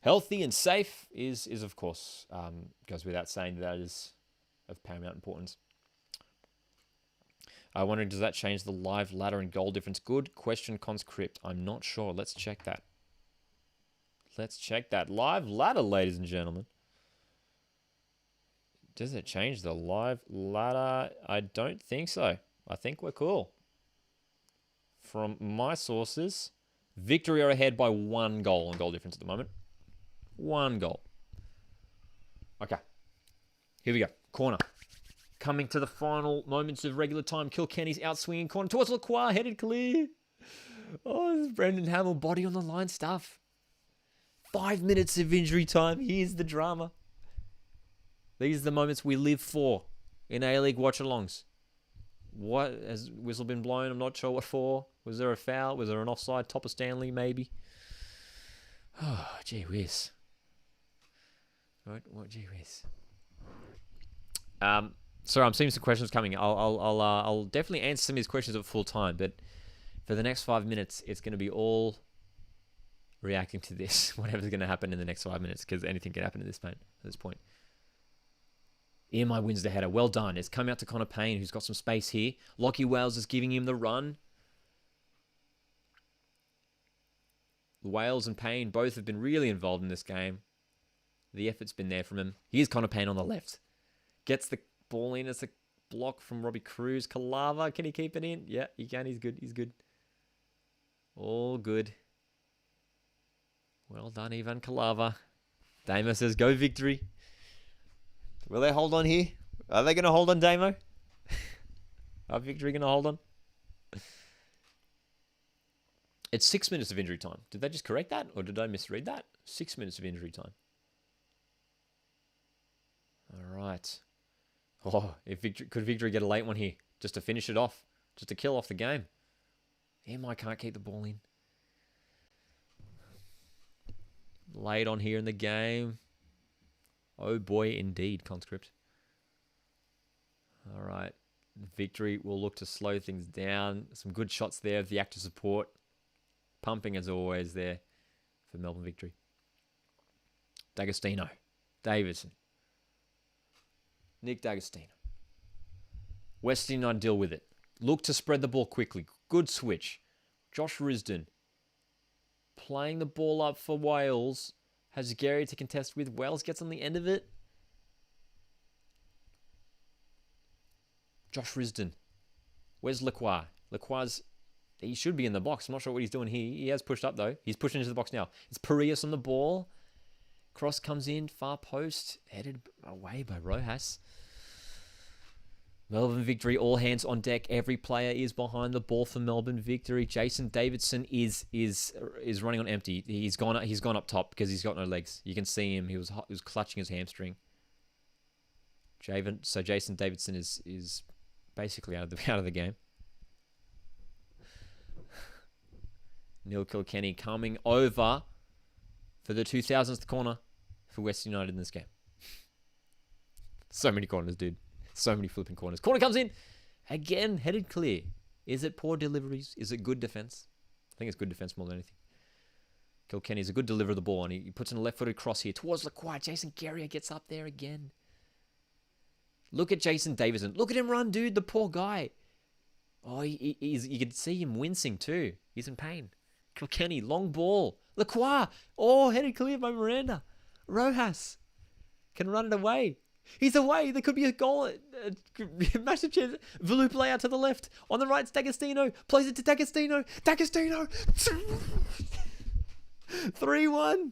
healthy and safe is of course, goes without saying, that is of paramount importance. I'm wondering, does that change the live ladder and goal difference? Good question, Conscript. I'm not sure. Let's check that. Live ladder, ladies and gentlemen. Does it change the live ladder? I don't think so. I think we're cool. From my sources, Victory are ahead by 1 goal on goal difference at the moment. 1 goal. Okay. Here we go. Corner. Coming to the final moments of regular time. Kilkenny's outswinging corner towards Lacroix. Headed clear. Oh, this is Brendan Hamill. Body on the line stuff. 5 minutes of injury time. Here's the drama. These are the moments we live for in A-League watch-alongs. What has whistle been blown? I'm not sure what for. Was there a foul? Was there an offside? Topper Stanley, maybe. Oh, gee whiz. What gee whiz. Sorry, I'm seeing some questions coming. I'll definitely answer some of these questions at full time, but for the next 5 minutes, it's going to be all reacting to this, whatever's going to happen in the next 5 minutes, because anything can happen at this point. EMI wins the header. Well done. It's come out to Connor Payne, who's got some space here. Lockie Wales is giving him the run. Wales and Payne both have been really involved in this game. The effort's been there from him. Here's Connor Payne on the left. Gets the ball in. It's a block from Robbie Cruz. Kalava, can he keep it in? Yeah, he can. He's good. All good. Well done, Ivan Kalava. Damo says, go Victory. Will they hold on here? Are they going to hold on, Damo? Are Victory going to hold on? It's 6 minutes of injury time. Did they just correct that? Or did I misread that? 6 minutes of injury time. All right. Oh, could Victory get a late one here? Just to finish it off. Just to kill off the game. I can't keep the ball in. Late on here in the game. Oh boy, indeed, Conscript. All right. Victory will look to slow things down. Some good shots there of the active support. Pumping as always there for Melbourne Victory. D'Agostino. Davidson. Nick D'Agostino. Western United deal with it. Look to spread the ball quickly. Good switch. Josh Risdon. Playing the ball up for Wales. Has Gary to contest with. Wells gets on the end of it. Josh Risdon. Where's Lacroix? Lacroix's... He should be in the box. I'm not sure what he's doing here. He has pushed up, though. He's pushing into the box now. It's Parias on the ball. Cross comes in. Far post. Headed away by Rojas. Melbourne Victory. All hands on deck. Every player is behind the ball for Melbourne Victory. Jason Davidson is running on empty. He's gone up top because he's got no legs. You can see him. He was clutching his hamstring. So Jason Davidson is basically out of the game. Neil Kilkenny coming over for the 2000th corner for Western United in this game. So many corners, dude. So many flipping corners. Corner comes in. Again, headed clear. Is it poor deliveries? Is it good defense? I think it's good defense more than anything. Kilkenny is a good deliverer of the ball, and he puts in a left-footed cross here towards Lacroix. Jason Guerrier gets up there again. Look at Jason Davidson. Look at him run, dude. The poor guy. Oh, you can see him wincing too. He's in pain. Kilkenny, long ball. Lacroix. Oh, headed clear by Miranda. Rojas can run it away. He's away. There could be a goal. Massive chance. Volupele out to the left. On the right, D'Agostino. Plays it to D'Agostino. D'Agostino. 3-1.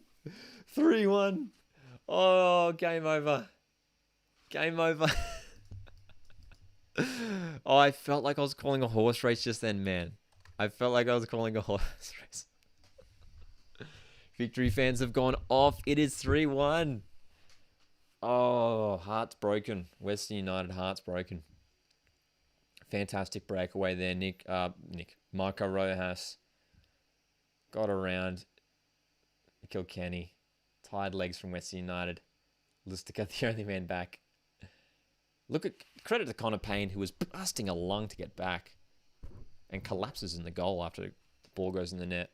3-1. Oh, game over. Game over. Oh, I felt like I was calling a horse race just then, man. I felt like I was calling a horse race. Victory fans have gone off. It is 3-1. Oh, hearts broken. Western United, hearts broken. Fantastic breakaway there, Marco Rojas got around Kilkenny. Tired legs from Western United. Lustica, the only man back. Credit to Connor Payne, who was busting a lung to get back and collapses in the goal after the ball goes in the net.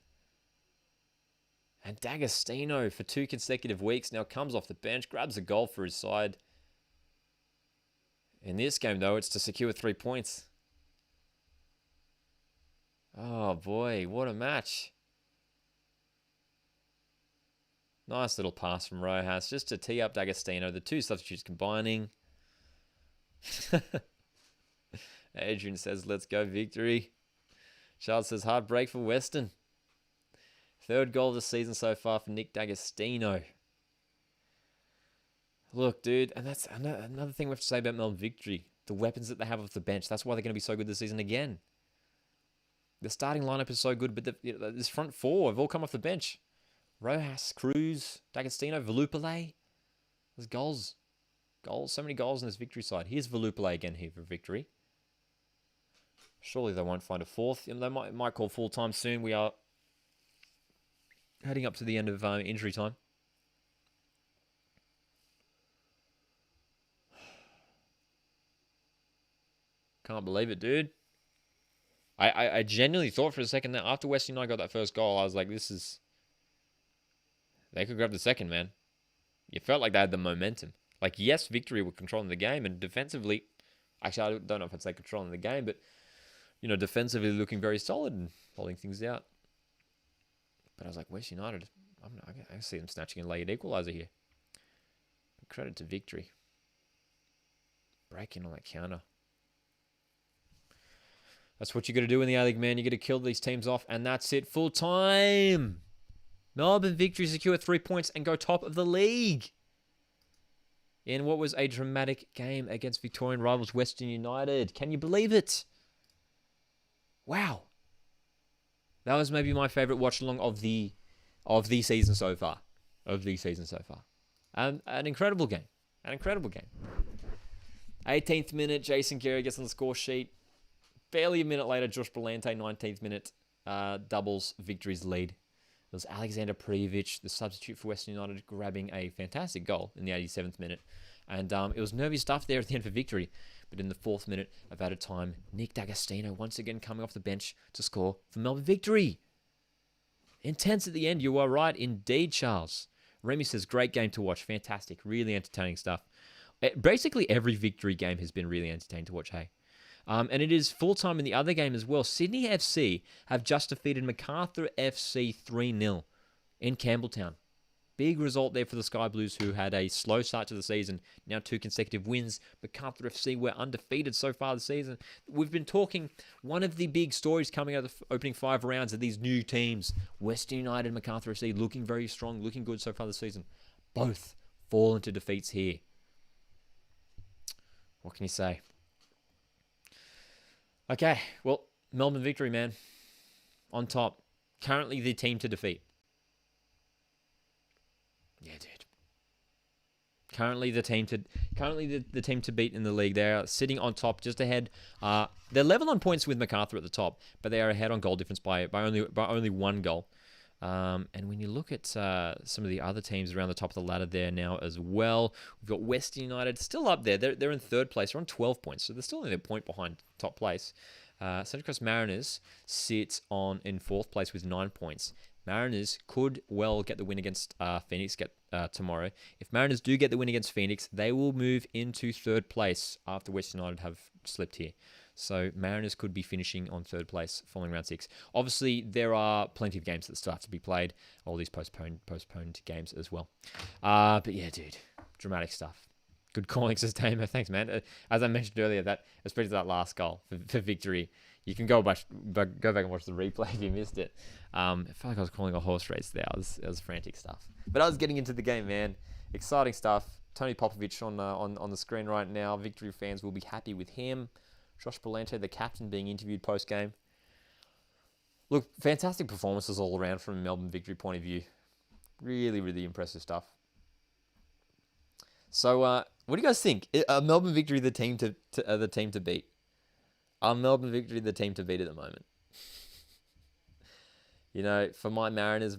And D'Agostino, for 2 consecutive weeks, now comes off the bench, grabs a goal for his side. In this game, though, it's to secure 3 points. Oh, boy, what a match. Nice little pass from Rojas, just to tee up D'Agostino. The 2 substitutes combining. Adrian says, let's go, Victory. Charles says, heartbreak for Western. 3rd goal of the season so far for Nick D'Agostino. Look, dude, and that's another thing we have to say about Melbourne Victory. The weapons that they have off the bench. That's why they're going to be so good this season again. The starting lineup is so good, but this front 4 have all come off the bench. Rojas, Cruz, D'Agostino, Volupele. There's goals. So many goals in this Victory side. Here's Volupele again here for Victory. Surely they won't find a 4th. They might call full time soon. We are heading up to the end of injury time. Can't believe it, dude. I genuinely thought for a second that after Western United got that first goal, I was like, they could grab the second, man. You felt like they had the momentum. Like, yes, Victory were controlling the game, and defensively, actually, I don't know if I'd say controlling the game, but, defensively looking very solid and holding things out. But I was like, West United, I see them snatching a late equaliser here. But credit to Victory. Break in on that counter. That's what you got to do in the A-League, man. You got to kill these teams off, and that's it. Full time. Melbourne Victory secure 3 points and go top of the league. In what was a dramatic game against Victorian rivals Western United. Can you believe it? Wow. That was maybe my favourite watch-along of the season so far. An incredible game. 18th minute, Jason Guerrier gets on the score sheet. Barely a minute later, Josh Brillante, 19th minute, doubles Victory's lead. It was Alexander Prijovic, the substitute for Western United, grabbing a fantastic goal in the 87th minute. And it was nervy stuff there at the end for Victory. But in the 4th minute of added time, Nick D'Agostino once again coming off the bench to score for Melbourne Victory. Intense at the end, you are right indeed, Charles. Remy says, great game to watch. Fantastic. Really entertaining stuff. Basically, every Victory game has been really entertaining to watch, hey? And it is full-time in the other game as well. Sydney FC have just defeated MacArthur FC 3-0 in Campbelltown. Big result there for the Sky Blues, who had a slow start to the season. Now 2 consecutive wins. MacArthur FC were undefeated so far this season. We've been talking, one of the big stories coming out of the opening 5 rounds are these new teams. Western United and MacArthur FC looking very strong, looking good so far this season. Both fall into defeats here. What can you say? Okay, well, Melbourne Victory, man. On top. Currently the team to defeat. Yeah, dude. Currently the team to beat in the league. They are sitting on top, just ahead. They're level on points with MacArthur at the top, but they are ahead on goal difference by only 1 goal. And when you look at some of the other teams around the top of the ladder there now as well, we've got Western United still up there. They're in 3rd place. They're on 12 points, so they're still only a point behind top place. Central Coast Mariners sit in 4th place with 9 points. Mariners could well get the win against Phoenix tomorrow. If Mariners do get the win against Phoenix, they will move into 3rd place after Western United have slipped here. So Mariners could be finishing on 3rd place following round 6. Obviously, there are plenty of games that still have to be played. All these postponed games as well. But yeah, dude, dramatic stuff. Good calling, Sustainer. Thanks, man. As I mentioned earlier, especially that last goal for Victory, you can go back and watch the replay if you missed it. I felt like I was calling a horse race there. It was frantic stuff. But I was getting into the game, man. Exciting stuff. Tony Popovic on the screen right now. Victory fans will be happy with him. Josh Berlante, the captain, being interviewed post-game. Look, fantastic performances all around from a Melbourne Victory point of view. Really, really impressive stuff. So, what do you guys think? Are Melbourne Victory the team to beat? Are Melbourne Victory the team to beat at the moment? You know, for my Mariners,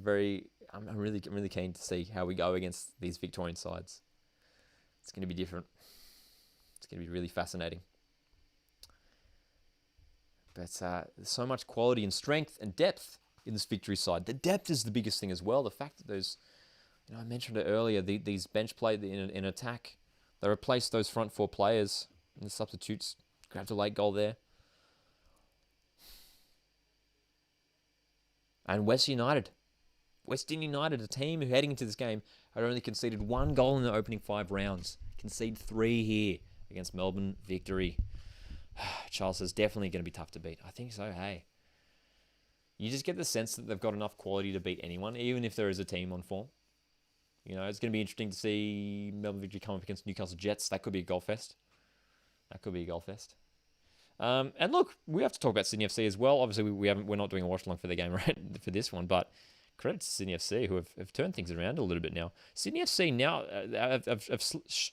I'm really keen to see how we go against these Victorian sides. It's going to be different. It's going to be really fascinating. But there's so much quality and strength and depth in this Victory side. The depth is the biggest thing as well. The fact that those, I mentioned it earlier, these bench play in attack, they replaced those front 4 players and the substitutes. Grabbed a late goal there. And Western United, a team who heading into this game had only conceded 1 goal in the opening 5 rounds. Concede 3 here against Melbourne Victory. Charles says definitely going to be tough to beat. I think so, hey. You just get the sense that they've got enough quality to beat anyone, even if there is a team on form. You know, it's going to be interesting to see Melbourne Victory come up against Newcastle Jets. That could be a goal fest. And look, we have to talk about Sydney FC as well. Obviously, we're not doing a watch along for the game right for this one, but credit to Sydney FC who have turned things around a little bit now. Sydney FC now have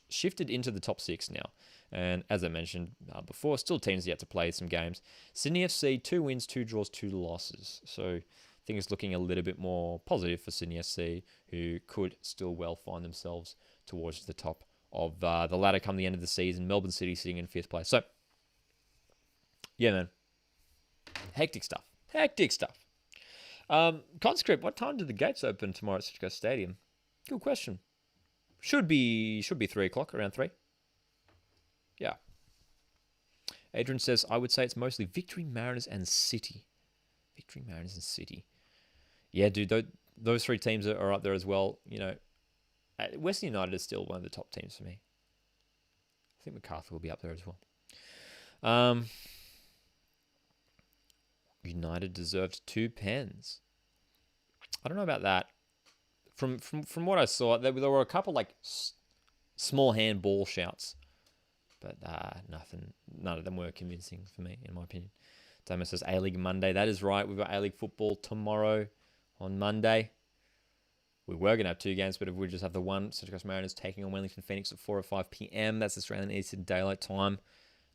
shifted into the top 6 now, and as I mentioned before, still teams yet to play some games. Sydney FC 2 wins, 2 draws, 2 losses. So things looking a little bit more positive for Sydney FC, who could still well find themselves towards the top of the ladder come the end of the season. Melbourne City sitting in 5th place. So. Yeah, man. Hectic stuff. Conscript, what time do the gates open tomorrow at Central Coast Stadium? Good question. Should be 3 o'clock, around 3. Yeah. Adrian says, I would say it's mostly Victory, Mariners, and City. Yeah, dude, those 3 teams are up there as well. You know, Western United is still one of the top teams for me. I think MacArthur will be up there as well. United deserved 2 pens. I don't know about that. From what I saw, there were a couple like small handball shouts, but none of them were convincing for me, in my opinion. Damo says A-League Monday. That is right. We've got A-League football tomorrow on Monday. We were going to have 2 games, but we just have the one. Central Coast Mariners taking on Wellington Phoenix at 4 or 5 p.m. That's Australian Eastern Daylight Time.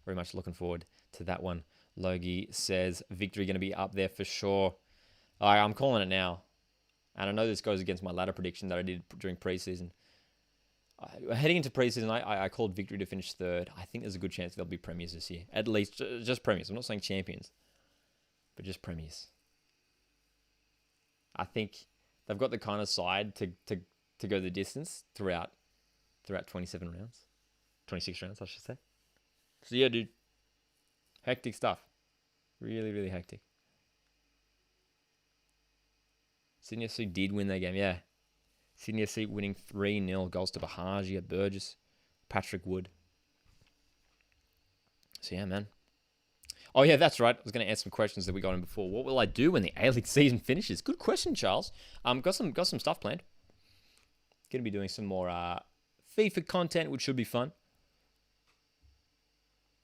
Very much looking forward to that one. Logie says Victory going to be up there for sure. I'm calling it now. And I know this goes against my ladder prediction that I did during preseason. Heading into preseason, I called Victory to finish 3rd. I think there's a good chance they'll be premiers this year. At least, just premiers. I'm not saying champions, but just premiers. I think they've got the kind of side to go the distance throughout 27 rounds. 26 rounds, I should say. So yeah, dude. Hectic stuff. Really, really hectic. Sydney FC did win that game, yeah. Sydney FC winning 3-0. Goals to Bahagia, Burgess, Patrick Wood. So, yeah, man. Oh, yeah, that's right. I was going to answer some questions that we got in before. What will I do when the A-League season finishes? Good question, Charles. Got some stuff planned. Going to be doing some more FIFA content, which should be fun.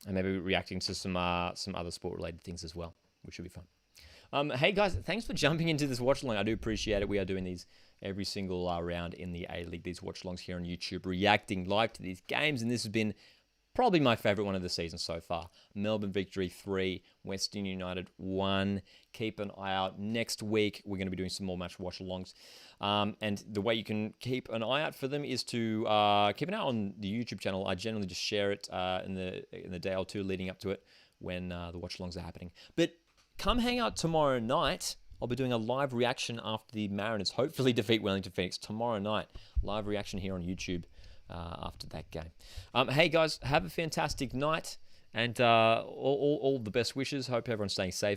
And maybe reacting to some other sport-related things as well, which should be fun. Hey, guys, thanks for jumping into this watch-along. I do appreciate it. We are doing these every single round in the A-League, these watch-alongs here on YouTube, reacting live to these games, and this has been probably my favourite one of the season so far. Melbourne Victory 3, Western United 1. Keep an eye out. Next week, we're going to be doing some more match watch-alongs. And the way you can keep an eye out for them is to keep an eye on the YouTube channel. I generally just share it in the day or two leading up to it when the watch-alongs are happening. But come hang out tomorrow night. I'll be doing a live reaction after the Mariners hopefully defeat Wellington Phoenix tomorrow night. Live reaction here on YouTube. After that game. Hey guys, have a fantastic night and all the best wishes. Hope everyone's staying safe.